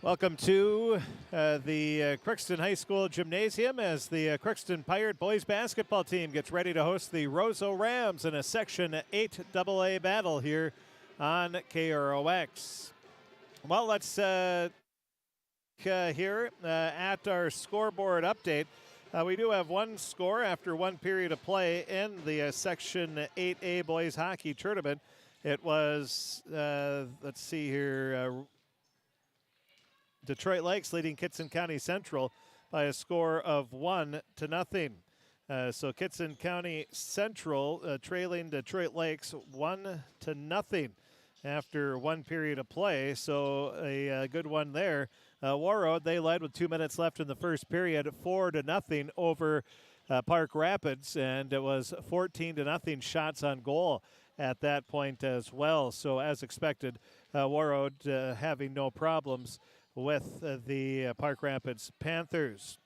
Welcome to the Crookston High School Gymnasium as the Crookston PIrate Boys Basketball team gets ready to host the Roseau Rams in a Section 8 AA battle here on KROX. Well, let's here at our scoreboard update. We do have one score after one period of play in the Section 8A Boys Hockey Tournament. It was, let's see here, Detroit Lakes leading Kittson County Central by a score of 1-0. So Kittson County Central trailing Detroit Lakes 1-0 after one period of play. So a good one there. Warroad, they led with 2 minutes left in the first period, 4-0 over Park Rapids, and it was 14-0 shots on goal at that point as well. So as expected, Warroad having no problems with the Park Rapids Panthers.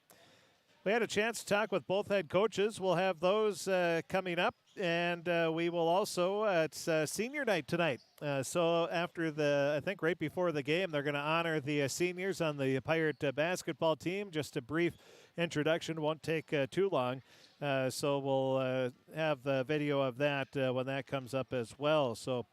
We had a chance to talk with both head coaches. We'll have those coming up, and we will also, it's senior night tonight. So after I think right before the game, they're going to honor the seniors on the Pirate basketball team. Just a brief introduction, won't take too long. So we'll have the video of that when that comes up as well. So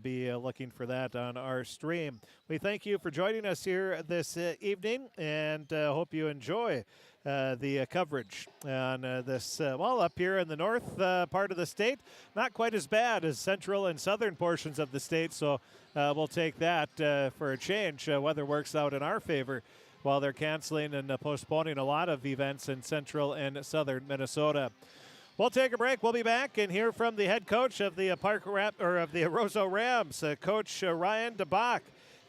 be looking for that on our stream. We thank you for joining us here this evening, and hope you enjoy the coverage on this, well, up here in the north part of the state. Not quite as bad as central and southern portions of the state, so we'll take that for a change. Weather works out in our favor while they're canceling and postponing a lot of events in central and southern Minnesota. We'll take a break. We'll be back and hear from the head coach of the Roseau Rams, Coach Ryan DeBach.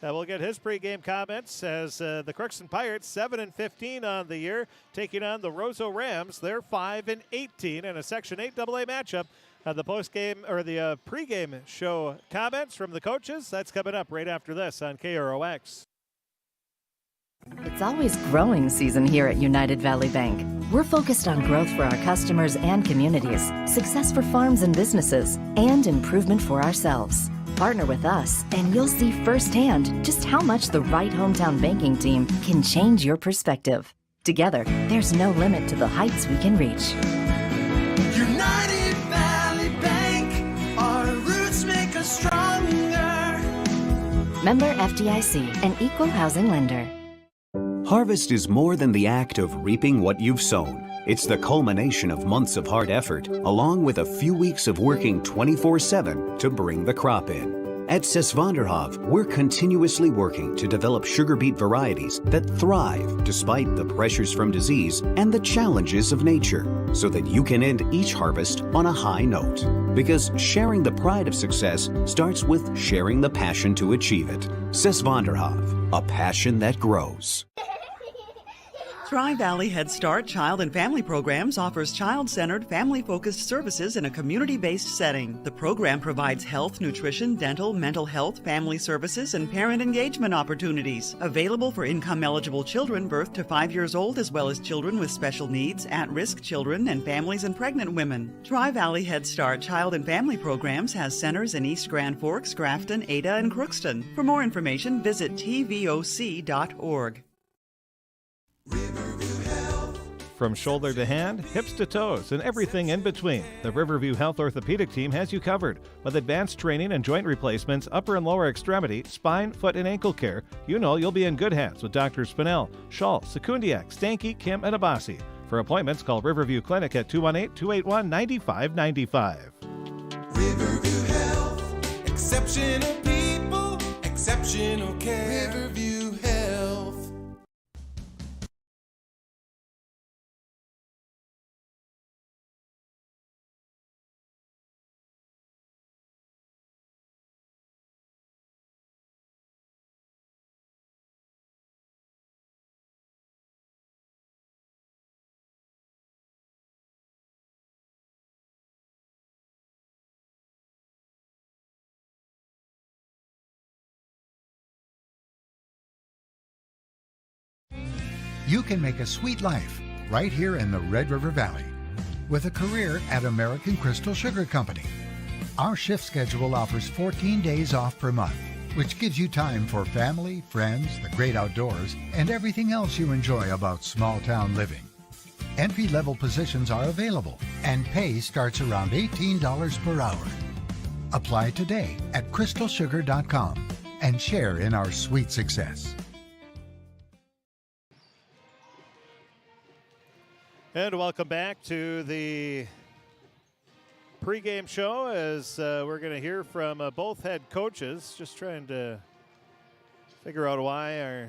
We'll get his pregame comments as the Crookston Pirates 7-15 on the year, taking on the Roseau Rams. They're 5-18 in a Section 8 AA matchup. The postgame or the pregame show comments from the coaches. That's coming up right after this on KROX. It's always growing season here at United Valley Bank. We're focused on growth for our customers and communities, success for farms and businesses, and improvement for ourselves. Partner with us, and you'll see firsthand just how much the right hometown banking team can change your perspective. Together, there's no limit to the heights we can reach. United Valley Bank, our roots make us stronger. Member FDIC, an equal housing lender. Harvest is more than the act of reaping what you've sown. It's the culmination of months of hard effort, along with a few weeks of working 24/7 to bring the crop in. At Sesvanderhof, we're continuously working to develop sugar beet varieties that thrive despite the pressures from disease and the challenges of nature, so that you can end each harvest on a high note. Because sharing the pride of success starts with sharing the passion to achieve it. Sesvanderhof, a passion that grows. Tri-Valley Head Start Child and Family Programs offers child-centered, family-focused services in a community-based setting. The program provides health, nutrition, dental, mental health, family services, and parent engagement opportunities. Available for income-eligible children birth to 5 years old, as well as children with special needs, at-risk children, and families and pregnant women. Tri-Valley Head Start Child and Family Programs has centers in East Grand Forks, Grafton, Ada, and Crookston. For more information, visit tvoc.org. From shoulder to hand, hips to toes, and everything in between, the Riverview Health Orthopedic team has you covered. With advanced training and joint replacements, upper and lower extremity, spine, foot, and ankle care, you know you'll be in good hands with Dr. Spinell, Schall, Sekundiak, Stanky, Kim, and Abasi. For appointments, call Riverview Clinic at 218-281-9595. Riverview Health, exceptional people, exceptional care. Riverview Health. You can make a sweet life right here in the Red River Valley with a career at American Crystal Sugar Company. Our shift schedule offers 14 days off per month, which gives you time for family, friends, the great outdoors, and everything else you enjoy about small-town living. Entry-level positions are available, and pay starts around $18 per hour. Apply today at crystalsugar.com and share in our sweet success. And welcome back to the pregame show as we're going to hear from both head coaches. Just trying to figure out why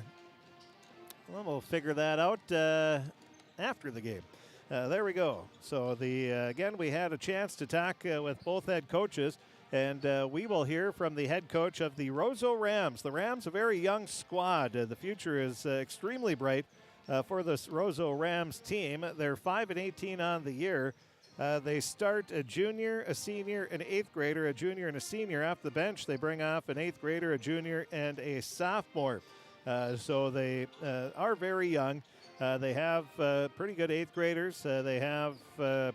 we'll figure that out after the game. There we go. So again, we had a chance to talk with both head coaches, and we will hear from the head coach of the Roseau Rams. The Rams, a very young squad. The future is extremely bright for this Roseau Rams team. They're 5-18 on the year. They start a junior, a senior, an eighth grader, a junior, and a senior off the bench. They bring off an eighth grader, a junior, and a sophomore. So they are very young. They have pretty good eighth graders. They have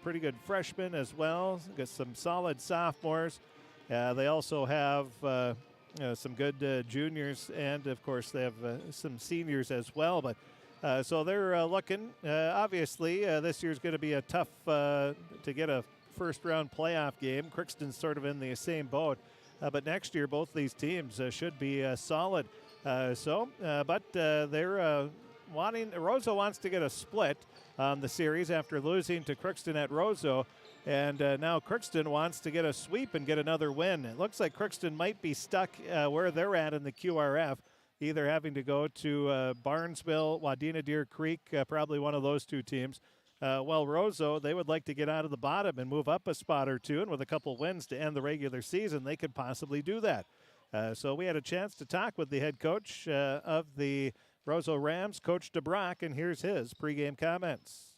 pretty good freshmen as well. Got some solid sophomores. They also have some good juniors, and of course they have some seniors as well. But so they're looking. Obviously, this year's going to be a tough to get a first-round playoff game. Crookston's sort of in the same boat. But next year, both these teams should be solid. But they're Roseau wants to get a split on the series after losing to Crookston at Roseau. And now Crookston wants to get a sweep and get another win. It looks like Crookston might be stuck where they're at in the QRF, either having to go to Barnesville, Wadena Deer Creek, probably one of those two teams. Well, Roseau, they would like to get out of the bottom and move up a spot or two, and with a couple wins to end the regular season, they could possibly do that. So we had a chance to talk with the head coach of the Roseau Rams, Coach DeBrock, and here's his pregame comments.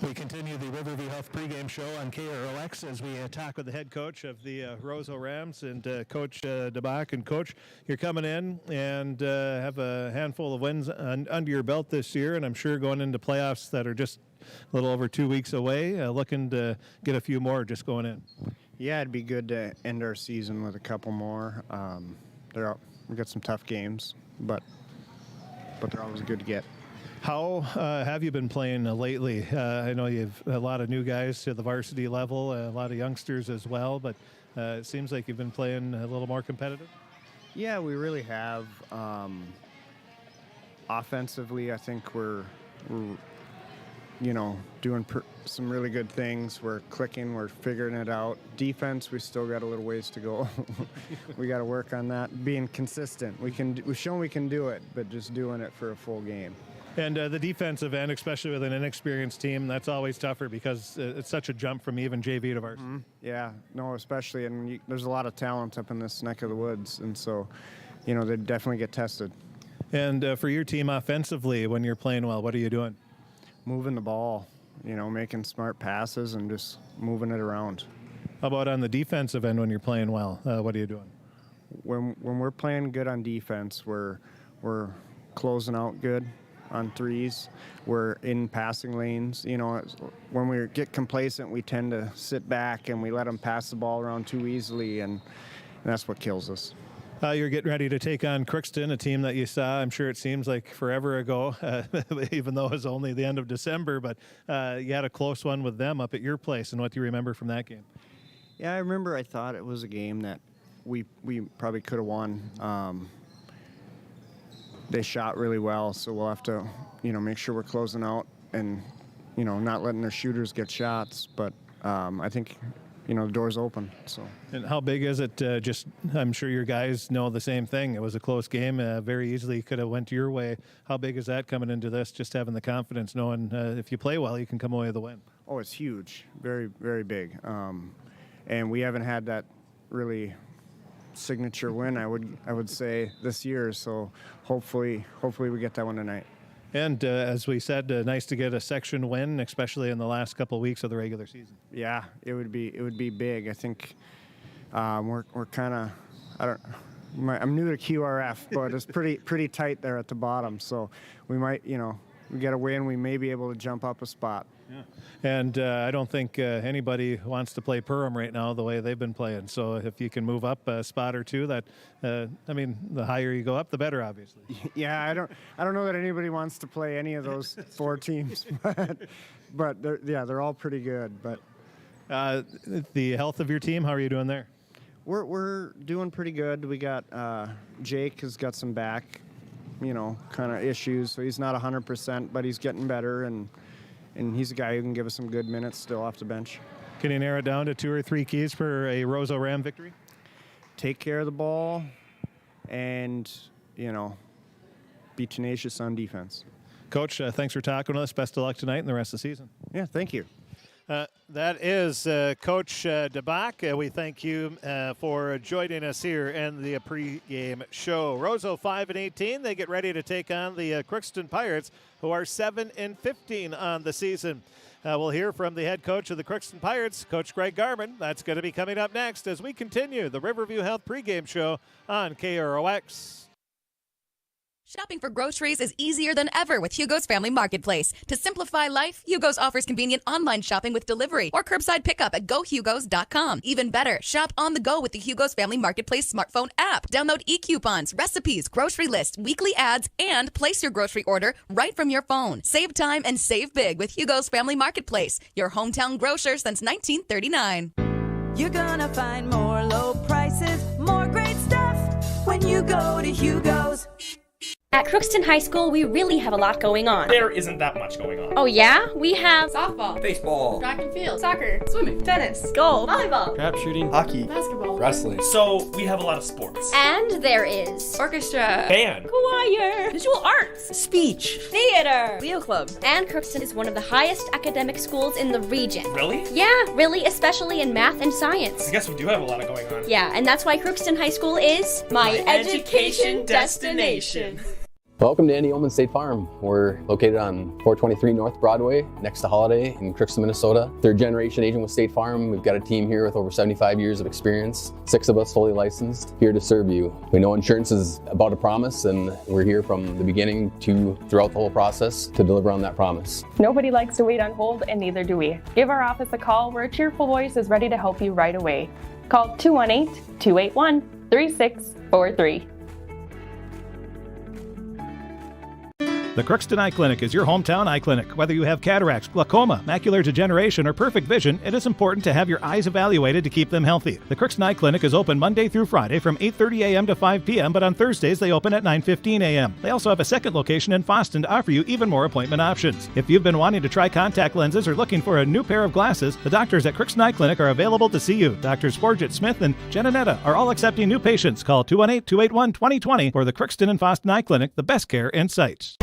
We continue the Riverview Health pregame show on KROX as we talk with the head coach of the Roseau Rams and Coach DeBach. And Coach, you're coming in and have a handful of wins under your belt this year, and I'm sure going into playoffs that are just a little over 2 weeks away, looking to get a few more just going in. Yeah, it'd be good to end our season with a couple more. We got some tough games, but they're always good to get. How have you been playing lately? I know you've a lot of new guys to the varsity level, a lot of youngsters as well, but it seems like you've been playing a little more competitive. Yeah, we really have. Offensively, I think we're doing some really good things. We're clicking, we're figuring it out. Defense, we still got a little ways to go. We got to work on that. Being consistent, we've shown we can do it, but just doing it for a full game. And the defensive end, especially with an inexperienced team, that's always tougher because it's such a jump from even JV to varsity. Mm-hmm. Yeah, no, especially, and there's a lot of talent up in this neck of the woods, and so, they definitely get tested. And for your team offensively, when you're playing well, what are you doing? Moving the ball, making smart passes and just moving it around. How about on the defensive end when you're playing well? What are you doing? When we're playing good on defense, we're closing out good on threes. We're in passing lanes. When we get complacent, we tend to sit back and we let them pass the ball around too easily, and that's what kills us. You're getting ready to take on Crookston, a team that you saw, I'm sure it seems like forever ago, even though it was only the end of December, but you had a close one with them up at your place. And what do you remember from that game? Yeah, I remember I thought it was a game that we probably could have won. They shot really well, so we'll have to, make sure we're closing out and, not letting their shooters get shots. But I think, the door's open. So. And how big is it? I'm sure your guys know the same thing. It was a close game. Very easily could have went your way. How big is that coming into this? Just having the confidence, knowing if you play well, you can come away with the win. Oh, it's huge. Very, very big. And we haven't had that really signature win, I would say, this year. So hopefully we get that one tonight. And as we said, nice to get a section win, especially in the last couple of weeks of the regular season. Yeah, it would be big. I think we're kind of I'm new to QRF, but it's pretty tight there at the bottom. So we might we get a win, we may be able to jump up a spot. Yeah. And I don't think anybody wants to play Perham right now the way they've been playing. So if you can move up a spot or two, that the higher you go up, the better, obviously. Yeah, I don't know that anybody wants to play any of those 4 teams, but they're all pretty good. But the health of your team, how are you doing there? We're doing pretty good. We got Jake has got some back, kind of issues, so he's not 100%, but he's getting better, and he's a guy who can give us some good minutes still off the bench. Can you narrow it down to 2 or 3 keys for a Roseau Ram victory? Take care of the ball, and be tenacious on defense. Coach, thanks for talking with us. Best of luck tonight and the rest of the season. Yeah, thank you. That is Coach DeBach. We thank you for joining us here in the pregame show. Roseau 5-18. They get ready to take on the Crookston Pirates, who are 7-15 on the season. We'll hear from the head coach of the Crookston Pirates, Coach Greg Garman. That's going to be coming up next as we continue the Riverview Health pregame show on KROX. Shopping for groceries is easier than ever with Hugo's Family Marketplace. To simplify life, Hugo's offers convenient online shopping with delivery or curbside pickup at gohugos.com. Even better, shop on the go with the Hugo's Family Marketplace smartphone app. Download e-coupons, recipes, grocery lists, weekly ads, and place your grocery order right from your phone. Save time and save big with Hugo's Family Marketplace, your hometown grocer since 1939. You're gonna find more low prices, more great stuff when you go to Hugo's. At Crookston High School, we really have a lot going on. There isn't that much going on. Oh yeah? We have softball, baseball, track and field, soccer, swimming, tennis, golf, volleyball, trap shooting, hockey, basketball, wrestling. So we have a lot of sports. And there is orchestra, band, choir, visual arts, speech, theater, Leo Club. And Crookston is one of the highest academic schools in the region. Really? Yeah, really, especially in math and science. I guess we do have a lot going on. Yeah, and that's why Crookston High School is my education destination. Welcome to Andy Ullman State Farm. We're located on 423 North Broadway, next to Holiday in Crookston, Minnesota. Third generation agent with State Farm. We've got a team here with over 75 years of experience, 6 of us fully licensed, here to serve you. We know insurance is about a promise, and we're here from the beginning to throughout the whole process to deliver on that promise. Nobody likes to wait on hold, and neither do we. Give our office a call where a cheerful voice is ready to help you right away. Call 218-281-3643. The Crookston Eye Clinic is your hometown eye clinic. Whether you have cataracts, glaucoma, macular degeneration, or perfect vision, it is important to have your eyes evaluated to keep them healthy. The Crookston Eye Clinic is open Monday through Friday from 8:30 a.m. to 5 p.m., but on Thursdays they open at 9:15 a.m. They also have a second location in Fosston to offer you even more appointment options. If you've been wanting to try contact lenses or looking for a new pair of glasses, the doctors at Crookston Eye Clinic are available to see you. Doctors Forget Smith and Jananetta are all accepting new patients. Call 218-281-2020 for the Crookston and Fosston Eye Clinic, the best care in sight.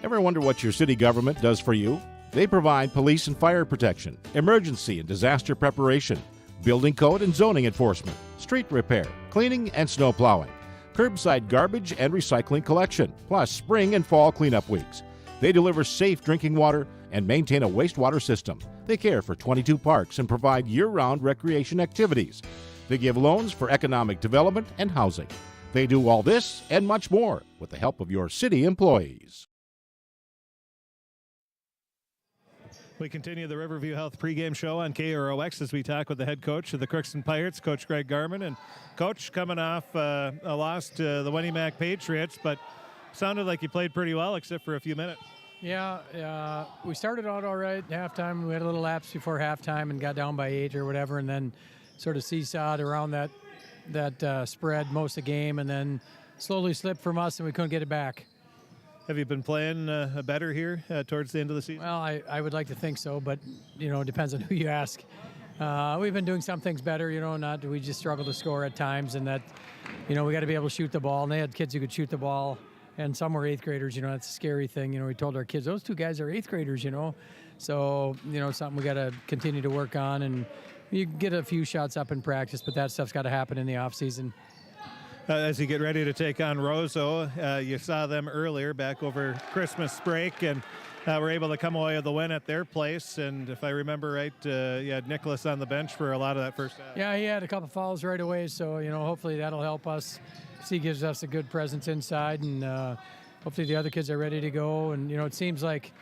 Ever wonder what your city government does for you? They provide police and fire protection, emergency and disaster preparation, building code and zoning enforcement, street repair, cleaning and snow plowing, curbside garbage and recycling collection, plus spring and fall cleanup weeks. They deliver safe drinking water and maintain a wastewater system. They care for 22 parks and provide year-round recreation activities. They give loans for economic development and housing. They do all this and much more with the help of your city employees. We continue the Riverview Health pregame show on KROX as we talk with the head coach of the Crookston Pirates, Coach Greg Garman. And Coach, coming off a loss to the Winnemac Patriots, but sounded like you played pretty well except for a few minutes. Yeah, we started out all right at halftime. We had a little lapse before halftime and got down by 8 or whatever, and then sort of seesawed around that spread most of the game, and then slowly slipped from us and we couldn't get it back. Have you been playing better here towards the end of the season? Well, I would like to think so, but, it depends on who you ask. We've been doing some things better, we just struggle to score at times, and that, we got to be able to shoot the ball. And they had kids who could shoot the ball and some were 8th graders. That's a scary thing. We told our kids, those 2 guys are 8th graders, So, something we got to continue to work on, and you get a few shots up in practice, but that stuff's got to happen in the off season. As you get ready to take on Roseau, you saw them earlier back over Christmas break, and were able to come away with the win at their place. And if I remember right, you had Nicholas on the bench for a lot of that first half. Yeah, he had a couple fouls right away, so hopefully that'll help us. He gives us a good presence inside, and hopefully the other kids are ready to go. And it seems like,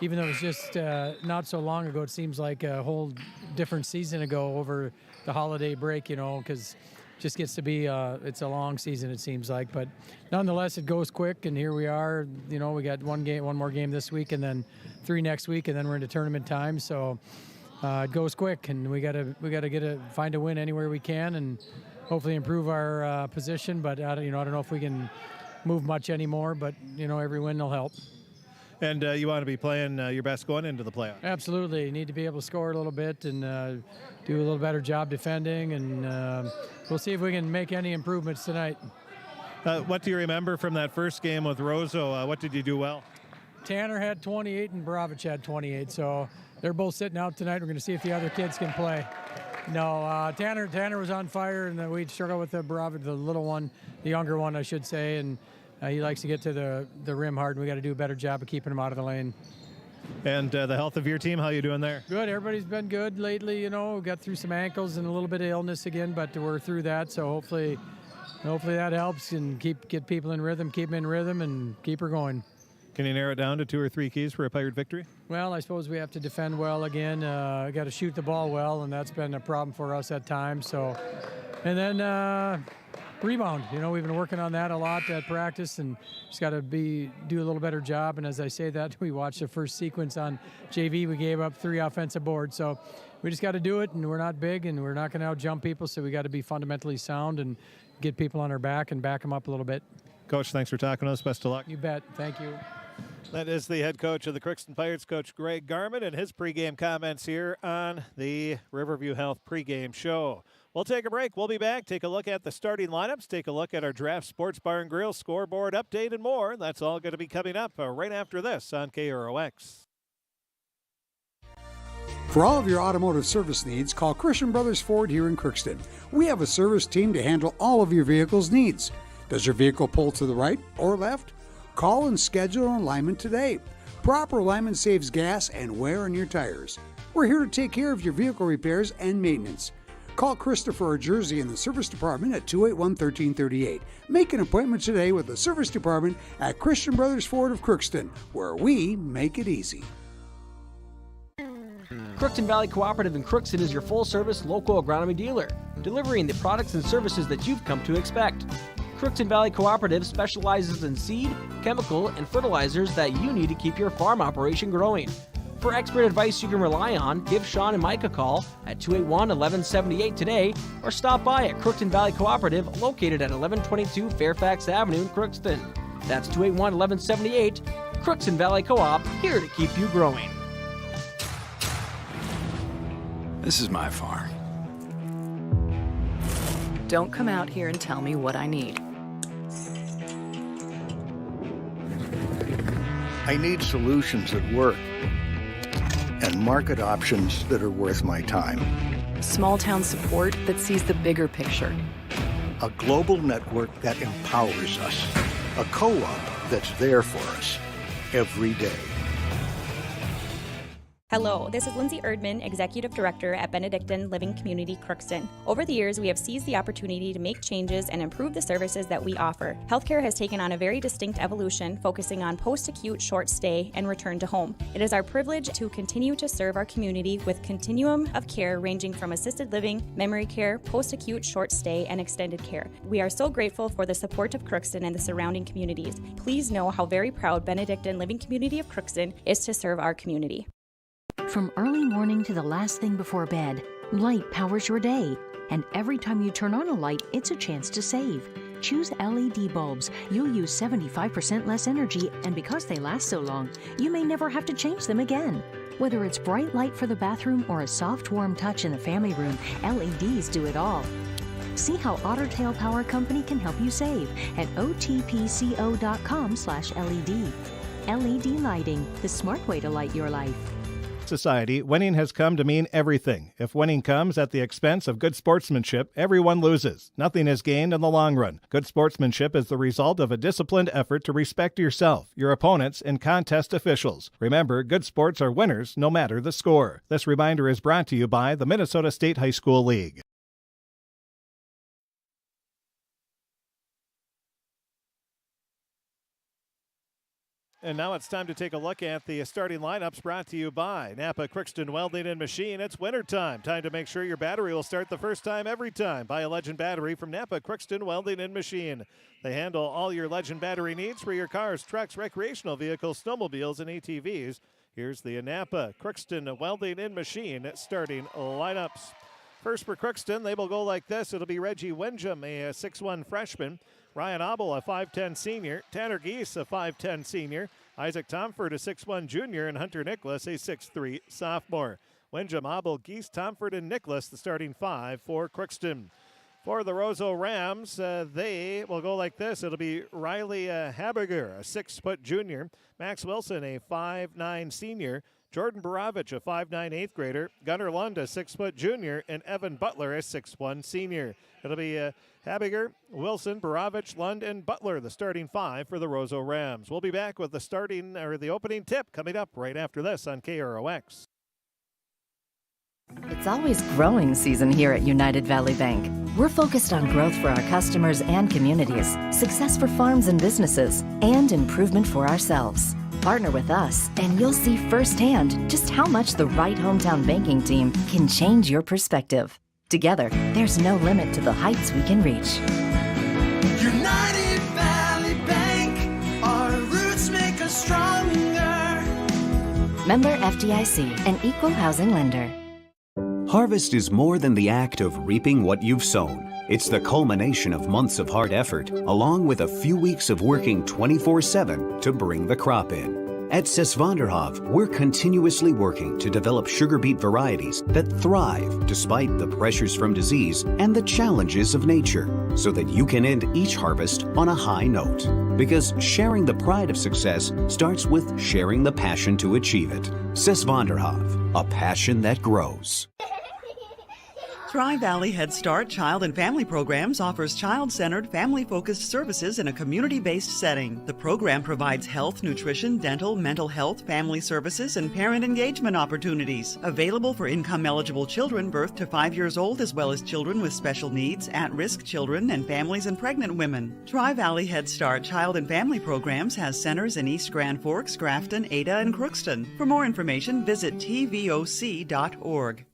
even though it was just not so long ago, it seems like a whole different season ago over the holiday break, because just gets to be it's a long season, it seems like. But nonetheless, it goes quick, and here we are. We got one more game this week, and then 3 next week, and then we're into tournament time. So it goes quick, and we gotta find a win anywhere we can, and hopefully improve our position. But I don't know if we can move much anymore. But every win will help. And you want to be playing your best going into the playoffs. Absolutely. You need to be able to score a little bit and do a little better job defending, and we'll see if we can make any improvements tonight. What do you remember from that first game with Roseau? What did you do well? Tanner had 28 and Borovich had 28, so they're both sitting out tonight. We're going to see if the other kids can play. No, Tanner was on fire, and we struggled with the Borovich, the little one, the younger one, I should say, and he likes to get to the rim hard, and we got to do a better job of keeping him out of the lane. And the health of your team, how you doing there? Good. Everybody's been good lately. We got through some ankles and a little bit of illness again, but we're through that. So hopefully that helps and get people in rhythm, keep them in rhythm, and keep her going. Can you narrow it down to 2 or 3 keys for a Pirate victory? Well, I suppose we have to defend well again. Got to shoot the ball well, and that's been a problem for us at times. So, and then rebound. We've been working on that a lot at practice, and just got to do a little better job. And as I say that, we watched the first sequence on JV. We gave up 3 offensive boards, so we just got to do it. And we're not big, and we're not going to out jump people, so we got to be fundamentally sound and get people on our back and back them up a little bit. Coach, thanks for talking to us. Best of luck. You bet. Thank you. That is the head coach of the Crookston Pirates, Coach Greg Garman, and his pregame comments here on the Riverview Health pregame show. We'll take a break. We'll be back. Take a look at the starting lineups. Take a look at our Draft Sports Bar and Grill scoreboard update and more. That's all going to be coming up right after this on KROX. For all of your automotive service needs, call Christian Brothers Ford here in Crookston. We have a service team to handle all of your vehicle's needs. Does your vehicle pull to the right or left? Call and schedule an alignment today. Proper alignment saves gas and wear on your tires. We're here to take care of your vehicle repairs and maintenance. Call Christopher or Jersey in the service department at 281-1338. Make an appointment today with the service department at Christian Brothers Ford of Crookston, where we make it easy. Crookston Valley Cooperative in Crookston is your full-service local agronomy dealer, delivering the products and services that you've come to expect. Crookston Valley Cooperative specializes in seed, chemical, and fertilizers that you need to keep your farm operation growing. For expert advice you can rely on, give Sean and Mike a call at 281-1178 today or stop by at Crookston Valley Cooperative located at 1122 Fairfax Avenue in Crookston. That's 281-1178. Crookston Valley Co-op, here to keep you growing. This is my farm. Don't come out here and tell me what I need. I need solutions that work and market options that are worth my time. Small town support that sees the bigger picture. A global network that empowers us. A co-op that's there for us every day. Hello, this is Lindsay Erdman, Executive Director at Benedictine Living Community Crookston. Over the years, we have seized the opportunity to make changes and improve the services that we offer. Healthcare has taken on a very distinct evolution, focusing on post-acute, short stay, and return to home. It is our privilege to continue to serve our community with continuum of care ranging from assisted living, memory care, post-acute, short stay, and extended care. We are so grateful for the support of Crookston and the surrounding communities. Please know how very proud Benedictine Living Community of Crookston is to serve our community. From early morning to the last thing before bed, light powers your day. And every time you turn on a light, it's a chance to save. Choose LED bulbs. You'll use 75% less energy, and because they last so long, you may never have to change them again. Whether it's bright light for the bathroom or a soft, warm touch in the family room, LEDs do it all. See how Otter Tail Power Company can help you save at otpco.com/LED. LED lighting, the smart way to light your life. Society, winning has come to mean everything. If winning comes at the expense of good sportsmanship, everyone loses. Nothing is gained in the long run. Good sportsmanship is the result of a disciplined effort to respect yourself, your opponents, and contest officials. Remember, good sports are winners no matter the score. This reminder is brought to you by the Minnesota State High School League. And now it's time to take a look at the starting lineups brought to you by Napa Crookston Welding and Machine. It's wintertime. Time to make sure your battery will start the first time every time. Buy a Legend battery from Napa Crookston Welding and Machine. They handle all your Legend battery needs for your cars, trucks, recreational vehicles, snowmobiles, and ATVs. Here's the Napa Crookston Welding and Machine starting lineups. First for Crookston, they will go like this. It'll be Reggie Windjam, a 6'1 freshman. Ryan Abel, a 5'10 senior. Tanner Geese, a 5'10 senior. Isaac Tomford, a 6'1 junior. And Hunter Nicholas, a 6'3 sophomore. Windjam, Abel, Geese, Tomford, and Nicholas, the starting five for Crookston. For the Roseau Rams, they will go like this. It'll be Riley Habiger, a 6' junior. Max Wilson, a 5'9 senior. Jordan Baravich, a 5'9 8th grader. Gunnar Lund, a 6' junior. And Evan Butler, a 6'1 senior. It'll be Habiger, Wilson, Baravich, Lund, and Butler, the starting five for the Roseau Rams. We'll be back with the opening tip coming up right after this on KROX. It's always growing season here at United Valley Bank. We're focused on growth for our customers and communities, success for farms and businesses, and improvement for ourselves. Partner with us, and you'll see firsthand just how much the right hometown banking team can change your perspective. Together, there's no limit to the heights we can reach. United Valley Bank, our roots make us stronger. Member FDIC, an equal housing lender. Harvest is more than the act of reaping what you've sown. It's the culmination of months of hard effort, along with a few weeks of working 24/7 to bring the crop in. At Sesvanderhof, we're continuously working to develop sugar beet varieties that thrive despite the pressures from disease and the challenges of nature, so that you can end each harvest on a high note. Because sharing the pride of success starts with sharing the passion to achieve it. Sesvanderhof, a passion that grows. Tri-Valley Head Start Child and Family Programs offers child-centered, family-focused services in a community-based setting. The program provides health, nutrition, dental, mental health, family services, and parent engagement opportunities. Available for income-eligible children birth to 5 years old, as well as children with special needs, at-risk children, and families and pregnant women. Tri-Valley Head Start Child and Family Programs has centers in East Grand Forks, Grafton, Ada, and Crookston. For more information, visit tvoc.org.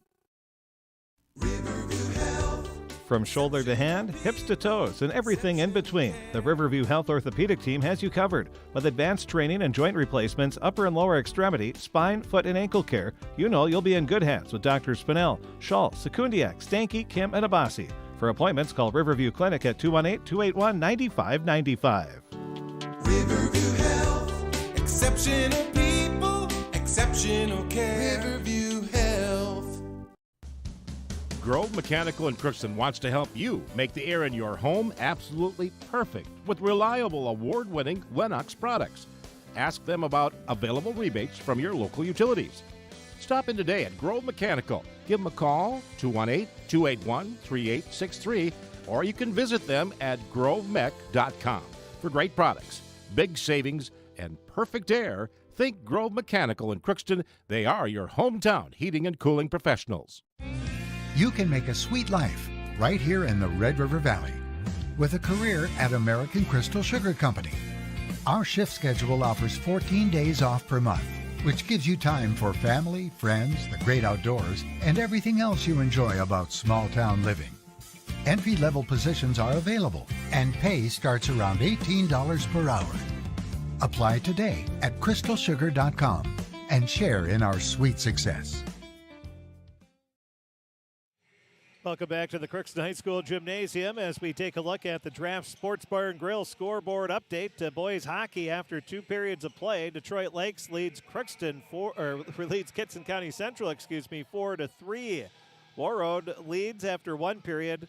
From shoulder to hand, hips to toes, and everything in between, the Riverview Health Orthopedic Team has you covered. With advanced training and joint replacements, upper and lower extremity, spine, foot, and ankle care, you know you'll be in good hands with Dr. Spinell, Schull, Sekundiak, Stanky, Kim, and Abasi. For appointments, call Riverview Clinic at 218-281-9595. Riverview Health, exceptional people, exceptional care. Riverview Health. Grove Mechanical in Crookston wants to help you make the air in your home absolutely perfect with reliable, award-winning Lennox products. Ask them about available rebates from your local utilities. Stop in today at Grove Mechanical. Give them a call, 218-281-3863, or you can visit them at grovemech.com. For great products, big savings, and perfect air, think Grove Mechanical in Crookston. They are your hometown heating and cooling professionals. You can make a sweet life right here in the Red River Valley with a career at American Crystal Sugar Company. Our shift schedule offers 14 days off per month, which gives you time for family, friends, the great outdoors, and everything else you enjoy about small town living. Entry-level positions are available, and pay starts around $18 per hour. Apply today at crystalsugar.com and share in our sweet success. Welcome back to the Crookston High School Gymnasium as we take a look at the Draft Sports Bar and Grill scoreboard update. Boys hockey after 2 periods of play. Detroit Lakes leads leads Kitson County Central, 4-3. Warroad leads after 1 period.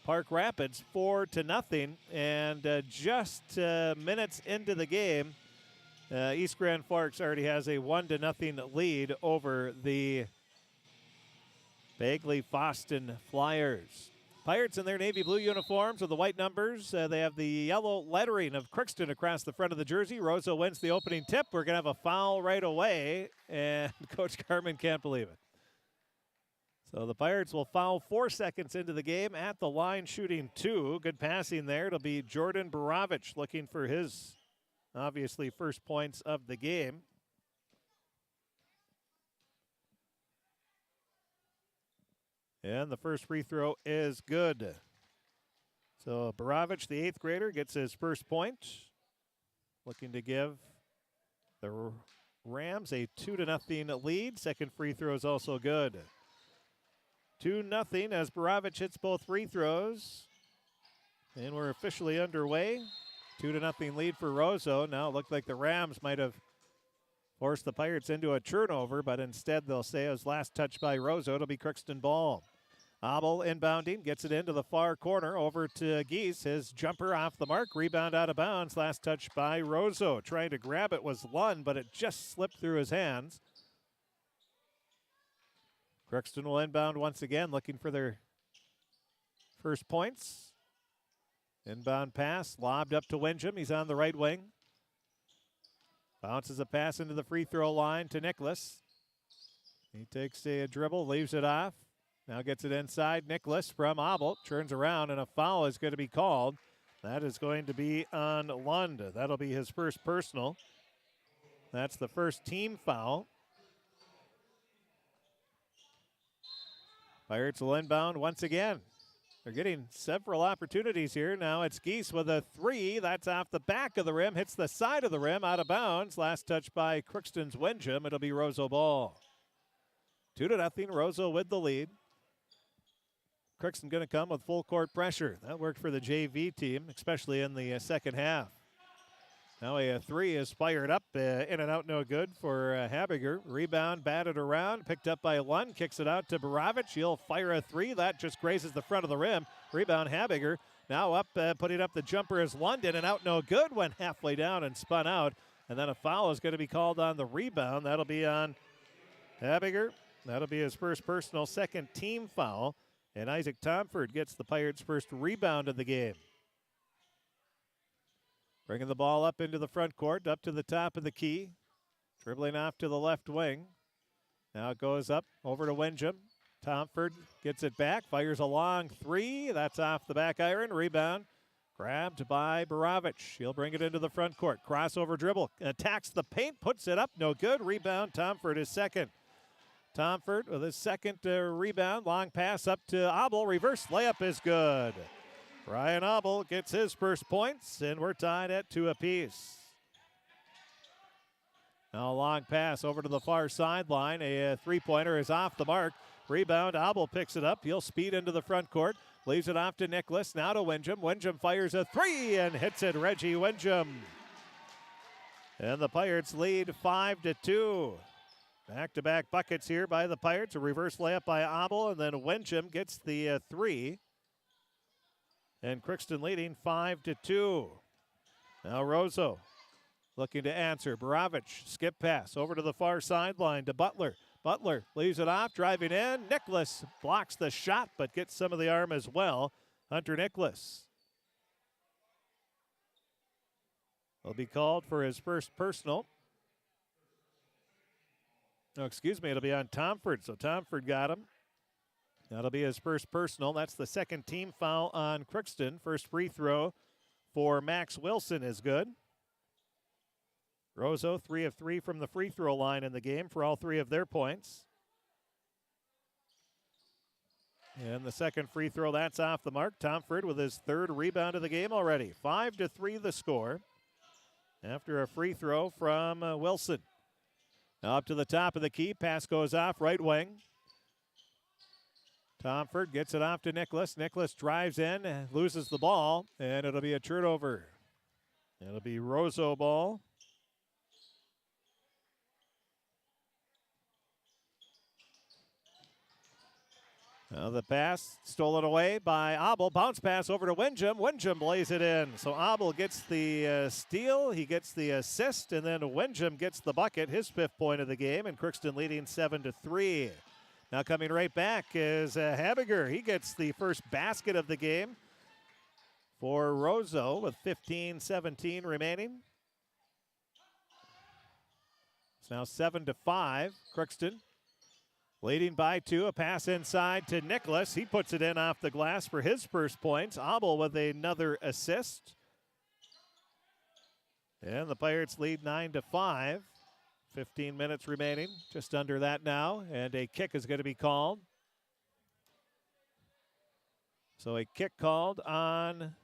Park Rapids 4-0. And just minutes into the game, East Grand Forks already has a 1-0 lead over the Bagley-Foston Flyers. Pirates in their navy blue uniforms with the white numbers. They have the yellow lettering of Crookston across the front of the jersey. Roseau wins the opening tip. We're going to have a foul right away, and Coach Carmen can't believe it. So the Pirates will foul 4 seconds into the game at the line, shooting 2. Good passing there. It'll be Jordan Borovich looking for his, obviously, first points of the game. And the first free throw is good. So Borovich, the 8th grader, gets his first point. Looking to give the Rams a 2-0 lead. Second free throw is also good. 2-0 as Borovich hits both free throws. And we're officially underway. 2-0 lead for Roseau. Now it looked like the Rams might have forced the Pirates into a turnover, but instead they'll say it was last touch by Roseau. It'll be Crookston ball. Abel inbounding, gets it into the far corner, over to Geese. His jumper off the mark, rebound out of bounds. Last touch by Roseau. Trying to grab it was Lund, but it just slipped through his hands. Crookston will inbound once again, looking for their first points. Inbound pass, lobbed up to Windham. He's on the right wing. Bounces a pass into the free throw line to Nicholas. He takes a dribble, leaves it off. Now gets it inside. Nicholas from Abel turns around, and a foul is going to be called. That is going to be on Lund. That'll be his first personal. That's the first team foul. Pirates will inbound once again. They're getting several opportunities here. Now it's Geese with a 3. That's off the back of the rim. Hits the side of the rim, out of bounds. Last touch by Crookston's Windham. It'll be Roseau ball. 2-0. Roseau with the lead. Crookston going to come with full court pressure. That worked for the JV team, especially in the second half. Now a 3 is fired up, in and out, no good for Habiger. Rebound batted around, picked up by Lund, kicks it out to Borovich. He'll fire a 3. That just grazes the front of the rim. Rebound Habiger. Now up, putting up the jumper is Lund, in and out, no good. Went halfway down and spun out. And then a foul is going to be called on the rebound. That'll be on Habiger. That'll be his first personal, second team foul. And Isaac Tomford gets the Pirates' first rebound of the game. Bringing the ball up into the front court, up to the top of the key. Dribbling off to the left wing. Now it goes up over to Windham. Tomford gets it back, fires a long 3. That's off the back iron. Rebound grabbed by Borovich. He'll bring it into the front court. Crossover dribble. Attacks the paint, puts it up. No good. Rebound. Tomford is second. Tomford with his second rebound. Long pass up to Abel. Reverse layup is good. Ryan Abel gets his first points, and we're tied at 2 apiece. Now a long pass over to the far sideline. A three-pointer is off the mark. Rebound, Abel picks it up. He'll speed into the front court. Leaves it off to Nicholas. Now to Windham. Windham fires a 3 and hits it. Reggie Windham. And the Pirates lead 5-2. Back-to-back buckets here by the Pirates. A reverse layup by Abel, and then Windham gets the 3. And Crookston leading 5-2. Now Roseau looking to answer. Borovich, skip pass over to the far sideline to Butler. Butler leaves it off, driving in. Nicholas blocks the shot, but gets some of the arm as well. Hunter Nicholas will be called for his first personal. No, excuse me, it'll be on Tomford. So Tomford got him. That'll be his first personal. That's the second team foul on Crookston. First free throw for Max Wilson is good. Roseau 3 of 3 from the free throw line in the game for all 3 of their points. And the second free throw, that's off the mark. Tomford with his third rebound of the game already. 5-3 the score after a free throw from Wilson. Now up to the top of the key. Pass goes off, right wing. Tomford gets it off to Nicholas. Nicholas drives in, loses the ball, and it'll be a turnover. It'll be Roseau ball. Now the pass stolen away by Abel. Bounce pass over to Windjam. Windjam lays it in. So Abel gets the steal. He gets the assist, and then Windjam gets the bucket, his 5th point of the game, and Crookston leading 7-3. Now coming right back is Habiger. He gets the first basket of the game for Roseau with 15-17 remaining. It's now 7-5. Crookston leading by 2. A pass inside to Nicholas. He puts it in off the glass for his first points. Abel with another assist. And the Pirates lead 9-5. 15 minutes remaining, just under that now, and a kick is going to be called. So a kick called on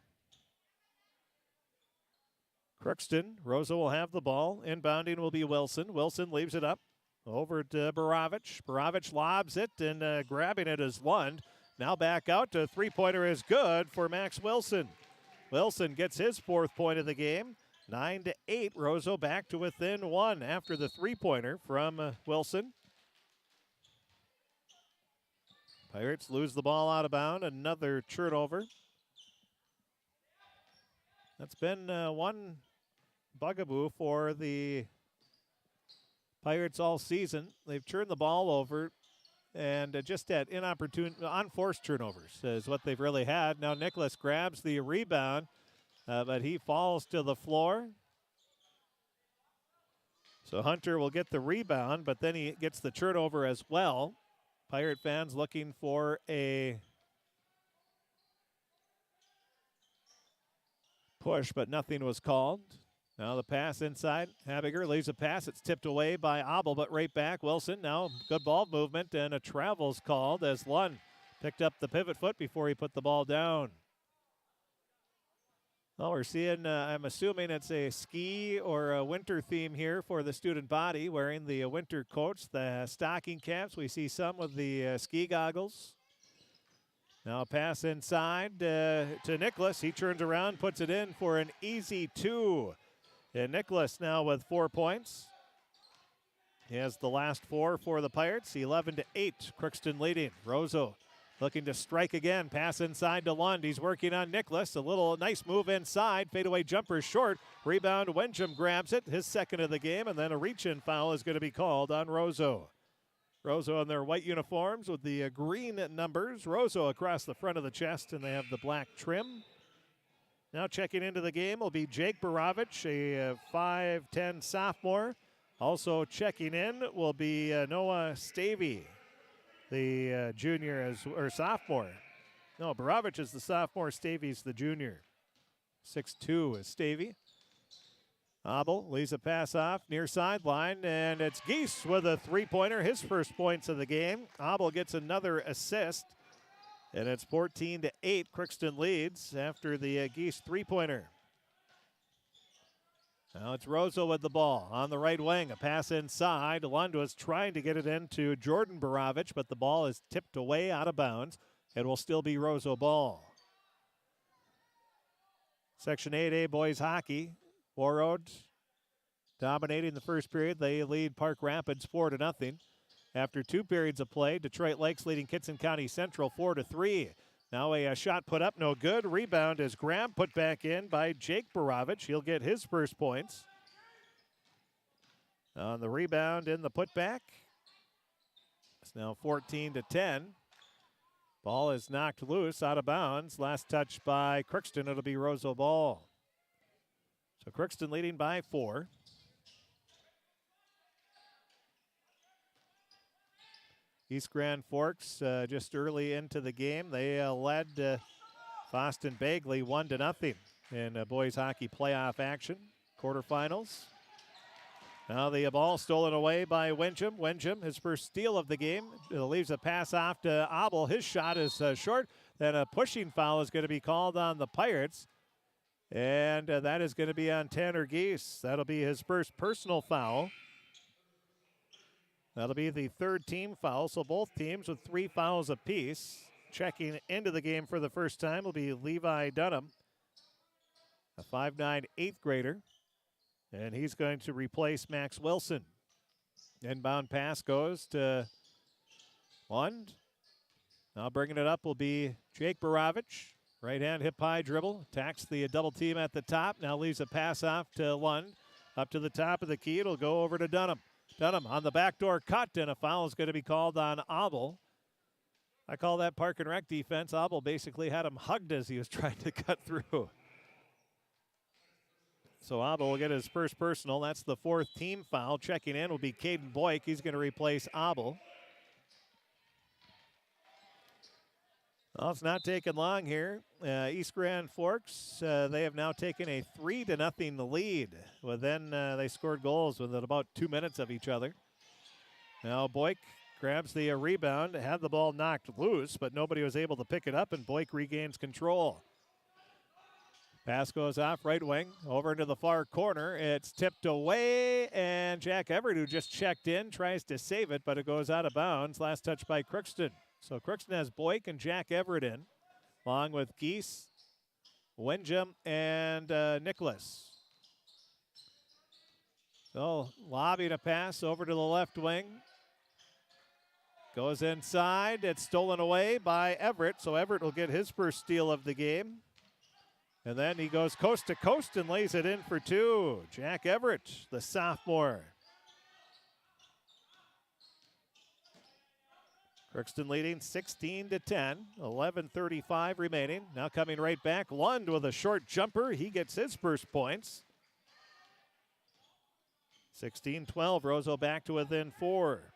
Crookston. Roseau will have the ball. Inbounding will be Wilson. Wilson leaves it up over to Borovich. Borovich lobs it, and grabbing it is Lund. Now back out to three-pointer is good for Max Wilson. Wilson gets his 4th point of the game. 9-8, Roseau back to within 1 after the three-pointer from Wilson. Pirates lose the ball out of bounds. Another turnover. That's been one bugaboo for the Pirates all season. They've turned the ball over, and just at inopportune, unforced turnovers is what they've really had. Now Nicholas grabs the rebound. But he falls to the floor. So Hunter will get the rebound, but then he gets the turnover as well. Pirate fans looking for a push, but nothing was called. Now the pass inside. Habiger leaves a pass. It's tipped away by Abel, but right back. Wilson now good ball movement, and a travel's called as Lund picked up the pivot foot before he put the ball down. Well, we're seeing, I'm assuming it's a ski or a winter theme here for the student body, wearing the winter coats, the stocking caps. We see some with the ski goggles. Now a pass inside to Nicholas. He turns around, puts it in for an easy 2. And Nicholas now with 4 points. He has the last 4 for the Pirates. 11-8, Crookston leading. Roseau looking to strike again. Pass inside to Lund. He's working on Nicholas. A little nice move inside. Fadeaway jumper short. Rebound. Windjam grabs it. His 2nd of the game. And then a reach-in foul is going to be called on Roseau. Roseau in their white uniforms with the green numbers. Roseau across the front of the chest, and they have the black trim. Now checking into the game will be Jake Borovich, a 5'10 sophomore. Also checking in will be Noah Stavey, the junior or sophomore. No, Borovich is the sophomore. Stavey's the junior. 6'2 is Stavey. Abel leaves a pass off near sideline, and it's Geese with a three-pointer, his first points of the game. Abel gets another assist, and it's 14-8. Crookston leads after the Geese three-pointer. Now it's Roseau with the ball on the right wing. A pass inside. Lund was trying to get it into Jordan Borovich, but the ball is tipped away out of bounds. It will still be Roseau ball. Section 8A boys hockey. Warroad dominating the first period. They lead Park Rapids 4-0. After 2 periods of play, Detroit Lakes leading Kitson County Central 4-3. Now a shot put up, no good. Rebound is grabbed, put back in by Jake Borovich. He'll get his first points. On the rebound in the putback. It's now 14-10. Ball is knocked loose, out of bounds. Last touch by Crookston. It'll be Roseau ball. So Crookston leading by 4. East Grand Forks just early into the game. They led Boston Bagley 1-0 in boys hockey playoff action, quarterfinals. Now the ball stolen away by Windjam. Windjam, his first steal of the game, leaves a pass off to Abel. His shot is short. Then a pushing foul is going to be called on the Pirates. And that is going to be on Tanner Geese. That'll be his first personal foul. That'll be the 3rd team foul, so both teams with 3 fouls apiece. Checking into the game for the first time will be Levi Dunham, a 5'9", 8th grader. And he's going to replace Max Wilson. Inbound pass goes to Lund. Now bringing it up will be Jake Baravich. Right hand hip high dribble. Attacks the double team at the top. Now leaves a pass off to Lund. Up to the top of the key. It'll go over to Dunham. Dunham on the backdoor cut, and a foul is going to be called on Abel. I call that park and rec defense. Abel basically had him hugged as he was trying to cut through. So Abel will get his first personal. That's the 4th team foul. Checking in will be Caden Boyk. He's going to replace Abel. Well, it's not taking long here. East Grand Forks, they have now taken a 3-0 lead. Well, then they scored goals within about 2 minutes of each other. Now Boyk grabs the rebound, had the ball knocked loose, but nobody was able to pick it up, and Boyk regains control. Pass goes off right wing, over into the far corner. It's tipped away, and Jack Everett, who just checked in, tries to save it, but it goes out of bounds. Last touch by Crookston. So Crookston has Boyk and Jack Everett in, along with Geese, Windjam, and Nicholas. So lobbing a pass over to the left wing. Goes inside. It's stolen away by Everett, so Everett will get his first steal of the game. And then he goes coast to coast and lays it in for 2. Jack Everett, the sophomore. Crookston leading 16-10, 11:35 remaining. Now coming right back, Lund with a short jumper. He gets his first points. 16-12, Roseau back to within 4.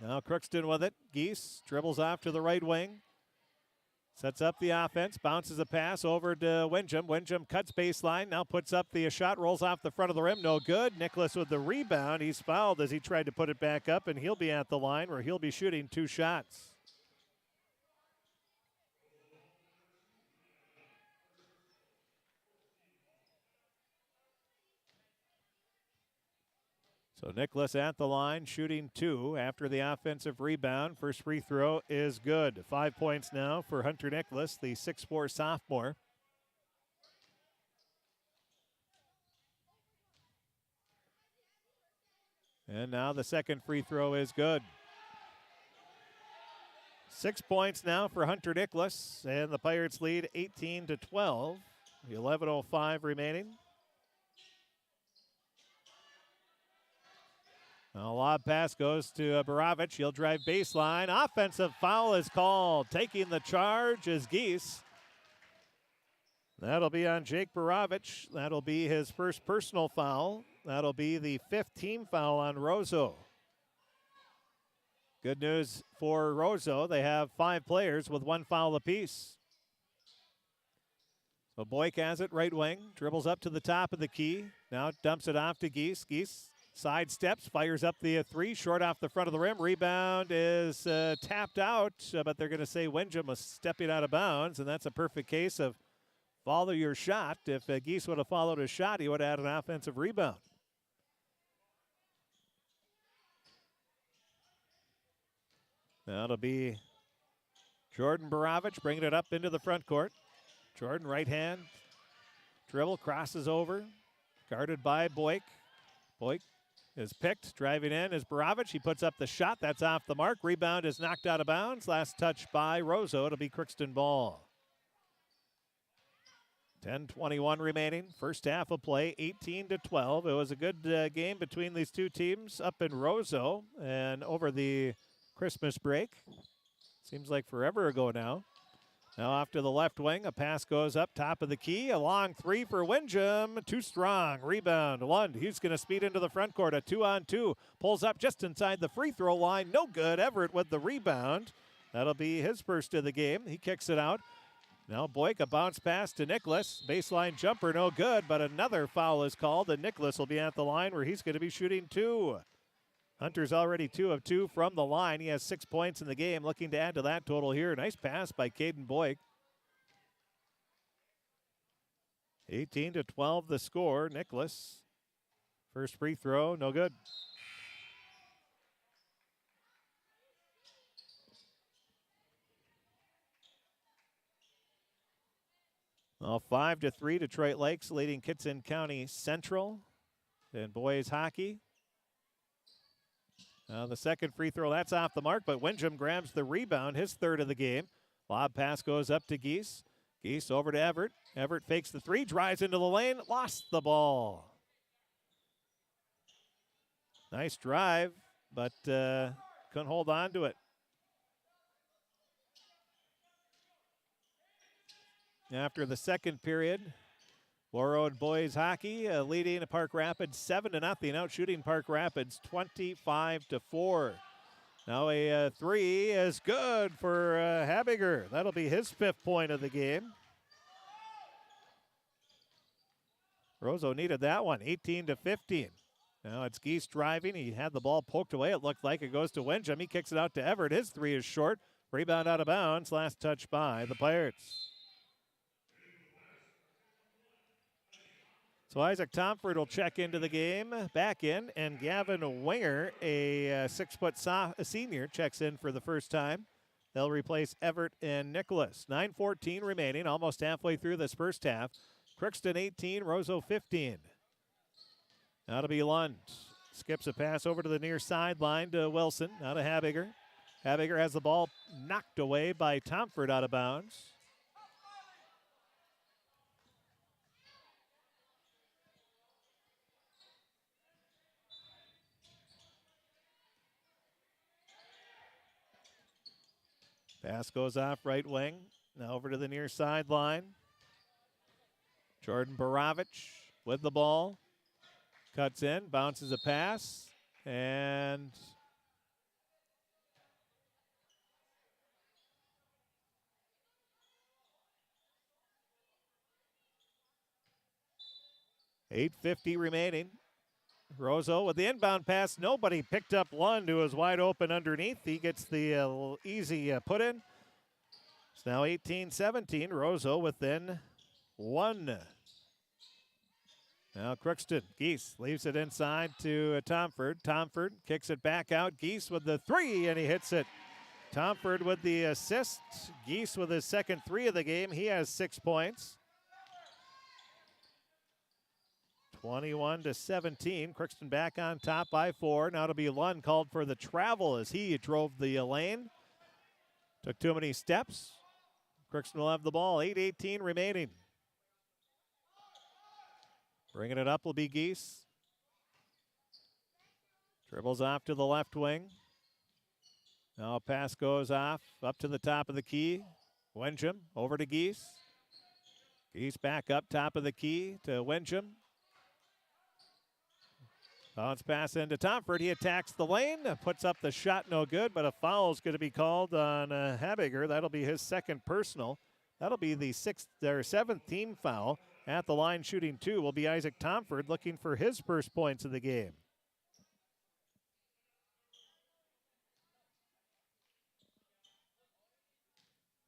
Now Crookston with it. Geese dribbles off to the right wing. Sets up the offense, bounces a pass over to Windjam. Windjam cuts baseline, now puts up the shot, rolls off the front of the rim, no good. Nicholas with the rebound. He's fouled as he tried to put it back up, and he'll be at the line where he'll be shooting 2 shots. So Nicholas at the line, shooting 2 after the offensive rebound. First free throw is good. 5 points now for Hunter Nicholas, the 6'4" sophomore. And now the second free throw is good. 6 points now for Hunter Nicholas, and the Pirates lead 18-12. 11:05 remaining. A lob pass goes to Baravich. He'll drive baseline. Offensive foul is called. Taking the charge is Geese. That'll be on Jake Baravich. That'll be his first personal foul. That'll be the 5th team foul on Roseau. Good news for Roseau. They have 5 players with 1 foul apiece. So Boyk has it right wing. Dribbles up to the top of the key. Now dumps it off to Geese. Geese side steps, fires up the 3, short off the front of the rim. Rebound is tapped out, but they're going to say Windjam was stepping out of bounds, and that's a perfect case of follow your shot. If Geese would have followed his shot, he would have had an offensive rebound. That'll be Jordan Baravich bringing it up into the front court. Jordan, right hand, dribble, crosses over, guarded by Boyk. Boyk is picked, driving in is Baravich. He puts up the shot. That's off the mark. Rebound is knocked out of bounds. Last touch by Roseau. It'll be Crookston ball. 10:21 remaining. First half of play, 18-12. It was a good game between these two teams up in Roseau and over the Christmas break. Seems like forever ago now. Now off to the left wing. A pass goes up top of the key. A long 3 for Windjam. Too strong. Rebound. Lund. He's going to speed into the front court. A 2-on-2. Pulls up just inside the free throw line. No good. Everett with the rebound. That'll be his first of the game. He kicks it out. Now Boyk, a bounce pass to Nicholas. Baseline jumper. No good, but another foul is called, and Nicholas will be at the line where he's going to be shooting 2. Hunter's already 2 of 2 from the line. He has 6 points in the game. Looking to add to that total here. Nice pass by Caden Boyk. 18-12 the score. Nicholas. First free throw, no good. Well, 5-3 Detroit Lakes leading Kitson County Central in boys hockey. The second free throw, that's off the mark, but Windjam grabs the rebound, his third of the game. Lob pass goes up to Geese. Geese over to Everett. Everett fakes the three, drives into the lane, lost the ball. Nice drive, but couldn't hold on to it. After the second period, Warroad boys hockey leading Park Rapids 7-0, out shooting Park Rapids 25-4. Now a three is good for Habiger. That'll be his 5th point of the game. Roseau needed that one, 18-15. Now it's Geese driving. He had the ball poked away. It looked like it goes to Windjam. He kicks it out to Everett. His three is short. Rebound out of bounds. Last touch by the Pirates. So Isaac Tomford will check into the game, back in, and Gavin Winger, a 6-foot senior, checks in for the first time. They'll replace Everett and Nicholas. 9:14 remaining, almost halfway through this first half. Crookston 18, Roseau 15. Now to be Lund. Skips a pass over to the near sideline to Wilson. Now to Habiger. Habiger has the ball knocked away by Tomford out of bounds. Pass goes off right wing. Now over to the near sideline. Jordan Borovich with the ball. Cuts in, bounces a pass, and .850 remaining. Roseau with the inbound pass. Nobody picked up Lund, who was wide open underneath. He gets the easy put in. It's now 18-17. Roseau within one. Now Crookston. Geese leaves it inside to Tomford. Tomford kicks it back out. Geese with the three, and he hits it. Tomford with the assist. Geese with his second three of the game. He has 6 points. 21-17. Crookston back on top by 4. Now to be Lund called for the travel as he drove the lane. Took too many steps. Crookston will have the ball. 8:18 remaining. Bringing it up will be Geese. Dribbles off to the left wing. Now a pass goes off up to the top of the key. Windjam over to Geese. Geese back up top of the key to Windjam. Bounce pass into Tomford. He attacks the lane, puts up the shot, no good, but a foul is going to be called on Habiger. That'll be his second personal. That'll be the 7th team foul. At the line shooting 2 will be Isaac Tomford, looking for his first points of the game.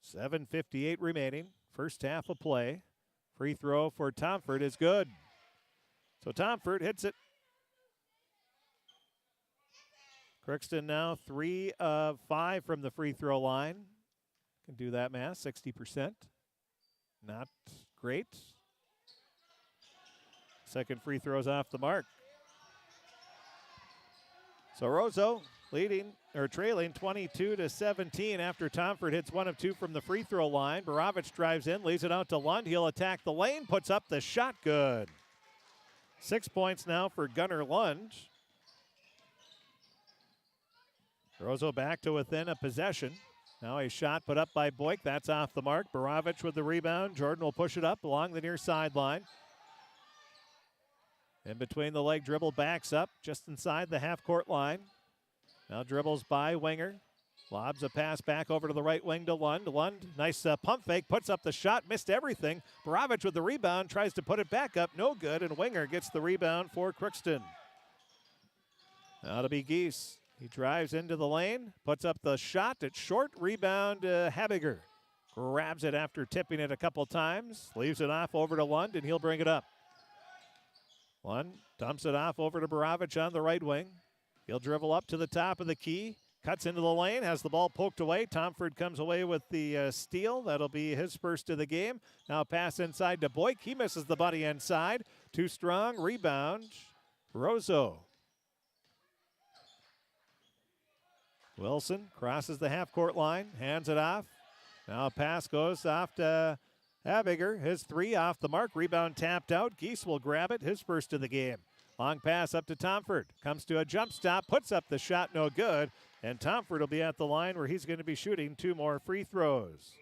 .758 remaining. First half of play. Free throw for Tomford is good. So Tomford hits it. Crookston now 3 of 5 from the free throw line. Can do that math, 60%. Not great. Second free throw's off the mark. So Roseau trailing 22-17 after Tomford hits 1 of 2 from the free throw line. Borovich drives in, leaves it out to Lund. He'll attack the lane, puts up the shot, good. 6 points now for Gunnar Lund. Roseau back to within a possession. Now a shot put up by Boyk. That's off the mark. Borovich with the rebound. Jordan will push it up along the near sideline. In between the leg dribble, backs up just inside the half-court line. Now dribbles by Winger. Lobs a pass back over to the right wing to Lund. Lund, nice pump fake, puts up the shot, missed everything. Borovich with the rebound, tries to put it back up, no good, and Winger gets the rebound for Crookston. Now to be Geese. He drives into the lane, puts up the shot. It's short, rebound Habiger. Grabs it after tipping it a couple times, leaves it off over to Lund, and he'll bring it up. Lund dumps it off over to Borovich on the right wing. He'll dribble up to the top of the key, cuts into the lane, has the ball poked away. Tomford comes away with the steal. That'll be his first of the game. Now pass inside to Boyk. He misses the buddy inside. Too strong, rebound, Roseau. Wilson crosses the half-court line, hands it off. Now a pass goes off to Habiger. His three off the mark. Rebound tapped out. Geese will grab it. His first of the game. Long pass up to Tomford. Comes to a jump stop. Puts up the shot. No good. And Tomford will be at the line where he's going to be shooting 2 more free throws.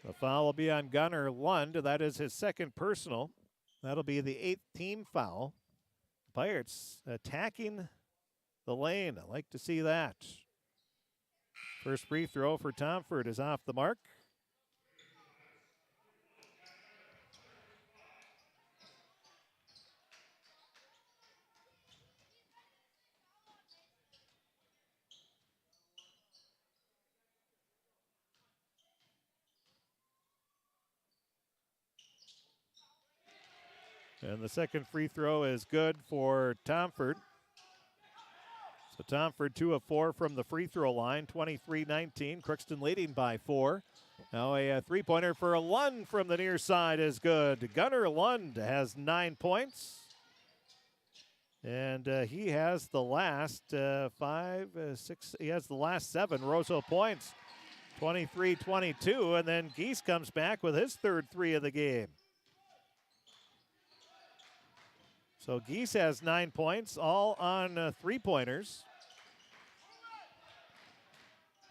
The foul will be on Gunnar Lund. That is his second personal. That'll be the 8th team foul. Pirates attacking the lane. I like to see that. First free throw for Tomford is off the mark. And the second free throw is good for Tomford. So Tomford 2 of 4 from the free throw line, 23-19. Crookston leading by 4. Now a three-pointer for Lund from the near side is good. Gunnar Lund has 9 points. And he has the last 6, he has the last 7 Roseau points. 23-22, and then Geese comes back with his third 3 of the game. So Geese has 9 points, all on three-pointers.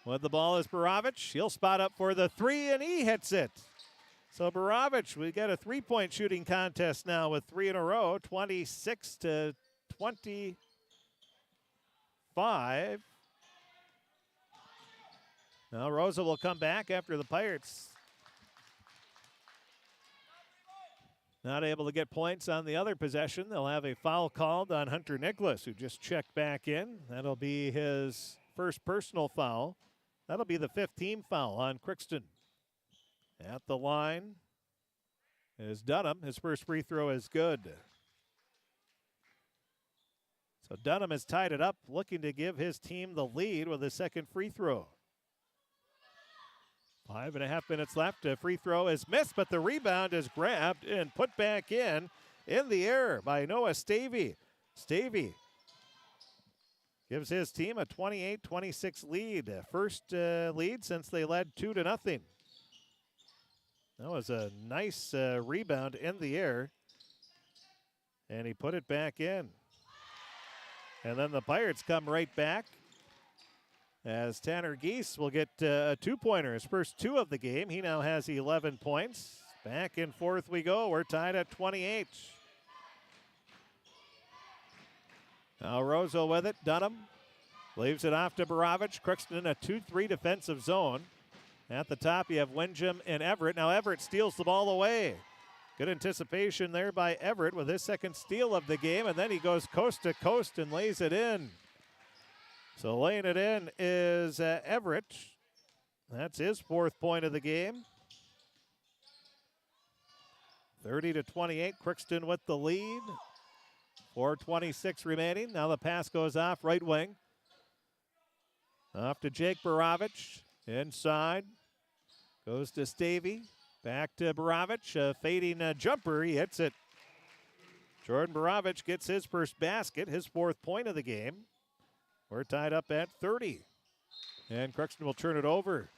With the ball is Baravich. He'll spot up for the 3, and he hits it. So Baravich, we got a three-point shooting contest now with 3 in a row, 26-25. Now Rosa will come back after the Pirates not able to get points on the other possession. They'll have a foul called on Hunter Nicholas, who just checked back in. That'll be his first personal foul. That'll be the 5th team foul on Crookston. At the line is Dunham. His first free throw is good. So Dunham has tied it up, looking to give his team the lead with his second free throw. 5.5 minutes left. A free throw is missed, but the rebound is grabbed and put back in the air by Noah Stavey. Stavey gives his team a 28-26 lead. First lead since they led 2-0. That was a nice rebound in the air, and he put it back in. And then the Pirates come right back, as Tanner Geese will get a 2-pointer, his first 2 of the game. He now has 11 points. Back and forth we go. We're tied at 28. Now Roseau with it. Dunham leaves it off to Baravich. Crookston in a 2-3 defensive zone. At the top you have Windjam and Everett. Now Everett steals the ball away. Good anticipation there by Everett with his second steal of the game, and then he goes coast to coast and lays it in. So laying it in is Everett. That's his 4th point of the game. 30-28, Crookston with the lead. 4:26 remaining. Now the pass goes off right wing. Off to Jake Baravich. Inside. Goes to Stavey. Back to Baravich. A fading jumper. He hits it. Jordan Baravich gets his first basket, his 4th point of the game. We're tied up at 30. And Crookston will turn it over.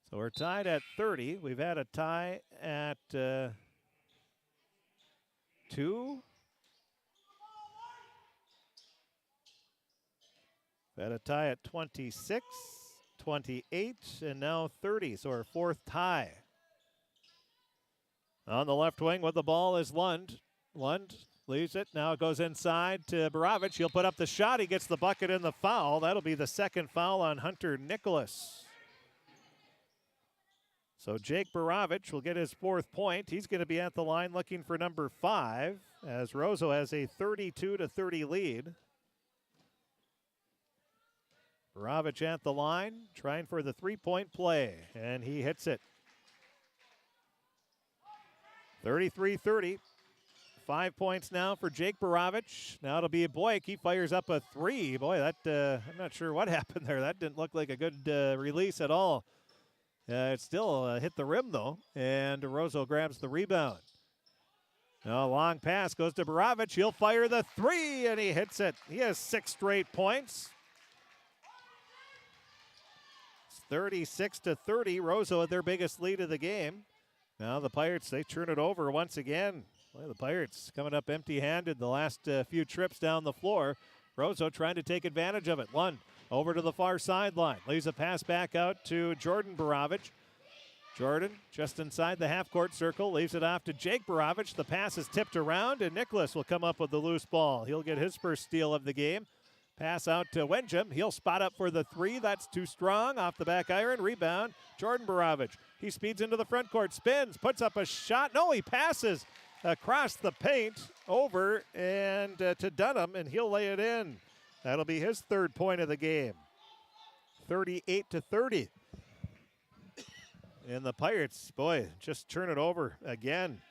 So we're tied at 30. We've had a tie at 2. We've had a tie at 26, 28, and now 30. So our 4th tie. On the left wing with the ball is Lund. Lund leaves it. Now it goes inside to Baravich. He'll put up the shot. He gets the bucket and the foul. That'll be the second foul on Hunter Nicholas. So Jake Baravich will get his 4th point. He's going to be at the line looking for number 5, as Roseau has a 32-30 lead. Baravich at the line, trying for the 3-point play, and he hits it. 33-30. 5 points now for Jake Baravich. Now it'll be Boyk. He fires up a 3. Boy, that I'm not sure what happened there. That didn't look like a good release at all. It still hit the rim, though, and Roseau grabs the rebound. Now a long pass goes to Borovich. He'll fire the three, and he hits it. He has 6 straight points. It's 36-30. Roseau had their biggest lead of the game. Now the Pirates, they turn it over once again. Well, the Pirates coming up empty-handed the last few trips down the floor. Roseau trying to take advantage of it. Lund over to the far sideline. Leaves a pass back out to Jordan Borovich. Jordan just inside the half-court circle. Leaves it off to Jake Borovich. The pass is tipped around, and Nicholas will come up with the loose ball. He'll get his first steal of the game. Pass out to Wenjum. He'll spot up for the three. That's too strong. Off the back iron. Rebound. Jordan Borovich. He speeds into the front court. Spins. Puts up a shot. No, he passes across the paint over and to Dunham, and he'll lay it in. That'll be his 3rd point of the game. 38-30. And the Pirates, boy, just turn it over again.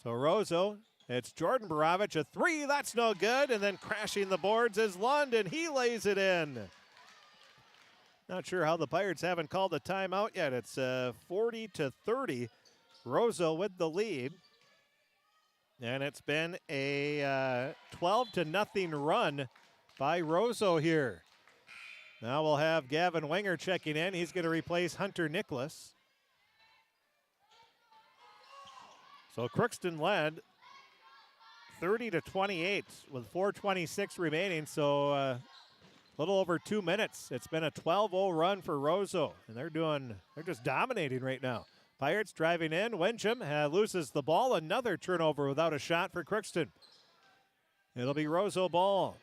So Roseau, it's Jordan Borovich, a three, that's no good, and then crashing the boards is Lund, and he lays it in. Not sure how the Pirates haven't called a timeout yet. It's 40-30. Roseau with the lead. And it's been a 12-0 run by Roseau here. Now we'll have Gavin Wenger checking in. He's going to replace Hunter Nicholas. So Crookston led 30-28 with 4:26 remaining. So a little over 2 minutes. It's been a 12-0 run for Roseau, and they're just dominating right now. Pirates driving in. Wenjum loses the ball. Another turnover without a shot for Crookston. It'll be Roseau ball.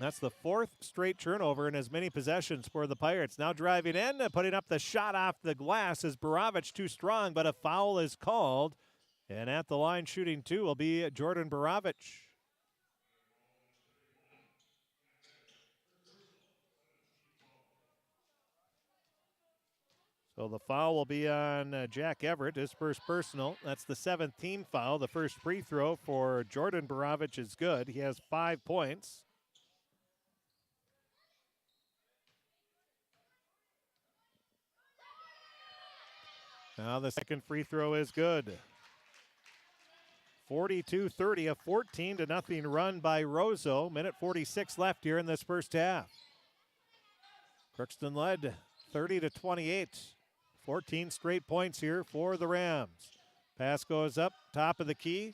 That's the 4th straight turnover in as many possessions for the Pirates. Now driving in, putting up the shot off the glass is Borovich, too strong, but a foul is called. And at the line shooting 2 will be Jordan Borovich. So the foul will be on Jack Everett, his first personal. That's the 7th team foul. The first free throw for Jordan Borovich is good. He has 5 points. Now the second free throw is good. 42-30, a 14-0 run by Roseau. Minute 46 left here in this first half. Crookston led 30-28. 14 straight points here for the Rams. Pass goes up, top of the key.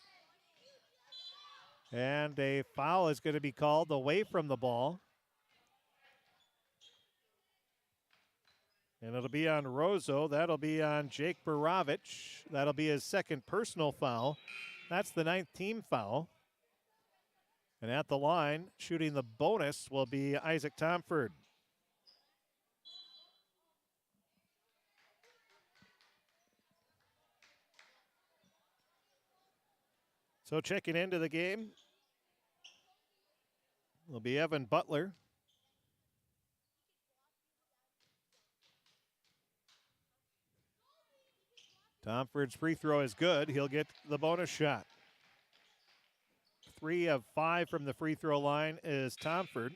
And a foul is going to be called away from the ball. And it'll be on Roseau. That'll be on Jake Borovich. That'll be his second personal foul. That's the 9th team foul. And at the line, shooting the bonus will be Isaac Tomford. So checking into the game will be Evan Butler. Tomford's free throw is good. He'll get the bonus shot. 3 of 5 from the free throw line is Tomford.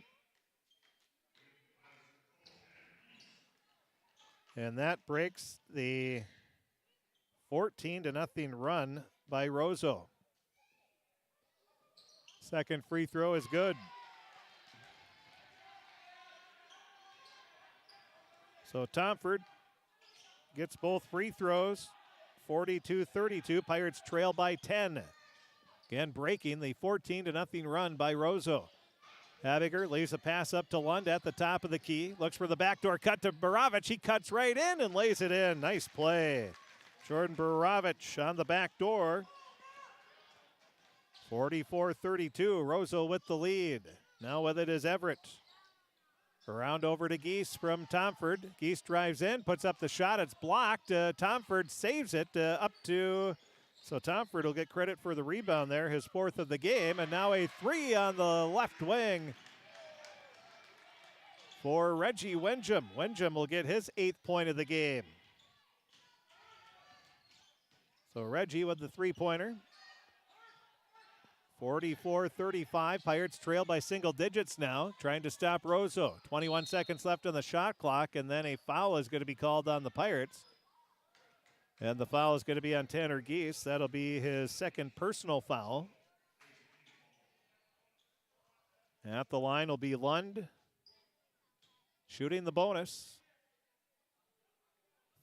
And that breaks the 14-0 run by Roseau. Second free throw is good. So Tomford gets both free throws. 42-32. Pirates trail by 10. Again, breaking the 14-0 run by Roseau. Habiger leaves a pass up to Lund at the top of the key. Looks for the backdoor cut to Borovich. He cuts right in and lays it in. Nice play. Jordan Borovich on the back door. 44-32. Roseau with the lead. Now with it is Everett. Around over to Geese from Tomford. Geese drives in, puts up the shot. It's blocked. Tomford saves it up to... So Tomford will get credit for the rebound there, his 4th of the game. And now a 3 on the left wing for Reggie Wenjum. Wenjum will get his 8th point of the game. So Reggie with the 3-pointer. 44-35. Pirates trail by single digits now, trying to stop Roseau. 21 seconds left on the shot clock, and then a foul is going to be called on the Pirates. And the foul is going to be on Tanner Geese. That'll be his second personal foul. At the line will be Lund, shooting the bonus.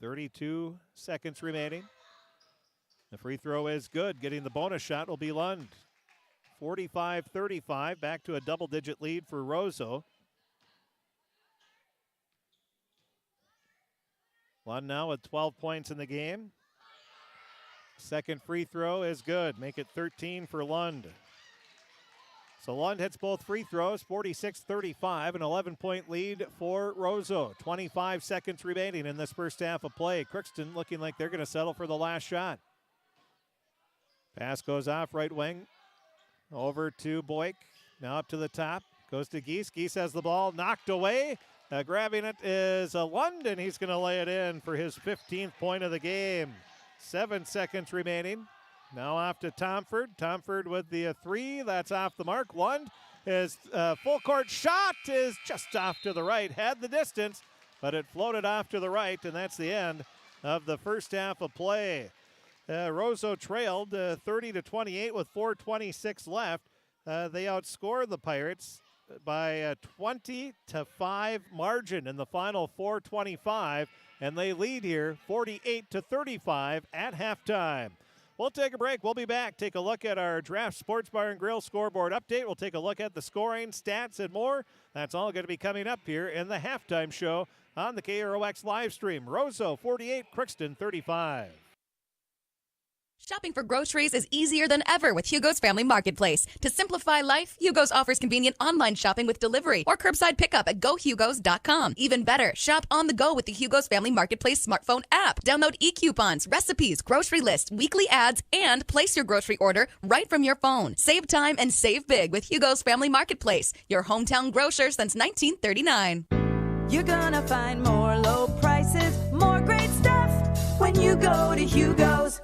32 seconds remaining. The free throw is good. Getting the bonus shot will be Lund. 45-35, back to a double-digit lead for Roseau. Lund now with 12 points in the game. Second free throw is good. Make it 13 for Lund. So Lund hits both free throws, 46-35, an 11-point lead for Roseau. 25 seconds remaining in this first half of play. Crookston looking like they're going to settle for the last shot. Pass goes off right wing. Over to Boyk. Now up to the top. Goes to Geese. Geese has the ball knocked away. Grabbing it is Lund, and he's going to lay it in for his 15th point of the game. 7 seconds remaining. Now off to Tomford. Tomford with the three. That's off the mark. Lund, his full court shot is just off to the right. Had the distance, but it floated off to the right, and that's the end of the first half of play. Roseau trailed 30-28 with 4:26 left. They outscored the Pirates by a 20-5 margin in the final 4:25, and they lead here 48-35 at halftime. We'll take a break. We'll be back. Take a look at our Draft Sports Bar and Grill scoreboard update. We'll take a look at the scoring, stats, and more. That's all going to be coming up here in the halftime show on the KROX live stream. Roseau 48, Crookston 35. Shopping for groceries is easier than ever with Hugo's Family Marketplace. To simplify life, Hugo's offers convenient online shopping with delivery or curbside pickup at GoHugos.com. Even better, shop on the go with the Hugo's Family Marketplace smartphone app. Download e-coupons, recipes, grocery lists, weekly ads, and place your grocery order right from your phone. Save time and save big with Hugo's Family Marketplace, your hometown grocer since 1939. You're gonna find more low prices, more great stuff when you go to Hugo's.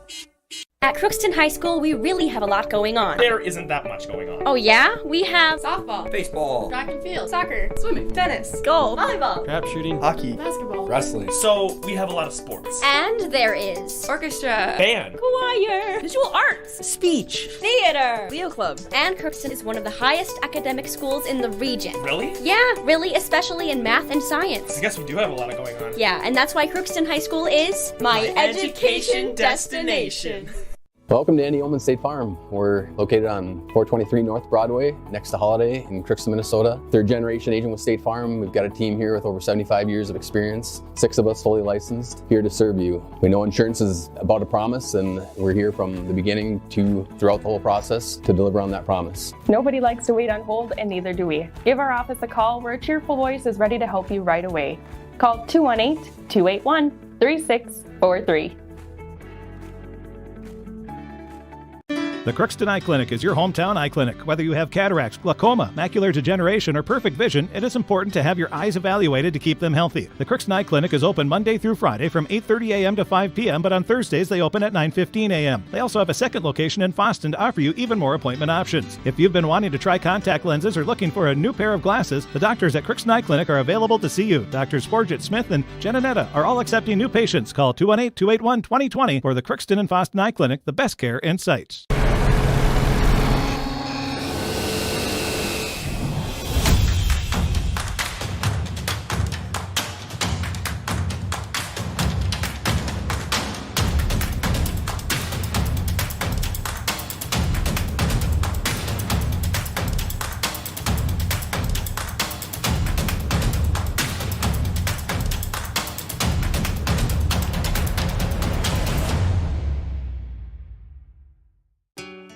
At Crookston High School, we really have a lot going on. There isn't that much going on. Oh yeah? We have softball, baseball, track and field, soccer, swimming, tennis, golf, volleyball, trap shooting, hockey, basketball, wrestling. So we have a lot of sports. And there is orchestra, band, choir, visual arts, speech, theater, Leo Club. And Crookston is one of the highest academic schools in the region. Really? Yeah, really, especially in math and science. I guess we do have a lot of going on. Yeah, and that's why Crookston High School is my education destination. Welcome to Andy Oman State Farm. We're located on 423 North Broadway, next to Holiday in Crookston, Minnesota. Third generation agent with State Farm. We've got a team here with over 75 years of experience. 6 of us fully licensed, here to serve you. We know insurance is about a promise, and we're here from the beginning to throughout the whole process to deliver on that promise. Nobody likes to wait on hold, and neither do we. Give our office a call where a cheerful voice is ready to help you right away. Call 218-281-3643. The Crookston Eye Clinic is your hometown eye clinic. Whether you have cataracts, glaucoma, macular degeneration, or perfect vision, it is important to have your eyes evaluated to keep them healthy. The Crookston Eye Clinic is open Monday through Friday from 8:30 a.m. to 5 p.m., but on Thursdays they open at 9:15 a.m. They also have a second location in Fosston to offer you even more appointment options. If you've been wanting to try contact lenses or looking for a new pair of glasses, the doctors at Crookston Eye Clinic are available to see you. Doctors Forget Smith and Jananetta are all accepting new patients. Call 218-281-2020 for the Crookston and Fosston Eye Clinic, the best care in sight.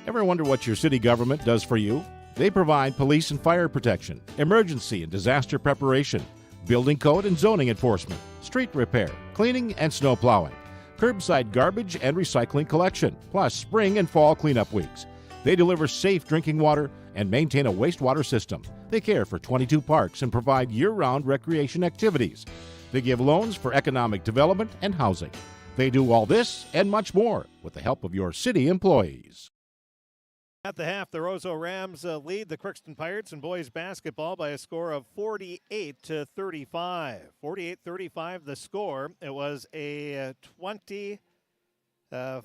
Ever wonder what your city government does for you? They provide police and fire protection, emergency and disaster preparation, building code and zoning enforcement, street repair, cleaning and snow plowing, curbside garbage and recycling collection, plus spring and fall cleanup weeks. They deliver safe drinking water and maintain a wastewater system. They care for 22 parks and provide year-round recreation activities. They give loans for economic development and housing. They do all this and much more with the help of your city employees. At the half, the Roseau Rams lead the Crookston Pirates in boys basketball by a score of 48-35. 48-35 the score. It was a 20 A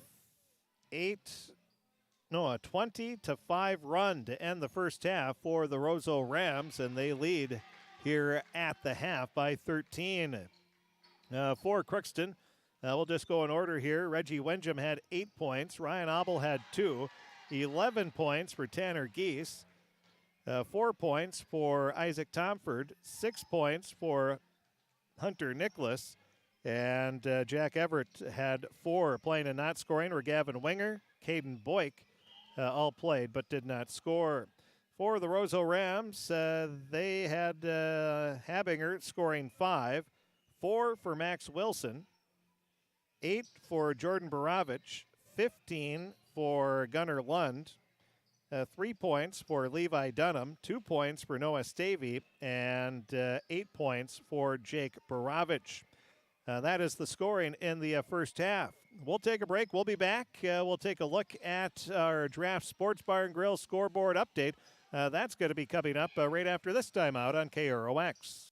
20-5 run to end the first half for the Roseau Rams, and they lead here at the half by 13. For Crookston, we'll just go in order here. Reggie Wenjum had 8 points. Ryan Abel had 2. 11 points for Tanner Geese. 4 points for Isaac Tomford. 6 points for Hunter Nicholas. And Jack Everett had 4. Playing and not scoring were Gavin Winger, Caden Boyk, all played but did not score. For the Roseau Rams, they had Habinger scoring 5, 4 for Max Wilson, 8 for Jordan Baravich, 15 for Gunnar Lund, 3 points for Levi Dunham, 2 points for Noah Stavey, and 8 points for Jake Baravich. That is the scoring in the first half. We'll take a break. We'll be back. We'll take a look at our Draft Sports Bar and Grill scoreboard update. That's going to be coming up right after this timeout on KROX.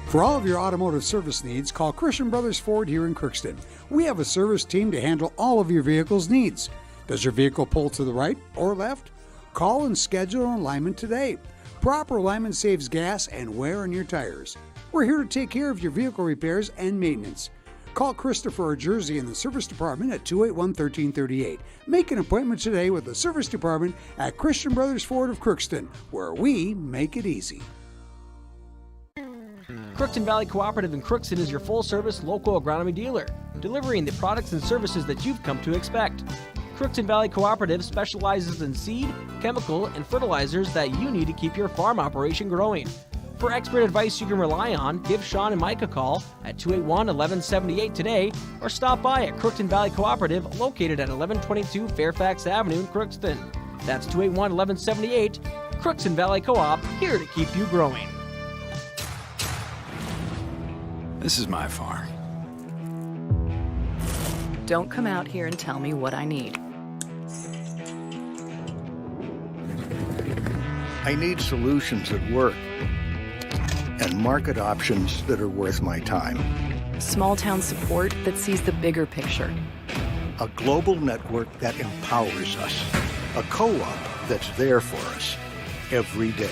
For all of your automotive service needs, call Christian Brothers Ford here in Crookston. We have a service team to handle all of your vehicle's needs. Does your vehicle pull to the right or left? Call and schedule an alignment today. Proper alignment saves gas and wear on your tires. We're here to take care of your vehicle repairs and maintenance. Call Christopher or Jersey in the service department at 281-1338. Make an appointment today with the service department at Christian Brothers Ford of Crookston, where we make it easy. Crookston Valley Cooperative in Crookston is your full-service local agronomy dealer, delivering the products and services that you've come to expect. Crookston Valley Cooperative specializes in seed, chemical, and fertilizers that you need to keep your farm operation growing. For expert advice you can rely on, give Sean and Mike a call at 281-1178 today or stop by at Crookston Valley Cooperative located at 1122 Fairfax Avenue in Crookston. That's 281-1178. Crookston Valley Co-op, here to keep you growing. This is my farm. Don't come out here and tell me what I need. I need solutions that work and market options that are worth my time. Small town support that sees the bigger picture. A global network that empowers us. A co-op that's there for us every day.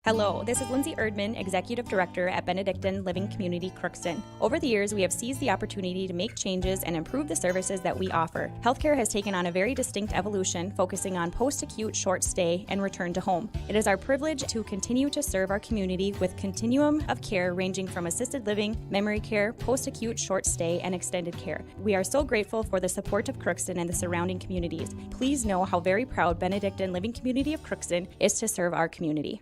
Hello, this is Lindsay Erdman, Executive Director at Benedictine Living Community Crookston. Over the years, we have seized the opportunity to make changes and improve the services that we offer. Healthcare has taken on a very distinct evolution, focusing on post-acute, short stay, and return to home. It is our privilege to continue to serve our community with continuum of care ranging from assisted living, memory care, post-acute, short stay, and extended care. We are so grateful for the support of Crookston and the surrounding communities. Please know how very proud Benedictine Living Community of Crookston is to serve our community.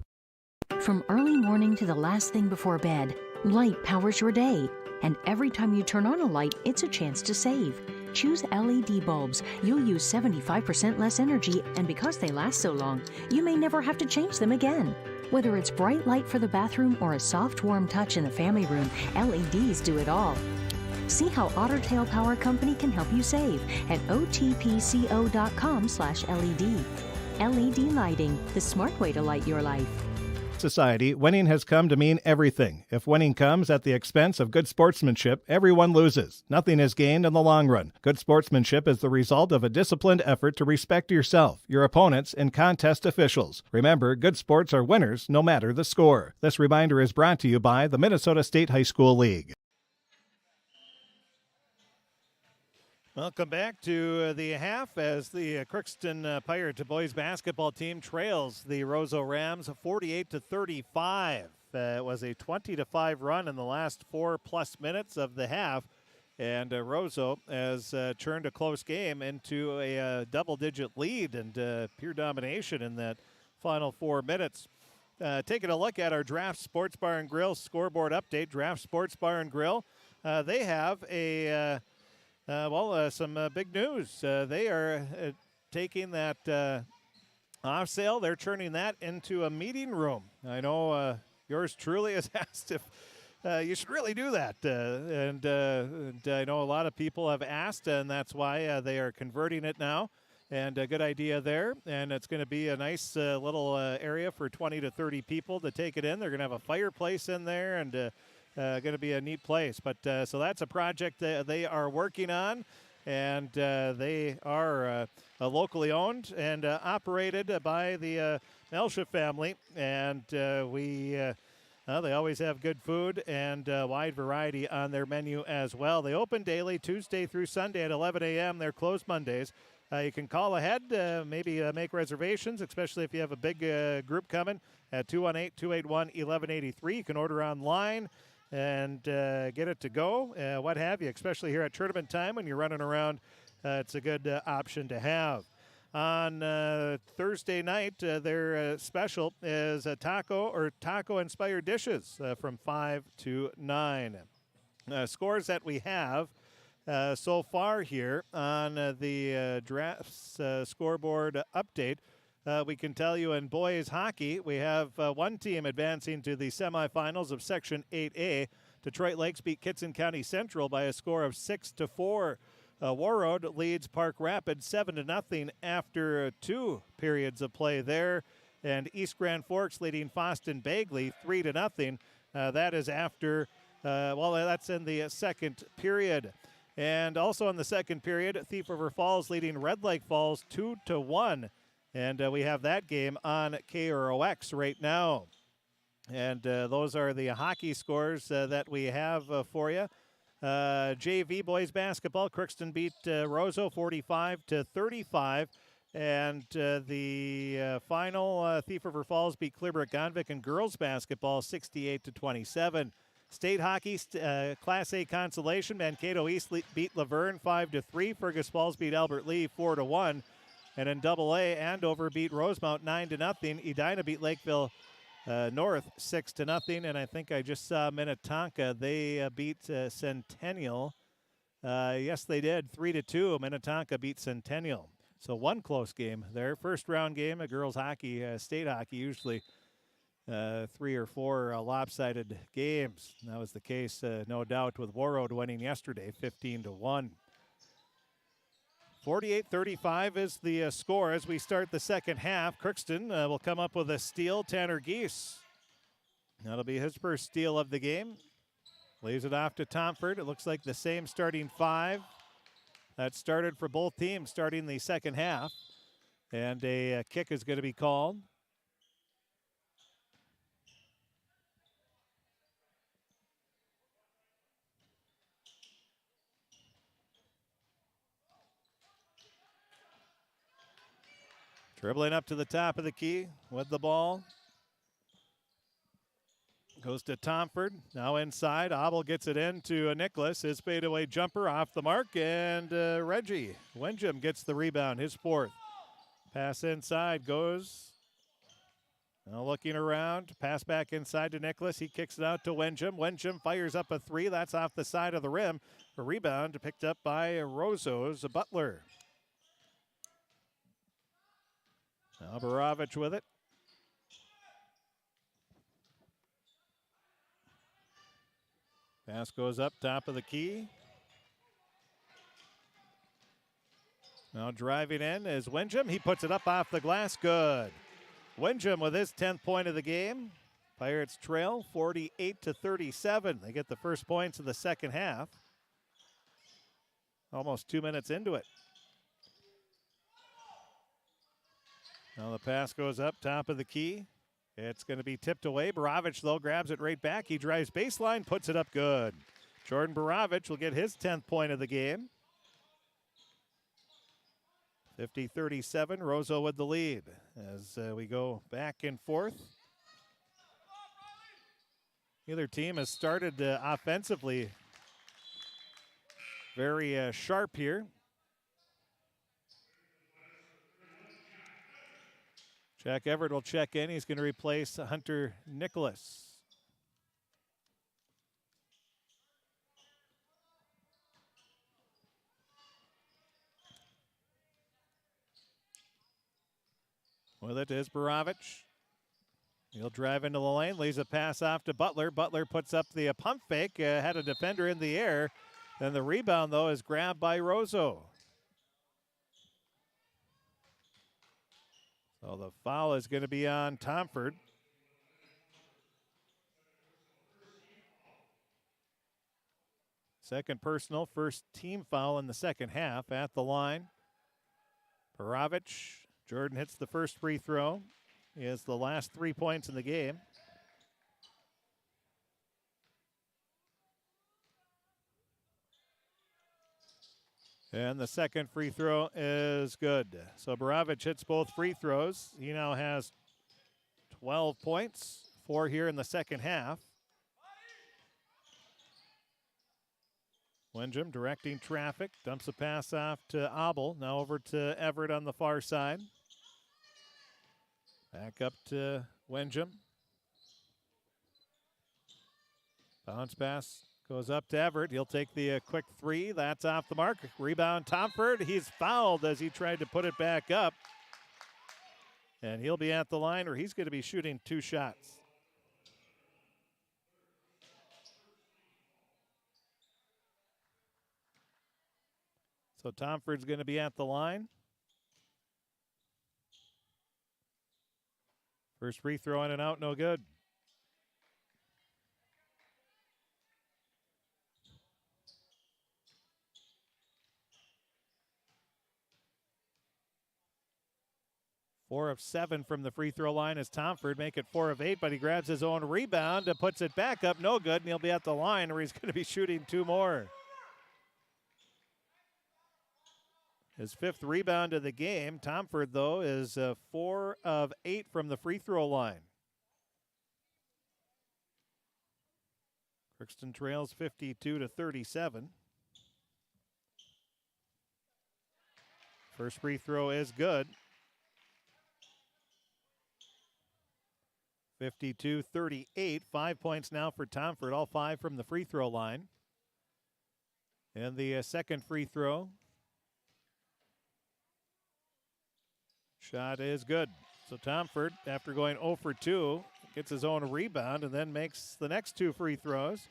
From early morning to the last thing before bed, light powers your day. And every time you turn on a light, it's a chance to save. Choose LED bulbs. You'll use 75% less energy, and because they last so long, you may never have to change them again. Whether it's bright light for the bathroom or a soft, warm touch in the family room, LEDs do it all. See how Otter Tail Power Company can help you save at otpco.com/LED. LED lighting, the smart way to light your life. Society, winning has come to mean everything. If winning comes at the expense of good sportsmanship, everyone loses. Nothing is gained in the long run. Good sportsmanship is the result of a disciplined effort to respect yourself, your opponents, and contest officials. Remember, good sports are winners no matter the score. This reminder is brought to you by the Minnesota State High School League. Welcome back to the half as the Crookston PIrate Boys Basketball team trails the Roseau Rams 48-35. It was a 20-5 run in the last 4+ minutes of the half, and Roseau has turned a close game into a double-digit lead and pure domination in that final 4 minutes. Taking a look at our Draft Sports Bar and Grill scoreboard update. Draft Sports Bar and Grill, they have a some big news. They are taking that off sale. They're turning that into a meeting room. I know yours truly has asked if you should really do that. And I know a lot of people have asked, and that's why they are converting it now. And a good idea there. And it's going to be a nice little area for 20 to 30 people to take it in. They're going to have a fireplace in there and going to be a neat place. But so that's a project they are working on, and they are locally owned and operated by the Melcha family, and they always have good food and wide variety on their menu as well. They open daily Tuesday through Sunday at 11 a.m. They're closed Mondays. You can call ahead, maybe make reservations, especially if you have a big group coming at 218-281-1183. You can order online and get it to go, what have you, especially here at tournament time when you're running around. It's a good option to have. On Thursday night, their special is a taco-inspired dishes from 5 to 9. Scores that we have so far here on the drafts scoreboard update. We can tell you in boys hockey, we have one team advancing to the semifinals of Section 8A. Detroit Lakes beat Kitson County Central by a score of 6-4. Warroad leads Park Rapids 7-0 after 2 periods of play there. And East Grand Forks leading Foston Bagley 3-0. That is after, that's in the second period. And also in the second period, Thief River Falls leading Red Lake Falls 2-1. And we have that game on KROX right now. And those are the hockey scores that we have for you. JV boys basketball, Crookston beat Roseau 45-35. And the final, Thief River Falls beat Clearbrook-Gonvick in girls basketball 68-27. State hockey, Class A consolation, Mankato East beat Laverne 5-3. Fergus Falls beat Albert Lee 4-1. And in Double A, Andover beat Rosemount 9-0. Edina beat Lakeville North 6-0, and I think I just saw Minnetonka. They beat Centennial. Yes, they did, 3-2. Minnetonka beat Centennial. So one close game there. First round game of girls hockey, state hockey, usually 3 or 4 lopsided games. That was the case, no doubt, with Warroad winning yesterday, 15-1. 48-35 is the score as we start the second half. Crookston will come up with a steal. Tanner Geese. That'll be his first steal of the game. Leaves it off to Tomford. It looks like the same starting 5 that started for both teams starting the second half. And a kick is going to be called. Dribbling up to the top of the key with the ball. Goes to Tomford. Now inside. Abel gets it in to Nicholas. His fadeaway jumper off the mark. And Reggie Wenjum gets the rebound. His 4th. Pass inside goes. Now looking around. Pass back inside to Nicholas. He kicks it out to Wenjum. Wenjum fires up a 3. That's off the side of the rim. A rebound picked up by Roseau's Butler. Now Barovich with it. Pass goes up top of the key. Now driving in is Wenjum. He puts it up off the glass. Good. Wenjum with his 10th point of the game. Pirates trail 48-37. They get the first points of the second half. Almost 2 minutes into it. Now the pass goes up top of the key. It's going to be tipped away. Barovich, though, grabs it right back. He drives baseline, puts it up good. Jordan Barovich will get his 10th point of the game. 50-37, Roseau with the lead as we go back and forth. Either team has started offensively very sharp here. Jack Everett will check in. He's going to replace Hunter Nicholas. With it is Barovich. He'll drive into the lane, leaves a pass off to Butler. Butler puts up the pump fake, had a defender in the air. Then the rebound, though, is grabbed by Roseau. So the foul is going to be on Tomford. Second personal, first team foul in the second half at the line. Peravich, Jordan hits the first free throw. He has the last 3 points in the game. And the second free throw is good. So Peravich hits both free throws. He now has 12 points, 4 here in the second half. Wenjum directing traffic, dumps a pass off to Abel. Now over to Everett on the far side. Back up to Wenjum. Bounce pass goes up to Everett. He'll take the quick three. That's off the mark. Rebound, Tomford. He's fouled as he tried to put it back up. And he'll be at the line where he's going to be shooting 2 shots. So Tomford's going to be at the line. First free throw in and out, no good. Four of 7 from the free throw line as Tomford make it 4 of 8, but he grabs his own rebound and puts it back up, no good, and he'll be at the line where he's going to be shooting 2 more. His 5th rebound of the game. Tomford, though, is 4 of 8 from the free throw line. Crookston trails 52-37. First free throw is good. 52-38. 5 points now for Tomford, all 5 from the free throw line. And the second free throw. Shot is good. So Tomford, after going 0 for 2, gets his own rebound and then makes the next 2 free throws.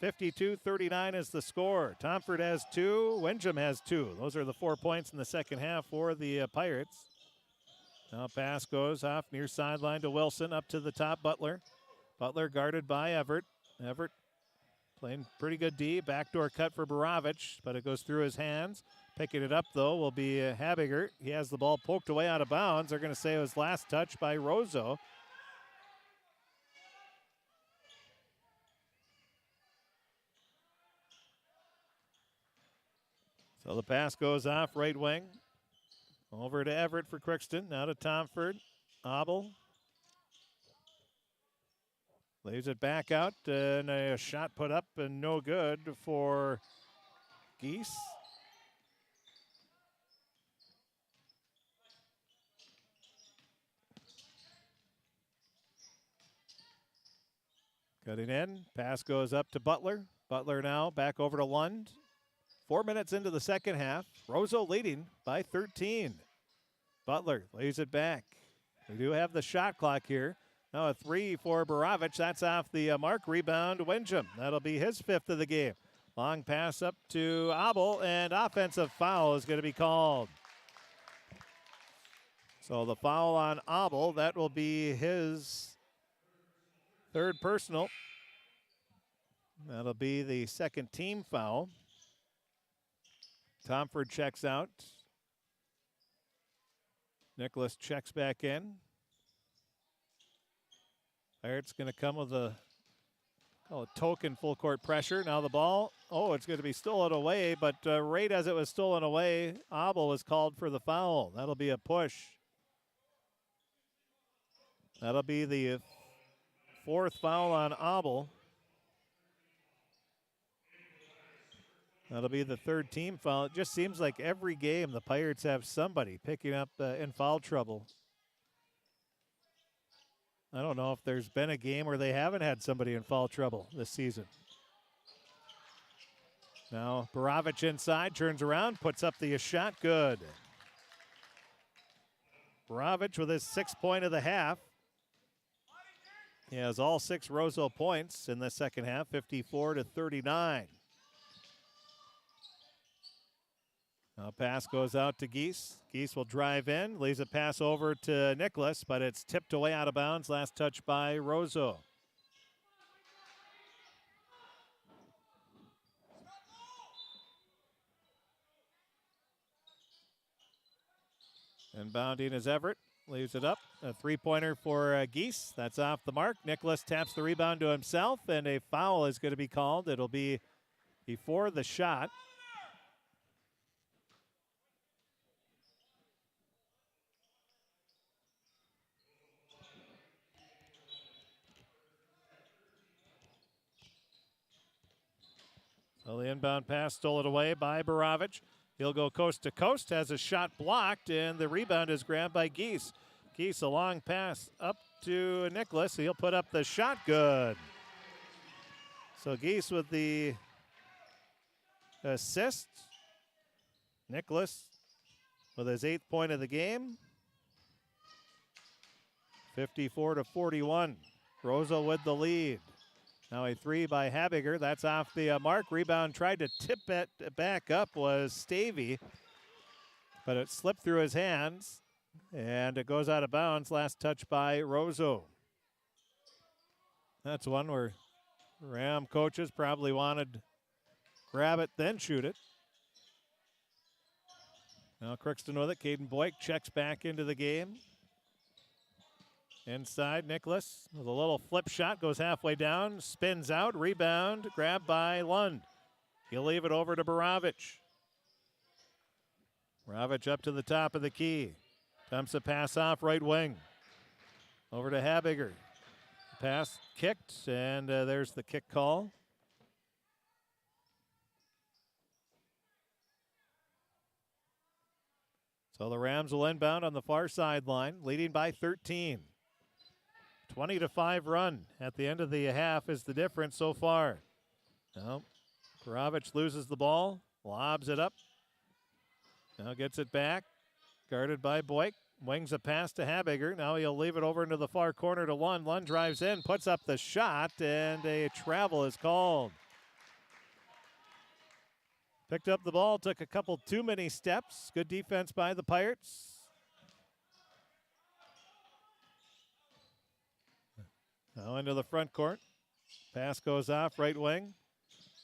52-39 is the score. Tomford has 2. Wenjum has 2. Those are the 4 points in the second half for the Pirates. Now pass goes off near sideline to Wilson, up to the top, Butler. Butler guarded by Everett. Everett playing pretty good D. Backdoor cut for Peravich, but it goes through his hands. Picking it up, though, will be Habiger. He has the ball poked away out of bounds. They're going to say it was last touch by Roseau. So the pass goes off right wing. Over to Everett for Crookston. Now to Tomford. Abel leaves it back out. And a shot put up and no good for Geese. Cutting in. Pass goes up to Butler. Butler now back over to Lund. 4 minutes into the second half. Roseau leading by 13. Butler lays it back. We do have the shot clock here. Now a 3 for Peravich. That's off the mark. Rebound Wenjum. That'll be his 5th of the game. Long pass up to Abel, and offensive foul is going to be called. So the foul on Abel, that will be his 3rd personal. That'll be the 2nd team foul. Tomford checks out. Nicholas checks back in. Pirates going to come with a token full court pressure. Now the ball, it's going to be stolen away, but right as it was stolen away, Abel was called for the foul. That'll be a push. That'll be the 4th foul on Abel. That'll be the 3rd team foul. It just seems like every game the Pirates have somebody picking up in foul trouble. I don't know if there's been a game where they haven't had somebody in foul trouble this season. Now Peravich inside, turns around, puts up the shot, good. Peravich with his 6th point of the half. He has all 6 Roseau points in the second half, 54-39. Now pass goes out to Geese. Geese will drive in, leaves a pass over to Nicholas, but it's tipped away out of bounds. Last touch by Roseau. Inbounding is Everett. Leaves it up. A three-pointer for Geese. That's off the mark. Nicholas taps the rebound to himself, and a foul is going to be called. It'll be before the shot. So the inbound pass stolen away by Borovich. He'll go coast to coast, has a shot blocked, and the rebound is grabbed by Geese. Geese, a long pass up to Nicholas. He'll put up the shot. Good. So Geese with the assist. Nicholas with his 8th point of the game. 54-41. Roseau with the lead. Now a three by Habiger. That's off the mark. Rebound tried to tip it back up was Stavey, but it slipped through his hands, and it goes out of bounds. Last touch by Roseau. That's one where Ram coaches probably wanted grab it, then shoot it. Now Crookston with it. Caden Boyk checks back into the game. Inside, Nicholas with a little flip shot, goes halfway down, spins out, rebound, grabbed by Lund. He'll leave it over to Borovich. Borovich up to the top of the key. Dumps a pass off right wing. Over to Habiger. Pass kicked, and there's the kick call. So the Rams will inbound on the far sideline, leading by 13. 20-5 run at the end of the half is the difference so far. Now, Borovich loses the ball, lobs it up. Now gets it back, guarded by Boyk. Wings a pass to Habiger. Now he'll leave it over into the far corner to Lund. Lund drives in, puts up the shot, and a travel is called. Picked up the ball, took a couple too many steps. Good defense by the Pirates. Now into the front court. Pass goes off, right wing.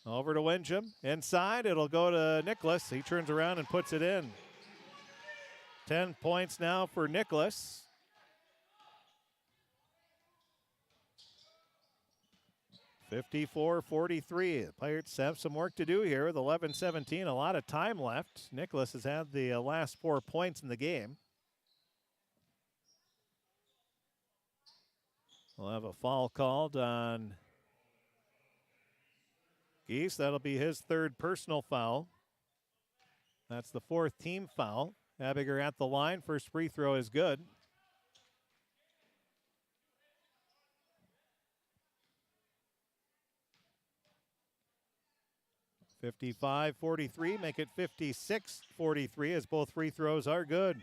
Over to Windham. Inside, it'll go to Nicholas. He turns around and puts it in. 10 points now for Nicholas. (54-43). The Pirates have some work to do here with 11-17. A lot of time left. Nicholas has had the last 4 points in the game. We'll have a foul called on Geese. That'll be his 3rd personal foul. That's the 4th team foul. Habiger at the line. First free throw is good. (55-43). Make it 56-43 as both free throws are good.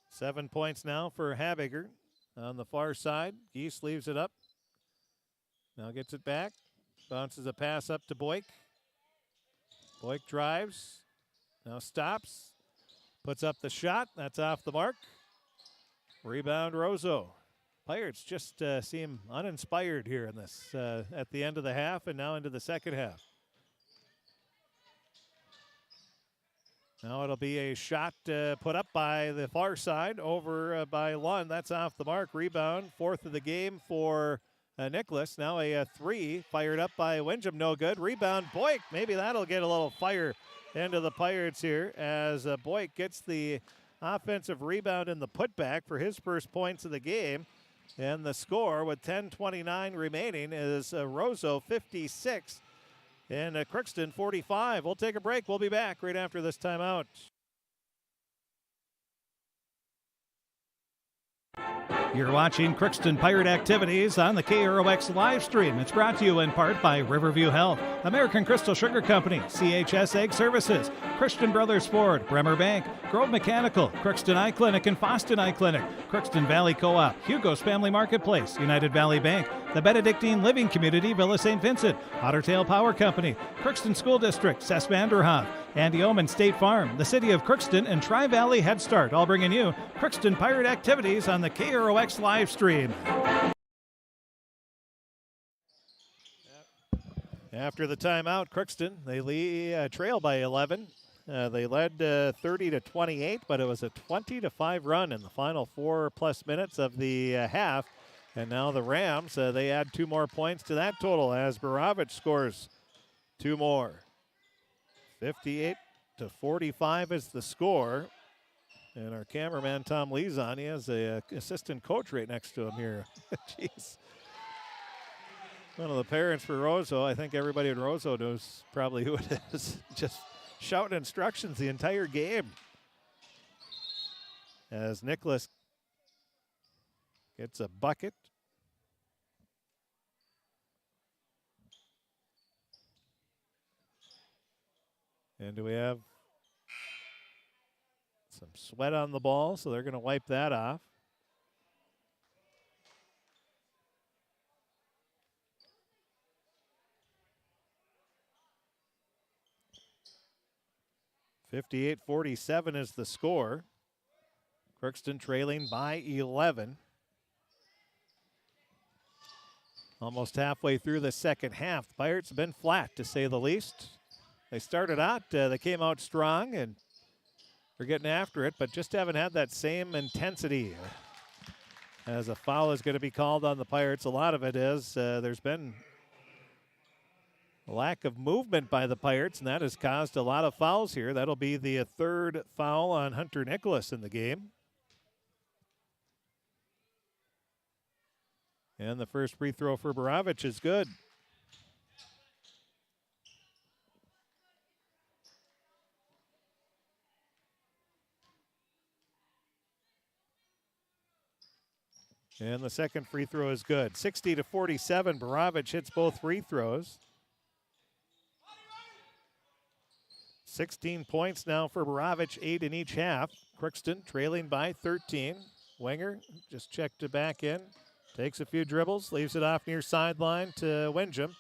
7 points now for Habiger on the far side. Geese leaves it up. Now gets it back. Bounces a pass up to Boyk. Boyk drives. Now stops. Puts up the shot. That's off the mark. Rebound Roseau. Pirates just seem uninspired here in this at the end of the half and now into the second half. Now it'll be a shot put up by the far side over by Lund. That's off the mark. Rebound, 4th of the game for Nicholas. Now a three fired up by Windham. No good. Rebound, Boyk. Maybe that'll get a little fire into the Pirates here as Boyk gets the offensive rebound in the putback for his first points of the game. And the score with 10:29 remaining is Roseau 56. And Crookston 45. We'll take a break. We'll be back right after this timeout. You're watching Crookston Pirate Activities on the KROX live stream. It's brought to you in part by Riverview Health, American Crystal Sugar Company, CHS Egg Services, Christian Brothers Ford, Bremer Bank, Grove Mechanical, Crookston Eye Clinic and Fosston Eye Clinic, Crookston Valley Co-op, Hugo's Family Marketplace, United Valley Bank, the Benedictine Living Community, Villa St. Vincent, Ottertail Power Company, Crookston School District, Cess Vanderhoff, Andy Omen State Farm, the City of Crookston, and Tri-Valley Head Start, all bringing you Crookston Pirate Activities on the KROX live stream. After the timeout, Crookston, they trail by 11. They led 30-28, but it was a 20-5 run in the final 4+ minutes of the half. And now the Rams, they add 2 more points to that total as Borovich scores 2 more. 58-45 is the score. And our cameraman, Tom Lee's on. He has a assistant coach right next to him here. Jeez. One of the parents for Roseau. I think everybody in Roseau knows probably who it is. Just shouting instructions the entire game. As Nicholas gets a bucket. And do we have some sweat on the ball, so they're going to wipe that off. (58-47) is the score. Crookston trailing by 11. Almost halfway through the second half. The Pirates have been flat, to say the least. They started out, they came out strong, and they're getting after it, but just haven't had that same intensity. As a foul is going to be called on the Pirates, a lot of it is there's been a lack of movement by the Pirates, and that has caused a lot of fouls here. That'll be the 3rd foul on Hunter Nicholas in the game. And the first free throw for Borovich is good. And the second free throw is good. 60-47, Borovich hits both free throws. 16 points now for Borovich, 8 in each half. Crookston trailing by 13. Wenger just checked it back in. Takes a few dribbles, leaves it off near sideline to Windjam.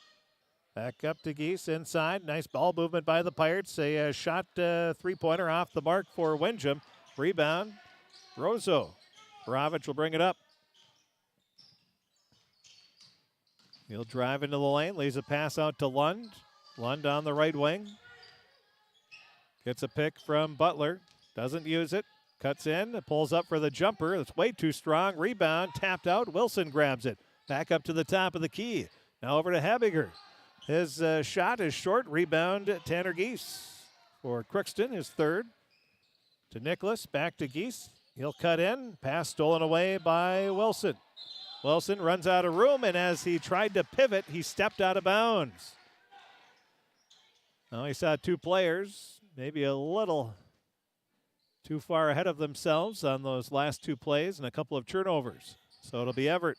Back up to Geese inside. Nice ball movement by the Pirates. A shot three-pointer off the mark for Windjam. Rebound, Roseau. Borovich will bring it up. He'll drive into the lane, leaves a pass out to Lund. Lund on the right wing. Gets a pick from Butler. Doesn't use it. Cuts in, pulls up for the jumper. It's way too strong. Rebound, tapped out. Wilson grabs it. Back up to the top of the key. Now over to Habiger. His shot is short. Rebound, Tanner Geese. For Crookston, his 3rd. To Nicholas, back to Geese. He'll cut in. Pass stolen away by Wilson. Wilson runs out of room, and as he tried to pivot, he stepped out of bounds. Now he saw 2 players, maybe a little too far ahead of themselves on those last 2 plays and a couple of turnovers. So it'll be Everett.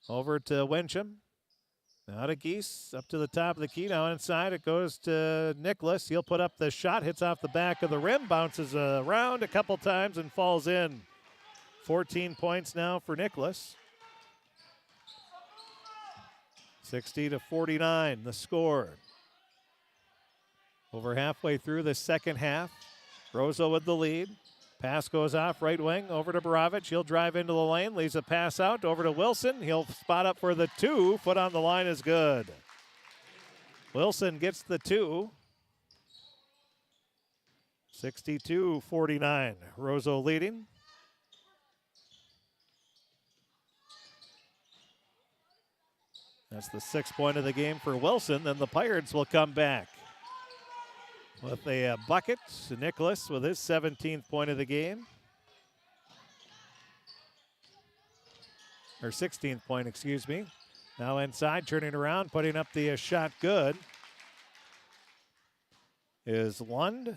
Over to Wincham. Now to Geese, up to the top of the key. Now inside it goes to Nicholas. He'll put up the shot, hits off the back of the rim, bounces around a couple times and falls in. 14 points now for Nicholas. 60-49, the score. Over halfway through the second half. Roseau with the lead. Pass goes off right wing over to Borovich. He'll drive into the lane, leaves a pass out over to Wilson. He'll spot up for the 2. Foot on the line is good. Wilson gets the 2. 62-49. Roseau leading. That's the 6th point of the game for Wilson. Then the Pirates will come back with a bucket. Nicholas with his 17th point of the game. Or 16th point, excuse me. Now inside, turning around, putting up the shot good is Lund.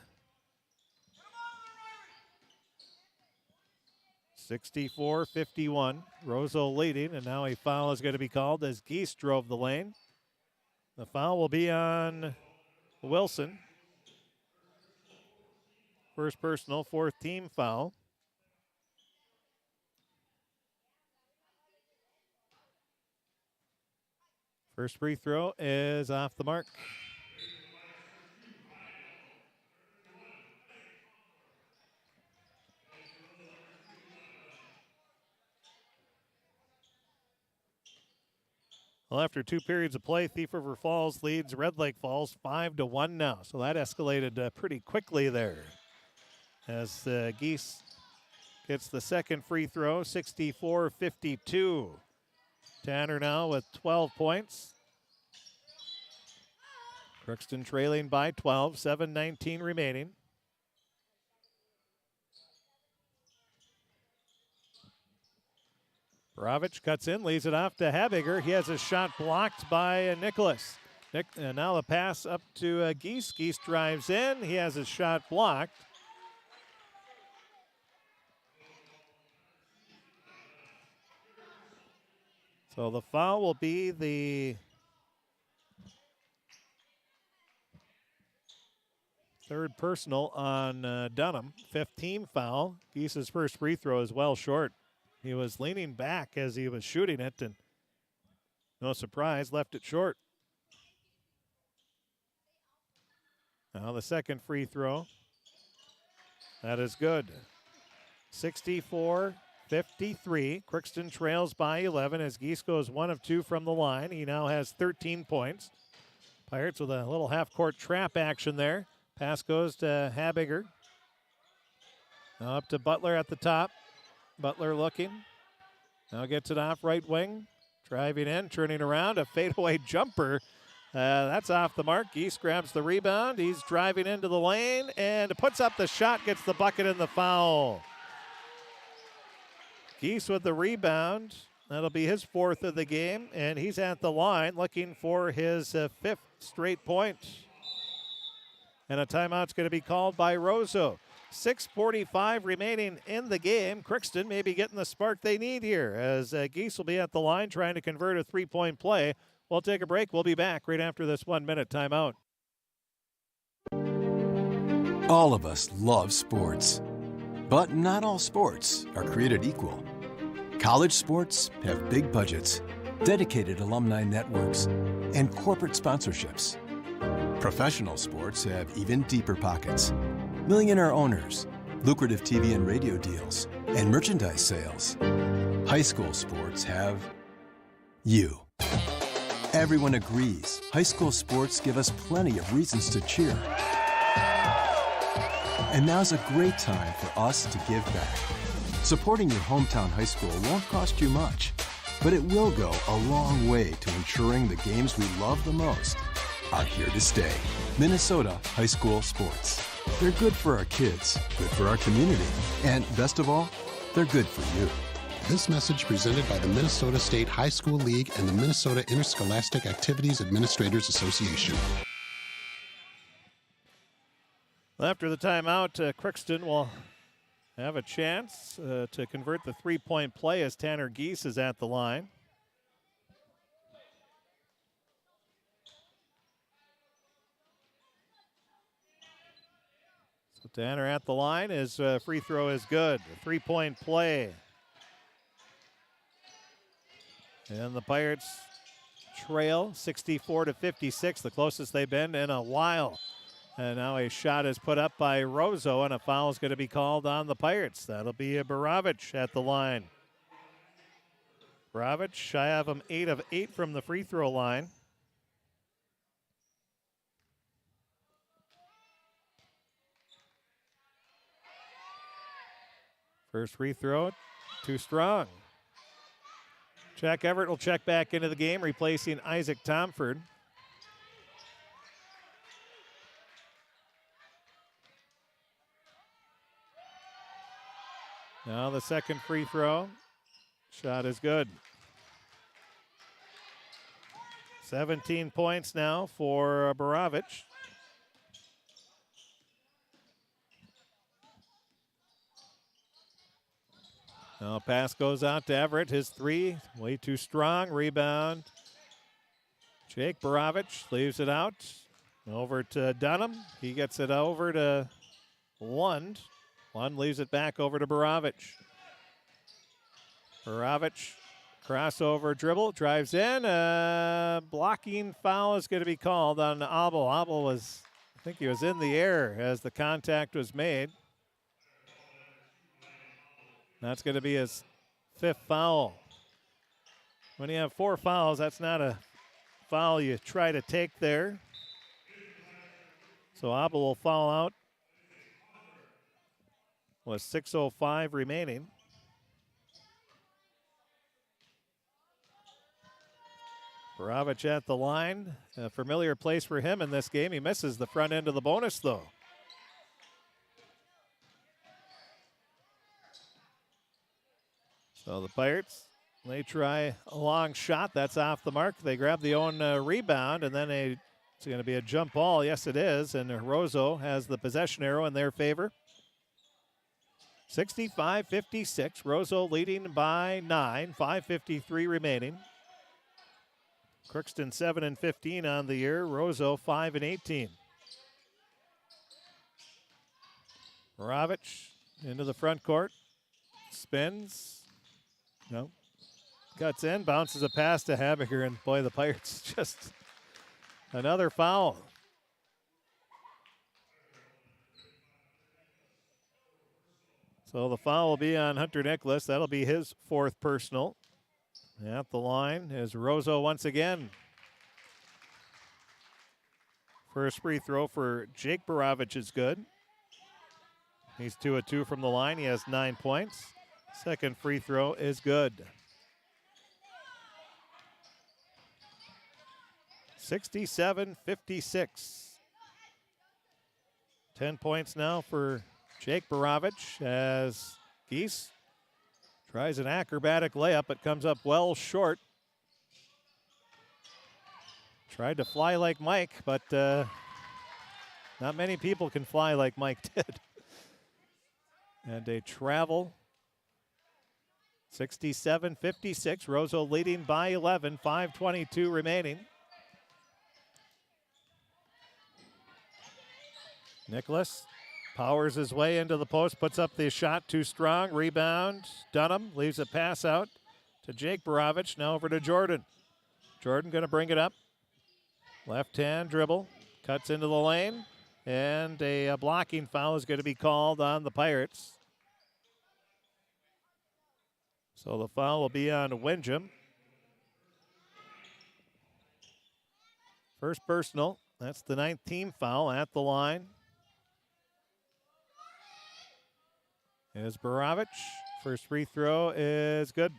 64-51. Roseau leading, and now a foul is going to be called as Geese drove the lane. The foul will be on Wilson. First personal, 4th team foul. First free throw is off the mark. Well, after 2 periods of play, Thief River Falls leads Red Lake Falls 5-1 now. So that escalated pretty quickly there. As Geese gets the second free throw, 64-52. Tanner now with 12 points. Crookston trailing by 12, 7:19 remaining. Borovich cuts in, leaves it off to Habiger. He has a shot blocked by Nicholas. Now the pass up to Geese. Geese drives in. He has his shot blocked. So the foul will be the third personal on Dunham. 5th team foul. Geese's first free throw is well short. He was leaning back as he was shooting it, and no surprise, left it short. Now the second free throw. That is good. 64-53. Crookston trails by 11 as Geese goes 1 of 2 from the line. He now has 13 points. Pirates with a little half-court trap action there. Pass goes to Habiger. Now up to Butler at the top. Butler looking. Now gets it off right wing. Driving in, turning around. A fadeaway jumper. That's off the mark. Geese grabs the rebound. He's driving into the lane and puts up the shot, gets the bucket and the foul. Geese with the rebound. That'll be his 4th of the game, and he's at the line looking for his 5th straight point. And a timeout's going to be called by Roseau. 6:45 remaining in the game. Crookston may be getting the spark they need here as Geese will be at the line trying to convert a 3-point play. We'll take a break. We'll be back right after this 1-minute timeout. All of us love sports, but not all sports are created equal. College sports have big budgets, dedicated alumni networks, and corporate sponsorships. Professional sports have even deeper pockets. Millionaire owners, lucrative TV and radio deals, and merchandise sales. High school sports have you. Everyone agrees high school sports give us plenty of reasons to cheer. And now's a great time for us to give back. Supporting your hometown high school won't cost you much, but it will go a long way to ensuring the games we love the most are here to stay. Minnesota high school sports. They're good for our kids, good for our community, and best of all, they're good for you. This message presented by the Minnesota State High School League and the Minnesota Interscholastic Activities Administrators Association. Well, after the timeout, Crookston will have a chance to convert the 3-point play as Tanner Geese is at the line. So Tanner at the line. His free throw is good. A 3-point play. And the Pirates trail 64-56, the closest they've been in a while. And now a shot is put up by Roseau, and a foul is going to be called on the Pirates. That'll be a Borovich at the line. Borovich, I have him 8 of 8 from the free throw line. First free throw, too strong. Jack Everett will check back into the game, replacing Isaac Tomford. Now the second free throw. Shot is good. 17 points now for Borovich. Now pass goes out to Everett. His 3, way too strong. Rebound. Jake Borovich leaves it out. Over to Dunham. He gets it over to Lund. Lund leaves it back over to Borovich. Borovich, crossover dribble, drives in. Blocking foul is going to be called on Abel. Abel was, I think he was in the air as the contact was made. That's going to be his 5th foul. When you have 4 fouls, that's not a foul you try to take there. So Abel will foul out with 6:05 remaining. Baravich at the line. A familiar place for him in this game. He misses the front end of the bonus, though. So the Pirates, they try a long shot. That's off the mark. They grab the own rebound, and then it's going to be a jump ball. Yes, it is. And Roseau has the possession arrow in their favor. 65-56. Roseau leading by 9. 5:53 remaining. Crookston 7-15 on the year. Roseau 5-18. Baravich into the front court. Spins. No. Cuts in. Bounces a pass to Habiger. And boy, the Pirates just another foul. So the foul will be on Hunter Nicholas. That'll be his 4th personal. At the line is Roseau once again. First free throw for Jake Baravich is good. He's 2 of 2 from the line. He has 9 points. Second free throw is good. 67-56. 10 points now for Jake Baravich as Geese tries an acrobatic layup. It comes up well short. Tried to fly like Mike, but not many people can fly like Mike did. And a travel. 67-56. Roseau leading by 11. 5:22 remaining. Nicholas powers his way into the post, puts up the shot too strong. Rebound. Dunham leaves a pass out to Jake Baravich. Now over to Jordan. Jordan going to bring it up. Left hand dribble. Cuts into the lane. And a blocking foul is going to be called on the Pirates. So the foul will be on Windjam. First personal. That's the 9th team foul at the line. Is Baravich. First free throw is good.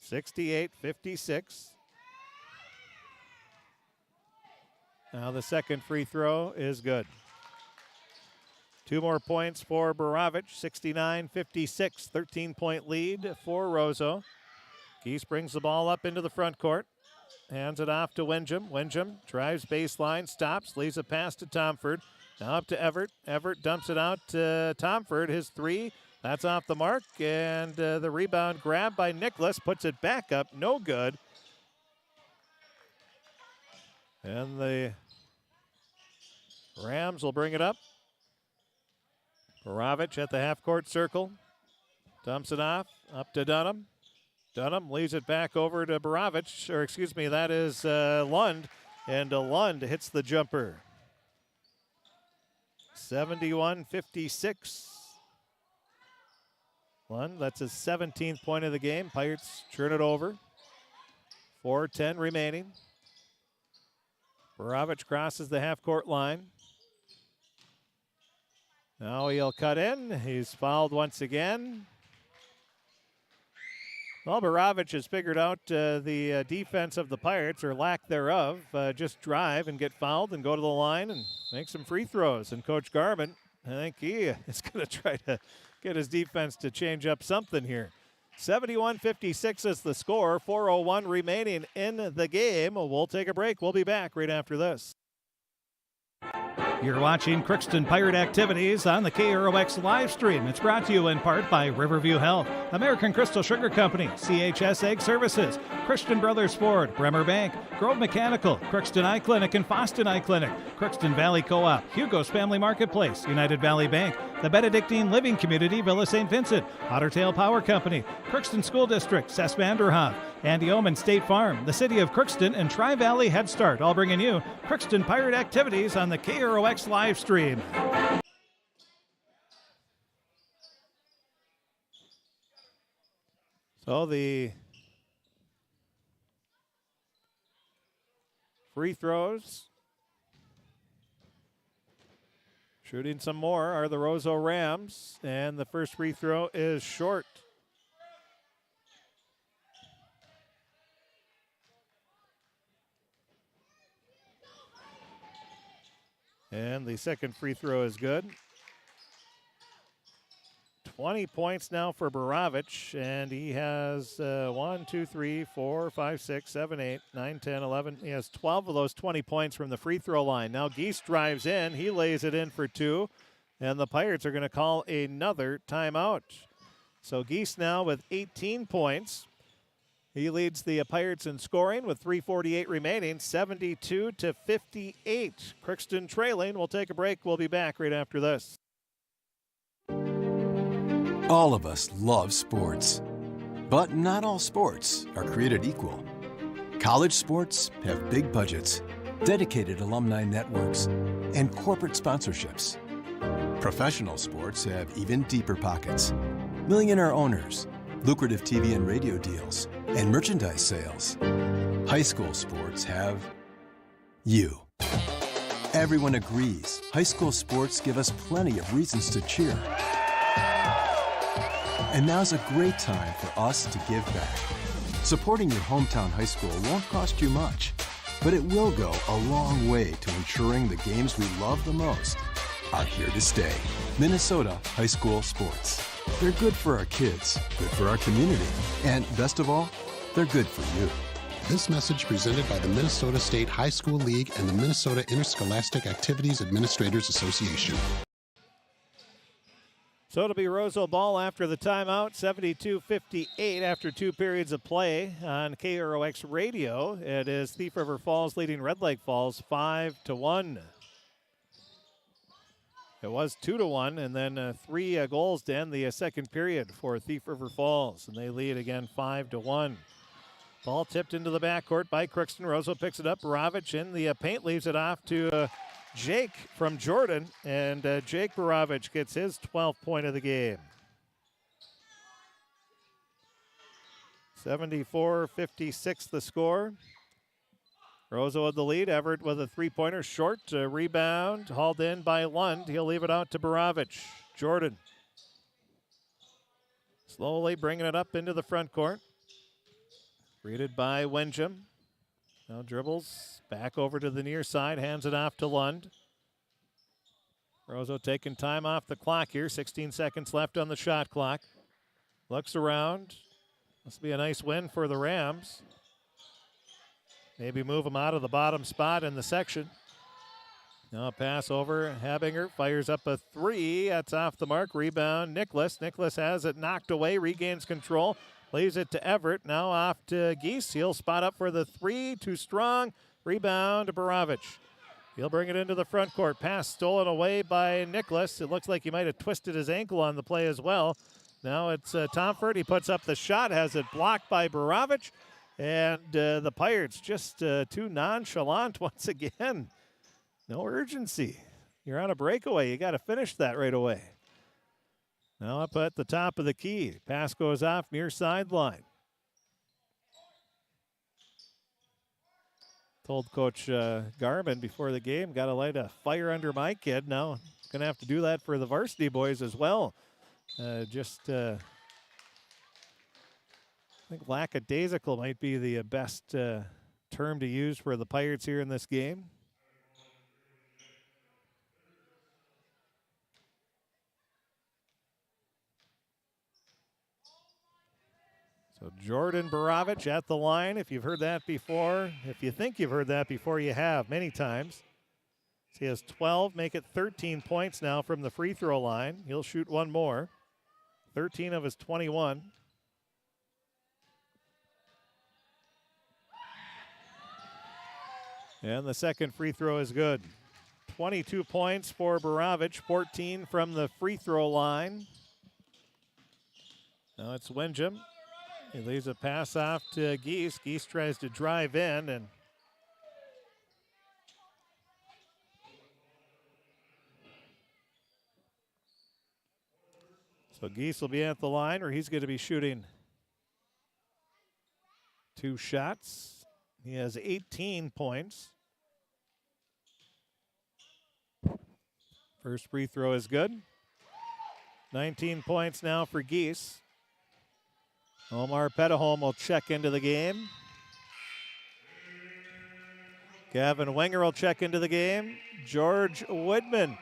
(68-56). Now the second free throw is good. 2 more points for Baravich. 69-56. 13-point lead for Roseau. Geese brings the ball up into the front court. Hands it off to Windjam. Windjam drives baseline, stops, leaves a pass to Tomford. Now up to Everett. Everett dumps it out to Tomford. His 3, that's off the mark. And the rebound grabbed by Nicholas, puts it back up, no good. And the Rams will bring it up. Baravich at the half-court circle. Dumps it off, up to Dunham. Dunham leaves it back over to Baravich, or excuse me, that is Lund. And Lund hits the jumper. 71-56. Lund, that's his 17th point of the game. Pirates turn it over. 4:10 remaining. Baravich crosses the half-court line. Now he'll cut in. He's fouled once again. Well, Baravich has figured out the defense of the Pirates, or lack thereof. Just drive and get fouled and go to the line and make some free throws. And Coach Garman, I think he is going to try to get his defense to change up something here. 71-56 is the score. 4:01 remaining in the game. We'll take a break. We'll be back right after this. You're watching Crookston Pirate Activities on the KROX live stream. It's brought to you in part by Riverview Health, American Crystal Sugar Company, CHS Egg Services, Christian Brothers Ford, Bremer Bank, Grove Mechanical, Crookston Eye Clinic and Fosston Eye Clinic, Crookston Valley Co-op, Hugo's Family Marketplace, United Valley Bank, the Benedictine Living Community, Villa St. Vincent, Ottertail Power Company, Crookston School District, Cess Vanderhoff, Andy Omen State Farm, the City of Crookston, and Tri-Valley Head Start, all bringing you Crookston Pirate Activities on the KROX live stream. So the free throws, shooting some more, are the Roseau Rams, and the first free throw is short. And the second free throw is good. 20 points now for Borovich, and he has 1, 2, 3, 4, 5, 6, 7, 8, 9, 10, 11. He has 12 of those 20 points from the free throw line. Now Geese drives in. He lays it in for 2, and the Pirates are going to call another timeout. So Geese now with 18 points. He leads the Pirates in scoring with 3:48 remaining, 72-58. Crookston trailing. We'll take a break. We'll be back right after this. All of us love sports, but not all sports are created equal. College sports have big budgets, dedicated alumni networks, and corporate sponsorships. Professional sports have even deeper pockets, millionaire owners, lucrative TV and radio deals, and merchandise sales. High school sports have you. Everyone agrees high school sports give us plenty of reasons to cheer. And now's a great time for us to give back. Supporting your hometown high school won't cost you much, but it will go a long way to ensuring the games we love the most are here to stay. Minnesota high school sports. They're good for our kids, good for our community, and best of all, they're good for you. This message presented by the Minnesota State High School League and the Minnesota Interscholastic Activities Administrators Association. So it'll be Roseau ball after the timeout, 72-58 after 2 periods of play on KROX radio. It is Thief River Falls leading Red Lake Falls 5-1. It was 2-1, and then 3 goals to end the second period for Thief River Falls, and they lead again 5-1. Ball tipped into the backcourt by Crookston. Roseau picks it up. Borovich in the paint, leaves it off to Jake from Jordan, and Jake Borovich gets his 12th point of the game. 74-56 the score. Roseau with the lead. Everett with a three-pointer short. Rebound hauled in by Lund. He'll leave it out to Borovich. Jordan slowly bringing it up into the front court. Greeted by Wenjum. Now dribbles back over to the near side, hands it off to Lund. Roseau taking time off the clock here, 16 seconds left on the shot clock. Looks around. Must be a nice win for the Rams. Maybe move them out of the bottom spot in the section. Now a pass over. Habinger fires up a 3. That's off the mark. Rebound, Nicholas. Nicholas has it knocked away, regains control. Leaves it to Everett. Now off to Geese. He'll spot up for the 3. Too strong. Rebound to Borovich. He'll bring it into the front court. Pass stolen away by Nicholas. It looks like he might have twisted his ankle on the play as well. Now it's Tomford. He puts up the shot. Has it blocked by Borovich. And the Pirates just too nonchalant once again. No urgency. You're on a breakaway. You got to finish that right away. Now up at the top of the key. Pass goes off near sideline. Told Coach Garman before the game, got to light a fire under my kid. Now going to have to do that for the varsity boys as well. I think lackadaisical might be the best term to use for the Pirates here in this game. So Jordan Borovich at the line. If you've heard that before, if you think you've heard that before, you have many times. So he has 12, make it 13 points now from the free throw line. He'll shoot one more. 13 of his 21. And the second free throw is good. 22 points for Borovich, 14 from the free throw line. Now it's Wenjum. He leaves a pass off to Geese. Geese tries to drive in, and so Geese will be at the line where he's going to be shooting 2 shots. He has 18 points. First free throw is good. 19 points now for Geese. Omar Petahome will check into the game. Gavin Wenger will check into the game. George Woodman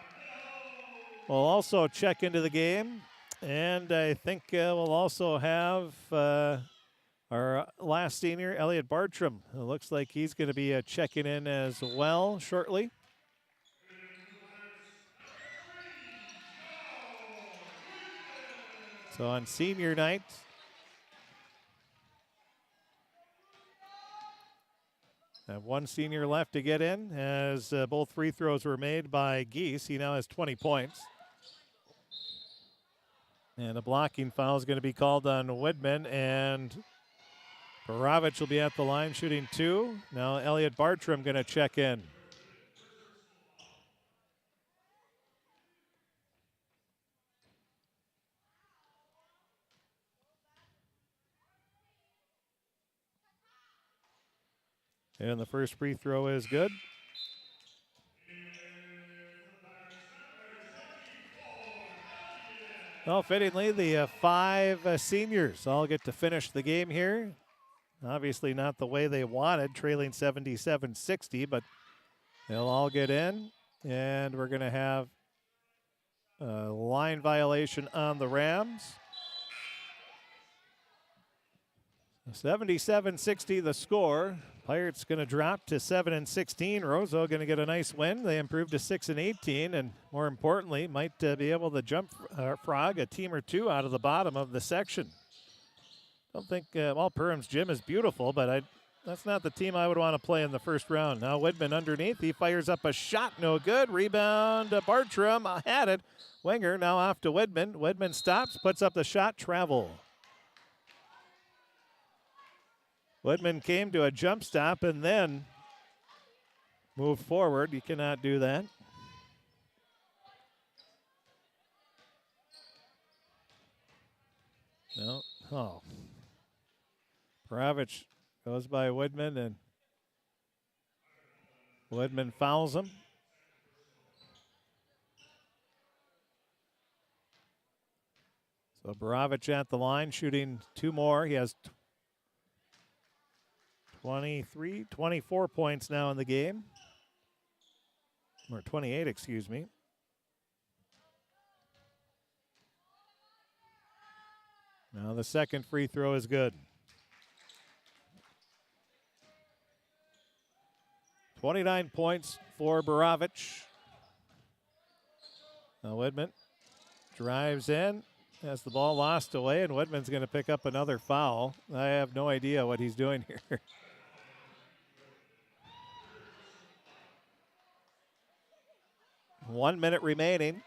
will also check into the game. And I think we'll also have our last senior, Elliot Bartram. It looks like he's going to be checking in as well shortly. So on senior night, have one senior left to get in, as both free throws were made by Geese. He now has 20 points. And a blocking foul is going to be called on Woodman, and Baravich will be at the line shooting 2. Now Elliot Bartram going to check in. And the first free throw is good. Well, fittingly, the 5 seniors all get to finish the game here. Obviously not the way they wanted, trailing 77-60, but they'll all get in. And we're going to have a line violation on the Rams. 77-60 the score. Pirates going to drop to 7-16. Roseau going to get a nice win. They improved to 6-18, and more importantly, might be able to jump frog a team or two out of the bottom of the section. Don't think Perham's gym is beautiful, but that's not the team I would want to play in the first round. Now Woodman underneath. He fires up a shot. No good. Rebound. Bartram had it. Wenger now off to Woodman. Woodman stops, puts up the shot. Travel. Woodman came to a jump stop and then moved forward. You cannot do that. No. Oh. Paravich goes by Woodman, and Woodman fouls him. So Baravich at the line, shooting 2 more. He has 24 points now in the game. Or 28, excuse me. Now the second free throw is good. 29 points for Baravich. Now Woodman drives in, has the ball lost away, and Woodman's going to pick up another foul. I have no idea what he's doing here. One minute remaining.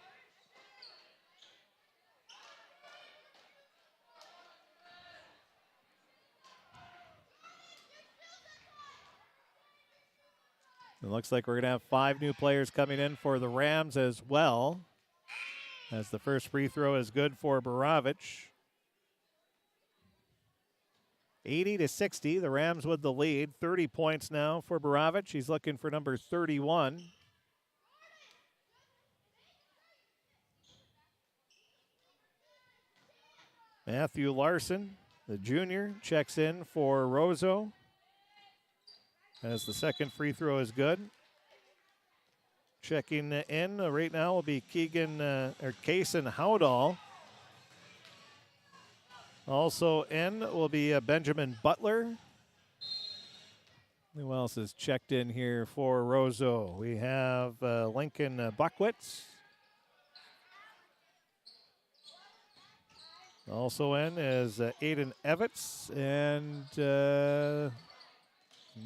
It looks like we're going to have 5 new players coming in for the Rams as well, as the first free throw is good for Baravich. 80-60, the Rams with the lead. 30 points now for Baravich. He's looking for number 31. Matthew Larson, the junior, checks in for Roseau, as the second free throw is good. Checking in right now will be Kaysen Howdall. Also in will be Benjamin Butler. Who else is checked in here for Roseau? We have Lincoln Buckwitz. Also in is Aiden Evitz, and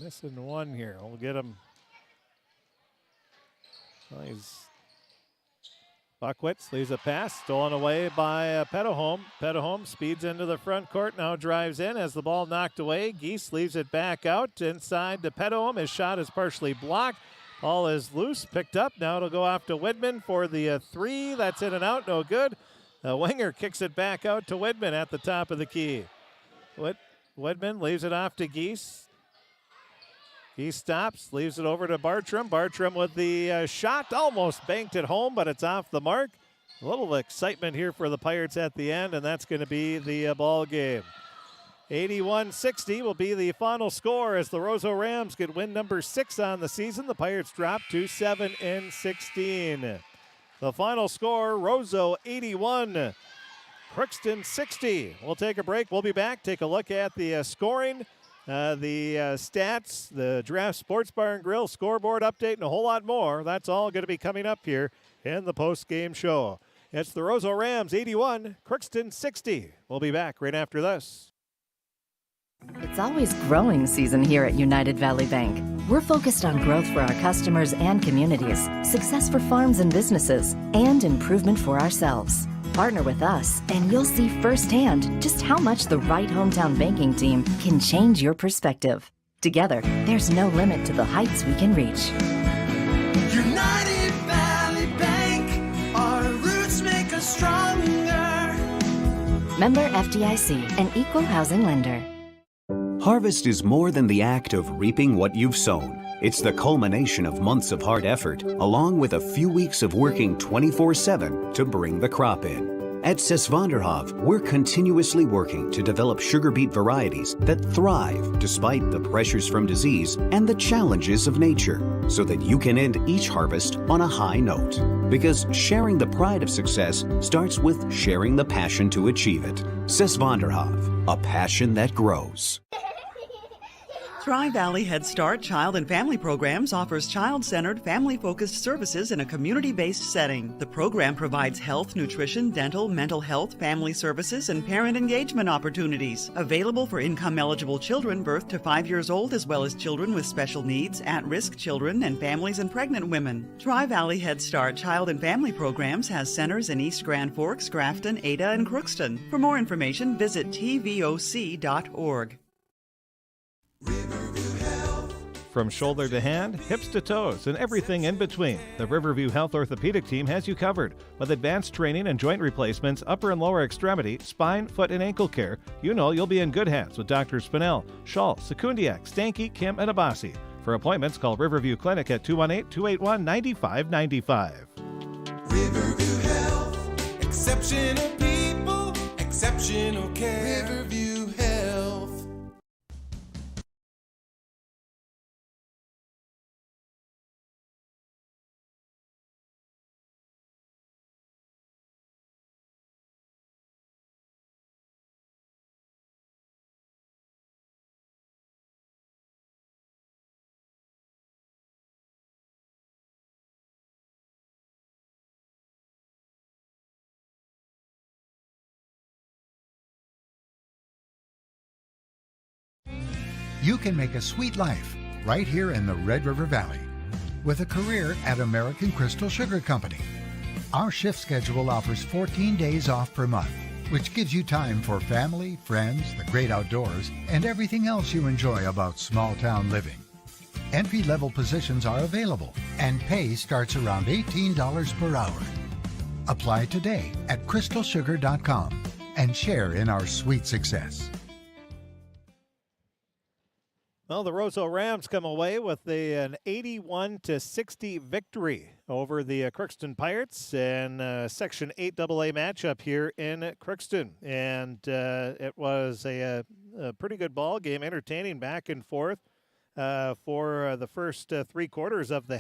missing one here. We'll get him. Well, Buckwitz leaves a pass, stolen away by Petahome. Petahome speeds into the front court, now drives in, has the ball knocked away. Geese leaves it back out inside to Petahome. His shot is partially blocked. Ball is loose, picked up. Now it'll go off to Woodman for the 3. That's in and out, no good. Wenger kicks it back out to Woodman at the top of the key. Woodman leaves it off to Geese. Geese stops, leaves it over to Bartram. Bartram with the shot, almost banked it home, but it's off the mark. A little excitement here for the Pirates at the end, and that's going to be the ball game. 81-60 will be the final score as the Roseau Rams get win number 6 on the season. The Pirates drop to 7-16. The final score, Roseau 81, Crookston 60. We'll take a break. We'll be back. Take a look at the scoring, the stats, the Draft Sports Bar and Grill scoreboard update, and a whole lot more. That's all going to be coming up here in the post-game show. It's the Roseau Rams 81, Crookston 60. We'll be back right after this. It's always growing season here at United Valley Bank. We're focused on growth for our customers and communities, success for farms and businesses, and improvement for ourselves. Partner with us, and you'll see firsthand just how much the right hometown banking team can change your perspective. Together, there's no limit to the heights we can reach. United Valley Bank, our roots make us stronger. Member FDIC, an equal housing lender. Harvest is more than the act of reaping what you've sown. It's the culmination of months of hard effort, along with a few weeks of working 24/7 to bring the crop in. At Sesvanderhof, we're continuously working to develop sugar beet varieties that thrive despite the pressures from disease and the challenges of nature, so that you can end each harvest on a high note. Because sharing the pride of success starts with sharing the passion to achieve it. Sesvanderhof, a passion that grows. Tri-Valley Head Start Child and Family Programs offers child-centered, family-focused services in a community-based setting. The program provides health, nutrition, dental, mental health, family services, and parent engagement opportunities. Available for income-eligible children birth to 5 years old, as well as children with special needs, at-risk children, and families and pregnant women. Tri-Valley Head Start Child and Family Programs has centers in East Grand Forks, Grafton, Ada, and Crookston. For more information, visit tvoc.org. From shoulder to hand, hips to toes, and everything in between, the Riverview Health Orthopedic Team has you covered. With advanced training and joint replacements, upper and lower extremity, spine, foot, and ankle care, you know you'll be in good hands with Dr. Spinell, Schall, Sekundiak, Stanky, Kim, and Abasi. For appointments, call Riverview Clinic at 218-281-9595. Riverview Health, exceptional people, exceptional care. Riverview Health. You can make a sweet life right here in the Red River Valley with a career at American Crystal Sugar Company. Our shift schedule offers 14 days off per month, which gives you time for family, friends, the great outdoors, and everything else you enjoy about small town living. Entry-level positions are available, and pay starts around $18 per hour. Apply today at crystalsugar.com and share in our sweet success. Well, the Roseau Rams come away with an 81-60 victory over the Crookston Pirates in Section 8 AA matchup here in Crookston. And it was a pretty good ball game, entertaining back and forth for the first 3 quarters of the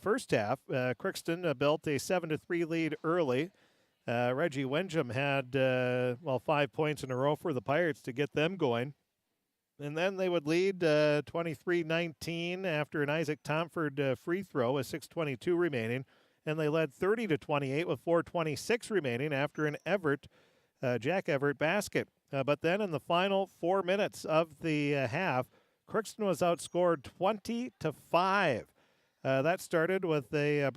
first half. Crookston built a 7-3 lead early. Reggie Windham had 5 points in a row for the Pirates to get them going. And then they would lead 23-19 after an Isaac Tomford free throw with 6:22 remaining. And they led 30-28 with 4:26 remaining after an Jack Everett basket. But then in the final 4 minutes of the half, Crookston was outscored 20-5. That started with a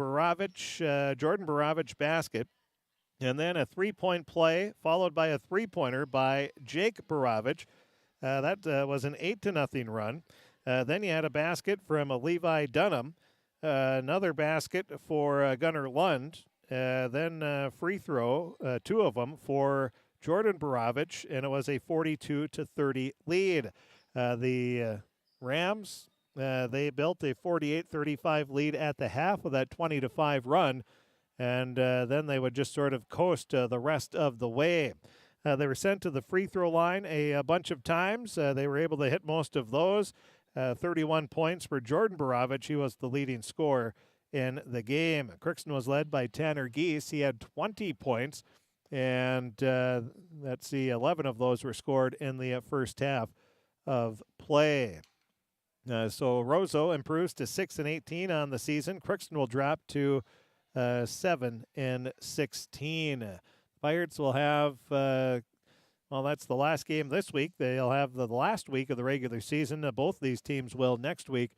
Jordan Baravich basket. And then a three-point play followed by a three-pointer by Jake Baravich. That was an 8-0 run. Then you had a basket from Levi Dunham, another basket for Gunnar Lund, then free throw, 2 of them for Jordan Borovich, and it was a 42-30 lead. The Rams, they built a 48-35 lead at the half with that 20-5 run, and then they would just sort of coast the rest of the way. They were sent to the free throw line a bunch of times. They were able to hit most of those. 31 points for Jordan Borovich. He was the leading scorer in the game. Crookston was led by Tanner Geese. He had 20 points, and let's see, 11 of those were scored in the first half of play. So Roseau improves to 6-18 on the season. Crookston will drop to 7-16. Pirates will have, that's the last game this week. They'll have the last week of the regular season. Both these teams will next week,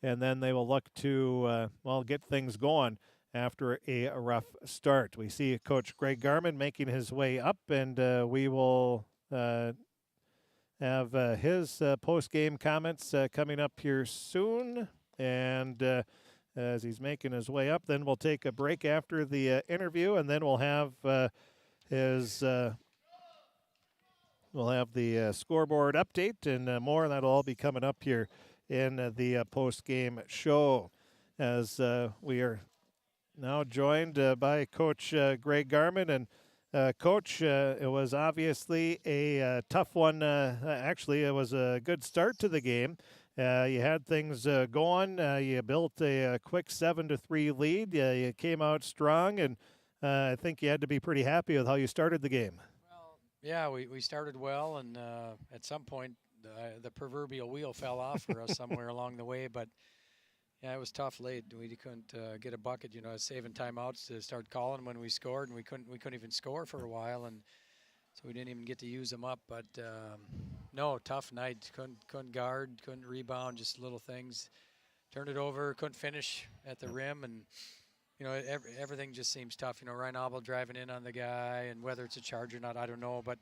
and then they will look to, get things going after a rough start. We see Coach Greg Garman making his way up, and we will have his post-game comments coming up here soon. And as he's making his way up, then we'll take a break after the interview, and then we'll have we'll have the scoreboard update and more. That'll all be coming up here in the post-game show, as we are now joined by Coach Greg Garman. And Coach, it was obviously a tough one. Actually, it was a good start to the game. You had things going. You built a quick 7-3 lead. You came out strong, and I think you had to be pretty happy with how you started the game. Well, yeah, we started well, and at some point the proverbial wheel fell off for us somewhere along the way. But yeah, it was tough late. We couldn't get a bucket. Saving timeouts to start calling when we scored, and we couldn't even score for a while, and so we didn't even get to use them up. But no, tough night. Couldn't guard, couldn't rebound, just little things. Turned it over, couldn't finish at the rim, and everything just seems tough. Ryan Abel driving in on the guy, and whether it's a charge or not, I don't know. But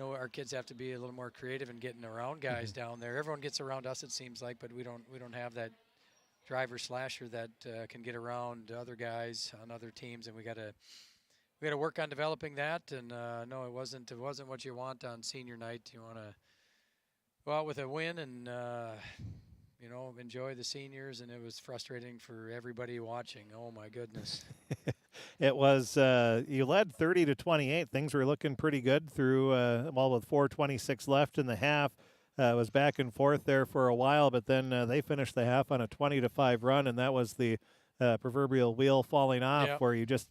our kids have to be a little more creative in getting around guys down there. Everyone gets around us, it seems like, but we don't have that driver slasher that can get around other guys on other teams, and we got to work on developing that. And no, it wasn't what you want on senior night. You want to go out with a win and enjoy the seniors, and it was frustrating for everybody watching. Oh my goodness. It was you led 30-28. Things were looking pretty good through with 4:26 left in the half. It was back and forth there for a while, but then they finished the half on a 20-5 run, and that was the proverbial wheel falling off, where you just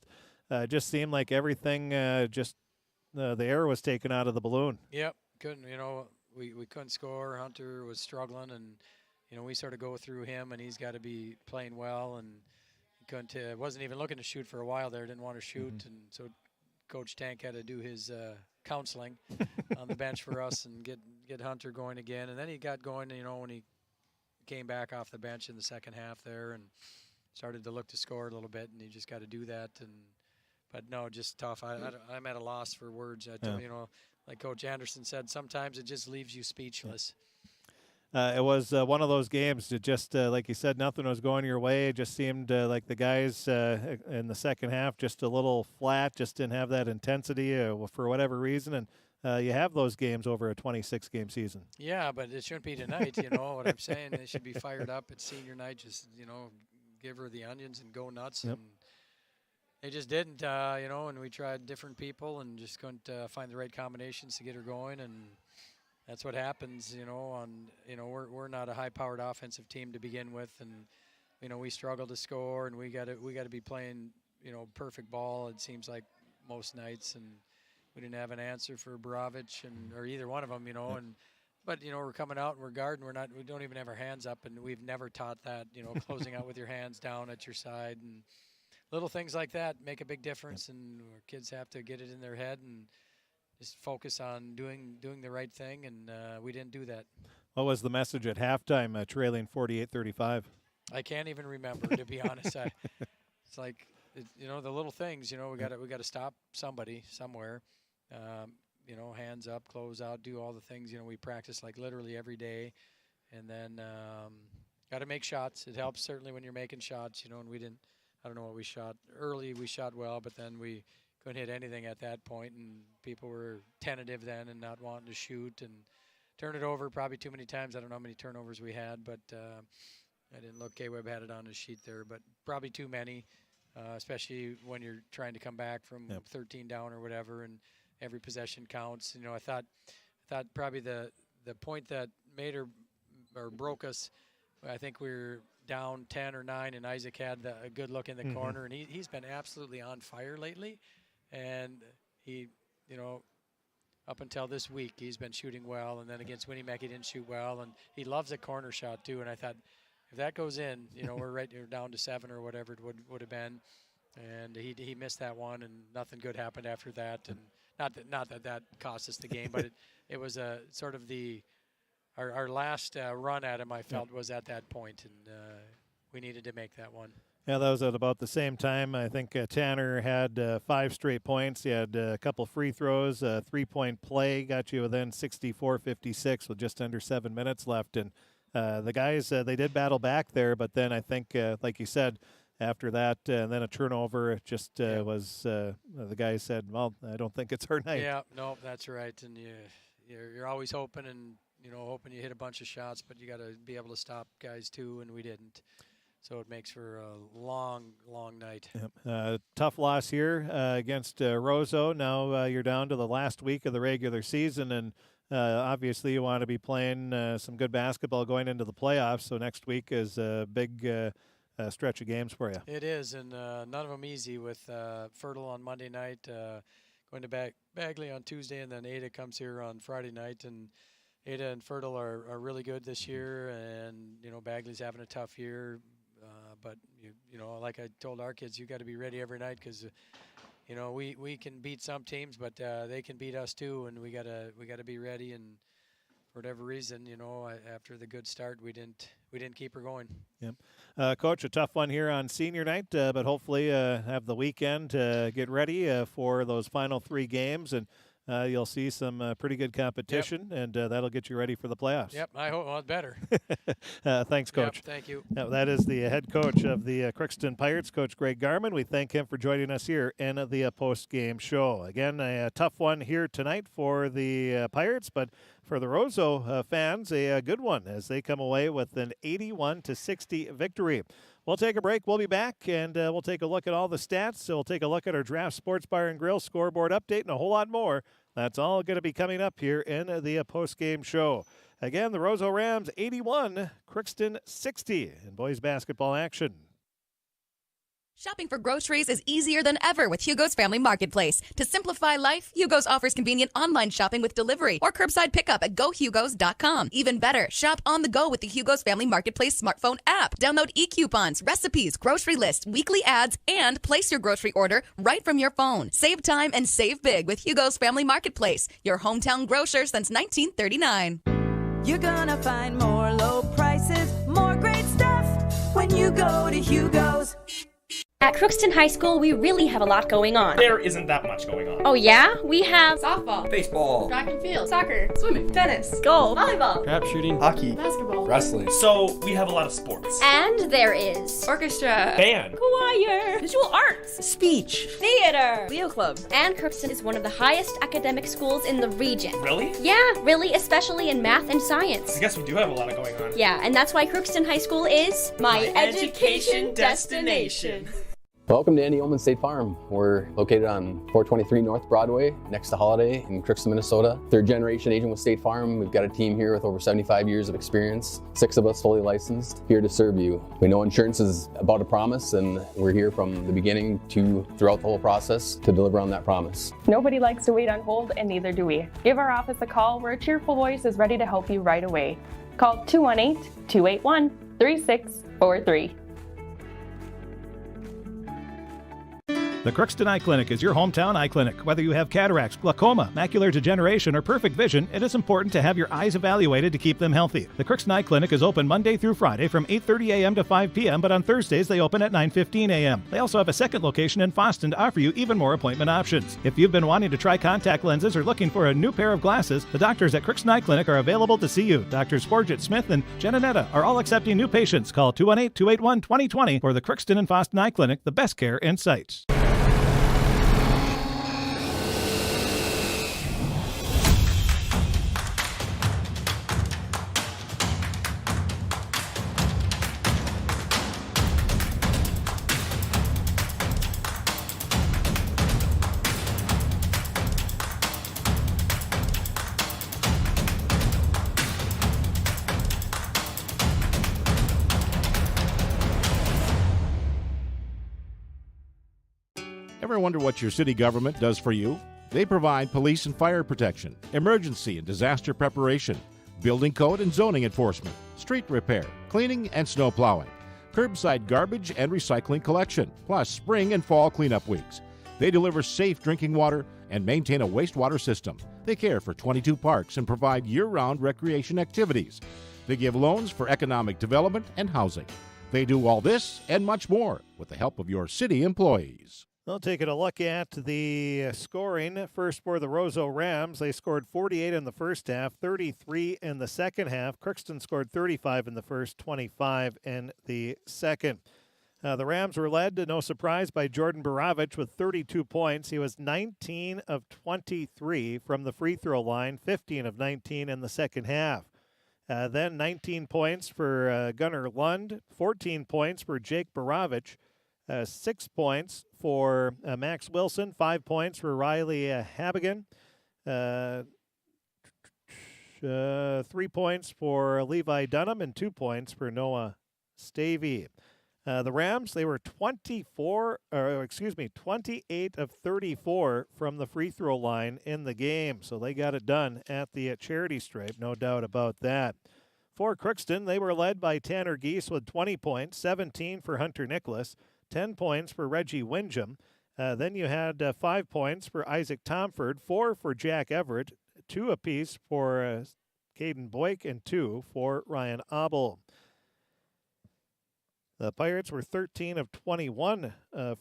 seemed like everything the air was taken out of the balloon. Yep, couldn't we couldn't score. Hunter was struggling, and we sort of go through him, and he's got to be playing well, and he couldn't. Wasn't even looking to shoot for a while there. Didn't want to shoot, and so Coach Tank had to do his counseling on the bench for us and get Hunter going again. And then he got going, when he came back off the bench in the second half there and started to look to score a little bit, and he just got to do that. But no, just tough. I'm at a loss for words. Like Coach Anderson said, sometimes it just leaves you speechless. It was one of those games that just, like you said, nothing was going your way. It just seemed like the guys in the second half just a little flat, just didn't have that intensity for whatever reason. And you have those games over a 26-game season. Yeah, but it shouldn't be tonight, what I'm saying. They should be fired up at senior night, just, give her the onions and go nuts. Yep. And they just didn't, and we tried different people and just couldn't find the right combinations to get her going. And that's what happens, we're not a high-powered offensive team to begin with, and we struggle to score, and we got to be playing perfect ball. It seems like most nights, and we didn't have an answer for Borovich or either one of them, but we're coming out and we're guarding. We don't even have our hands up, and we've never taught that, closing out with your hands down at your side, and little things like that make a big difference, and our kids have to get it in their head and just focus on doing the right thing, and we didn't do that. What was the message at halftime, trailing 48-35? I can't even remember, to be honest. It's like, the little things. We got to stop somebody somewhere. Hands up, close out, do all the things. We practice like literally every day, and then got to make shots. It helps certainly when you're making shots. And we didn't. I don't know what we shot early. We shot well, but then we couldn't hit anything at that point, and people were tentative then and not wanting to shoot and turn it over probably too many times. I don't know how many turnovers we had, but I didn't look. K-Web had it on his sheet there, but probably too many, especially when you're trying to come back from 13 down or whatever, and every possession counts. You know, I thought probably the point that made or broke us, I think we were down 10 or 9, and Isaac had a good look in the corner, and he's been absolutely on fire lately, and he, you know, up until this week, he's been shooting well, and then against Winnipeg, he didn't shoot well, and he loves a corner shot too, and I thought, if that goes in, you know, we're down to 7 or whatever it would have been, and he missed that one, and nothing good happened after that, and not that cost us the game, but it was a sort of our last run at him, I felt, was at that point, and we needed to make that one. Yeah, that was at about the same time. I think Tanner had 5 straight points. He had a couple free throws, a 3-point play, got you within 64-56 with just under 7 minutes left. And the guys, they did battle back there, but then I think, like you said, after that, and then a turnover, it just was, the guys said, well, I don't think it's our night. Yeah, no, that's right. And you're always hoping and, you know, hoping you hit a bunch of shots, but you got to be able to stop guys too, and we didn't. So it makes for a long, long night. Yep. Tough loss here against Roseau. Now you're down to the last week of the regular season, and obviously you want to be playing some good basketball going into the playoffs. So next week is a big stretch of games for you. It is, and none of them easy with Fertile on Monday night, going to Bagley on Tuesday, and then Ada comes here on Friday night. And Ada and Fertile are really good this year, and, you know, Bagley's having a tough year. But, you know, like I told our kids, you got to be ready every night because, you know, we can beat some teams, but they can beat us too, and we gotta be ready. And for whatever reason, you know, after the good start, we didn't keep her going. Yep. Coach, a tough one here on senior night, but hopefully have the weekend to get ready for those final 3 games, and you'll see some pretty good competition, and that'll get you ready for the playoffs. Yep, I hope. Well, better. Thanks, Coach. Yep, thank you. That is the head coach of the Crookston Pirates, Coach Greg Garman. We thank him for joining us here in the post-game show. Again, a tough one here tonight for the Pirates, but for the Roseau fans, a good one as they come away with an 81-60 victory. We'll take a break. We'll be back, and we'll take a look at all the stats. So we'll take a look at our Draft Sports Bar and Grill scoreboard update and a whole lot more. That's all going to be coming up here in the post-game show. Again, the Roseau Rams 81, Crookston 60 in boys basketball action. Shopping for groceries is easier than ever with Hugo's Family Marketplace. To simplify life, Hugo's offers convenient online shopping with delivery or curbside pickup at GoHugos.com. Even better, shop on the go with the Hugo's Family Marketplace smartphone app. Download e-coupons, recipes, grocery lists, weekly ads, and place your grocery order right from your phone. Save time and save big with Hugo's Family Marketplace, your hometown grocer since 1939. You're gonna find more low prices, more great stuff when you go to Hugo's. At Crookston High School, we really have a lot going on. There isn't that much going on. Oh yeah? We have softball, baseball, track and field, soccer, swimming, tennis, golf, volleyball, crap shooting, hockey, basketball, wrestling. So we have a lot of sports. And there is orchestra, band, choir, visual arts, speech, theater, Leo Club. And Crookston is one of the highest academic schools in the region. Really? Yeah, really, especially in math and science. I guess we do have a lot going on. Yeah, and that's why Crookston High School is my education destination. Welcome to Andy Oman State Farm. We're located on 423 North Broadway, next to Holiday in Crookston, Minnesota. 3rd generation agent with State Farm. We've got a team here with over 75 years of experience. 6 of us fully licensed, here to serve you. We know insurance is about a promise, and we're here from the beginning to throughout the whole process to deliver on that promise. Nobody likes to wait on hold, and neither do we. Give our office a call where a cheerful voice is ready to help you right away. Call 218-281-3643. The Crookston Eye Clinic is your hometown eye clinic. Whether you have cataracts, glaucoma, macular degeneration, or perfect vision, it is important to have your eyes evaluated to keep them healthy. The Crookston Eye Clinic is open Monday through Friday from 8:30 a.m. to 5 p.m., but on Thursdays they open at 9:15 a.m. They also have a second location in Foston to offer you even more appointment options. If you've been wanting to try contact lenses or looking for a new pair of glasses, the doctors at Crookston Eye Clinic are available to see you. Doctors Forget Smith and Jananetta are all accepting new patients. Call 218-281-2020 for the Crookston and Foston Eye Clinic, the best care in sight. Ever wonder what your city government does for you? They provide police and fire protection, emergency and disaster preparation, building code and zoning enforcement, street repair, cleaning and snow plowing, curbside garbage and recycling collection, plus spring and fall cleanup weeks. They deliver safe drinking water and maintain a wastewater system. They care for 22 parks and provide year-round recreation activities. They give loans for economic development and housing. They do all this and much more with the help of your city employees. Well, taking a look at the scoring. First for the Roseau Rams, they scored 48 in the first half, 33 in the second half. Crookston scored 35 in the first, 25 in the second. The Rams were led, no surprise, by Jordan Baravich with 32 points. He was 19 of 23 from the free throw line, 15 of 19 in the second half. Then 19 points for Gunnar Lund, 14 points for Jake Baravich, 6 points for Max Wilson, 5 points for Riley Habigan, 3 points for Levi Dunham, and 2 points for Noah Stavey. The Rams, they were 28 of 34 from the free throw line in the game. So they got it done at the charity stripe, no doubt about that. For Crookston, they were led by Tanner Geese with 20 points, 17 for Hunter Nicholas, 10 points for Reggie Windjam. Then you had 5 points for Isaac Tomford, 4 for Jack Everett, 2 apiece for Caden Boyk, and 2 for Ryan Abel. The Pirates were 13 of 21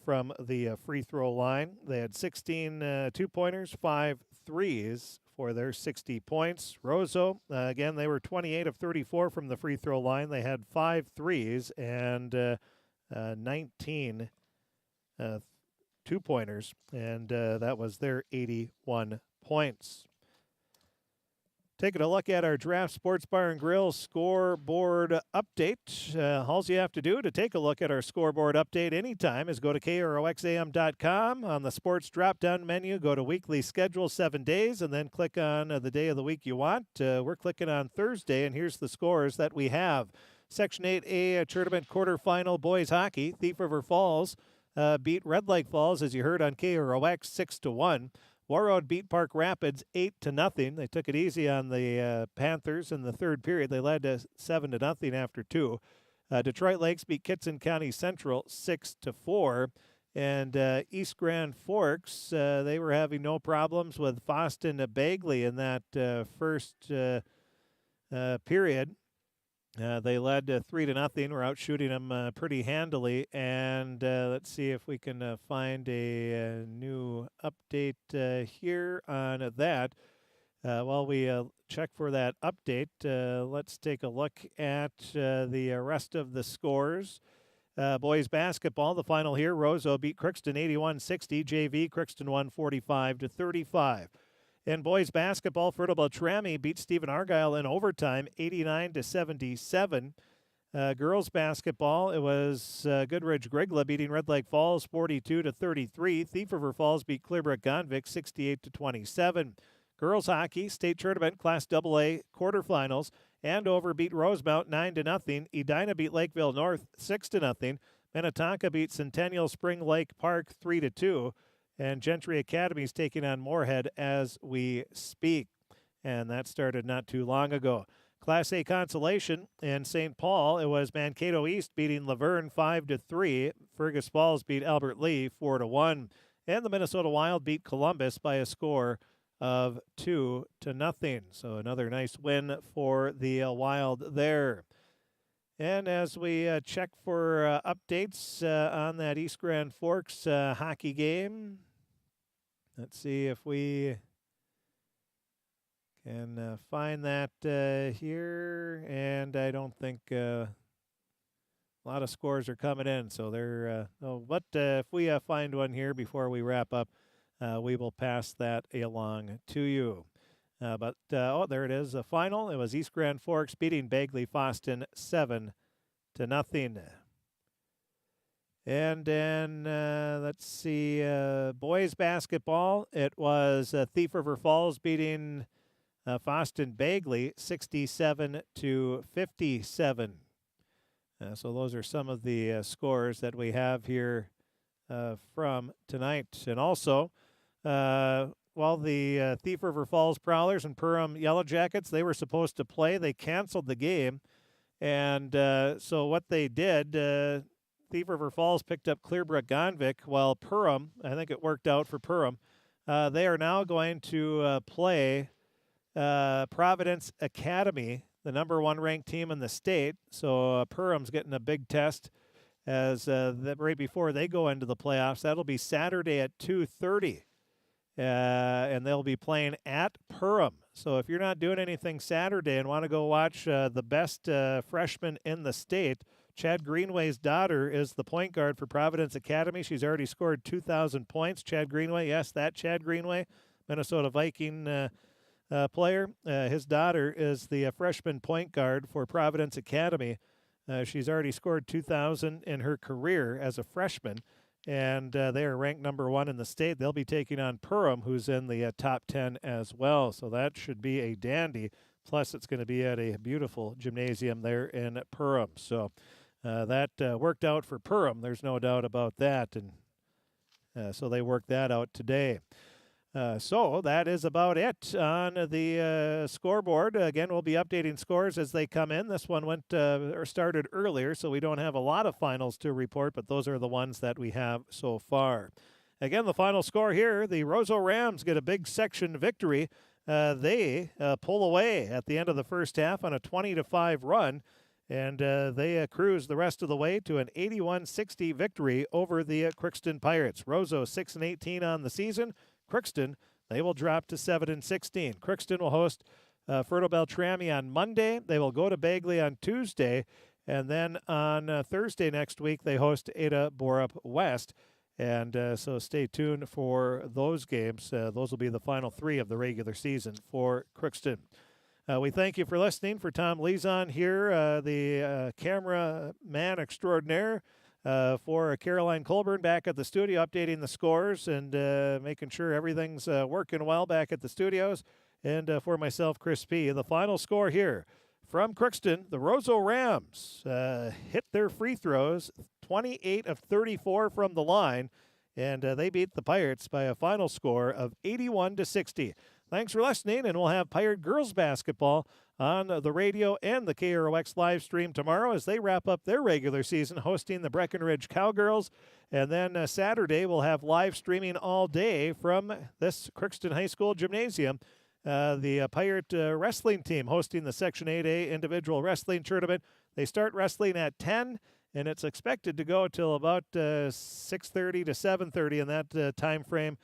from the free throw line. They had 16 two-pointers, 5 threes for their 60 points. Roseau, again, they were 28 of 34 from the free throw line. They had 5 threes and 19 two-pointers, and that was their 81 points. Taking a look at our Draft Sports Bar and Grill scoreboard update. All you have to do to take a look at our scoreboard update anytime is go to KROXAM.com. On the sports drop-down menu, go to weekly schedule 7 days, and then click on the day of the week you want. We're clicking on Thursday, and here's the scores that we have. Section 8A tournament quarterfinal boys hockey. Thief River Falls beat Red Lake Falls, as you heard on KROX, 6-1. Warroad beat Park Rapids 8-0. They took it easy on the Panthers in the third period. They led 7-0 after 2. Detroit Lakes beat Kitson County Central 6-4. And East Grand Forks, they were having no problems with Foston Bagley in that first period. They led 3-0. We're out shooting them pretty handily. And let's see if we can find a new update here on that. While we check for that update, let's take a look at the rest of the scores. Boys basketball, the final here. Roseau beat Crookston 81-60. JV, Crookston won 45-35. In boys basketball, Fertile Beltrami beat Stephen Argyle in overtime, 89-77. Girls basketball, it was Goodridge Grigla beating Red Lake Falls 42-33. Thief River Falls beat Clearbrook Gonvick 68-27. Girls hockey, state tournament, Class AA quarterfinals. Andover beat Rosemount 9-0. Edina beat Lakeville North 6-0. Minnetonka beat Centennial Spring Lake Park 3-2. And Gentry Academy is taking on Moorhead as we speak. And that started not too long ago. Class A consolation in St. Paul, it was Mankato East beating Laverne 5-3. Fergus Falls beat Albert Lee 4-1. And the Minnesota Wild beat Columbus by a score of 2-0. So another nice win for the Wild there. And as we check for updates on that East Grand Forks hockey game, let's see if we can find that here. And I don't think a lot of scores are coming in. So they're, but if we find one here before we wrap up, we will pass that along to you. There it is, the final. It was East Grand Forks beating Bagley Foston 7-0. And then, let's see, boys basketball. It was Thief River Falls beating Foston Bagley 67-57. So those are some of the scores that we have here from tonight. And also, the Thief River Falls Prowlers and Perham Yellow Jackets, they were supposed to play. They canceled the game. And so what they did, Thief River Falls picked up Clearbrook Gonvick, while Perham, I think it worked out for Perham, they are now going to play Providence Academy, the number 1 ranked team in the state. So Perham's getting a big test as right before they go into the playoffs. That'll be Saturday at 2:30. And they'll be playing at Perham. So if you're not doing anything Saturday and want to go watch the best freshman in the state, Chad Greenway's daughter is the point guard for Providence Academy. She's already scored 2,000 points. Chad Greenway, yes, that Chad Greenway, Minnesota Viking player. His daughter is the freshman point guard for Providence Academy. She's already scored 2,000 in her career as a freshman. And they are ranked number 1 in the state. They'll be taking on Perham, who's in the top 10 as well. So that should be a dandy. Plus, it's going to be at a beautiful gymnasium there in Perham. So that worked out for Perham. There's no doubt about that. And so they worked that out today. So that is about it on the scoreboard. Again, we'll be updating scores as they come in. This one started earlier, so we don't have a lot of finals to report, but those are the ones that we have so far. Again, the final score here, the Roseau Rams get a big section victory. They pull away at the end of the first half on a 20-5 run, and they cruise the rest of the way to an 81-60 victory over the Crookston Pirates. Roseau 6-18 on the season. Crookston, they will drop to 7-16. Crookston will host Fertile Beltrami on Monday. They will go to Bagley on Tuesday. And then on Thursday next week, they host Ada Borup West. And so stay tuned for those games. Those will be the final 3 of the regular season for Crookston. We thank you for listening. For Tom Lezon here, the camera man extraordinaire. For Caroline Colburn back at the studio, updating the scores and making sure everything's working well back at the studios. And for myself, Chris P., the final score here from Crookston, the Roseau Rams hit their free throws, 28 of 34 from the line, and they beat the Pirates by a final score of 81-60. Thanks for listening, and we'll have Pirate girls basketball on the radio and the KROX live stream tomorrow as they wrap up their regular season hosting the Breckenridge Cowgirls. And then Saturday we'll have live streaming all day from this Crookston High School gymnasium. The Pirate wrestling team hosting the Section 8A individual wrestling tournament. They start wrestling at 10, and it's expected to go till about 6:30 to 7:30 in that time frame.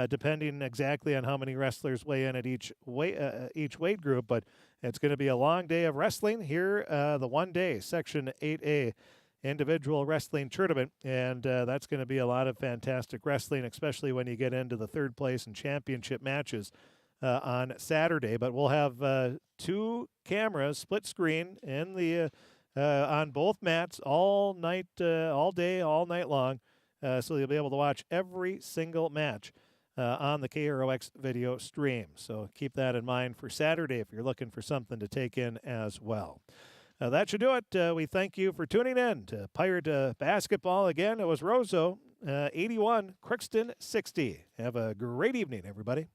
Depending exactly on how many wrestlers weigh in at each weight group. But it's going to be a long day of wrestling here, the one-day Section 8A individual wrestling tournament. And that's going to be a lot of fantastic wrestling, especially when you get into the third place and championship matches on Saturday. But we'll have 2 cameras, split screen, in the on both mats all night, all day, all night long. So you'll be able to watch every single match on the KROX video stream. So keep that in mind for Saturday if you're looking for something to take in as well. That should do it. We thank you for tuning in to Pirate Basketball. Again, it was Roseau 81, Crookston 60. Have a great evening, everybody.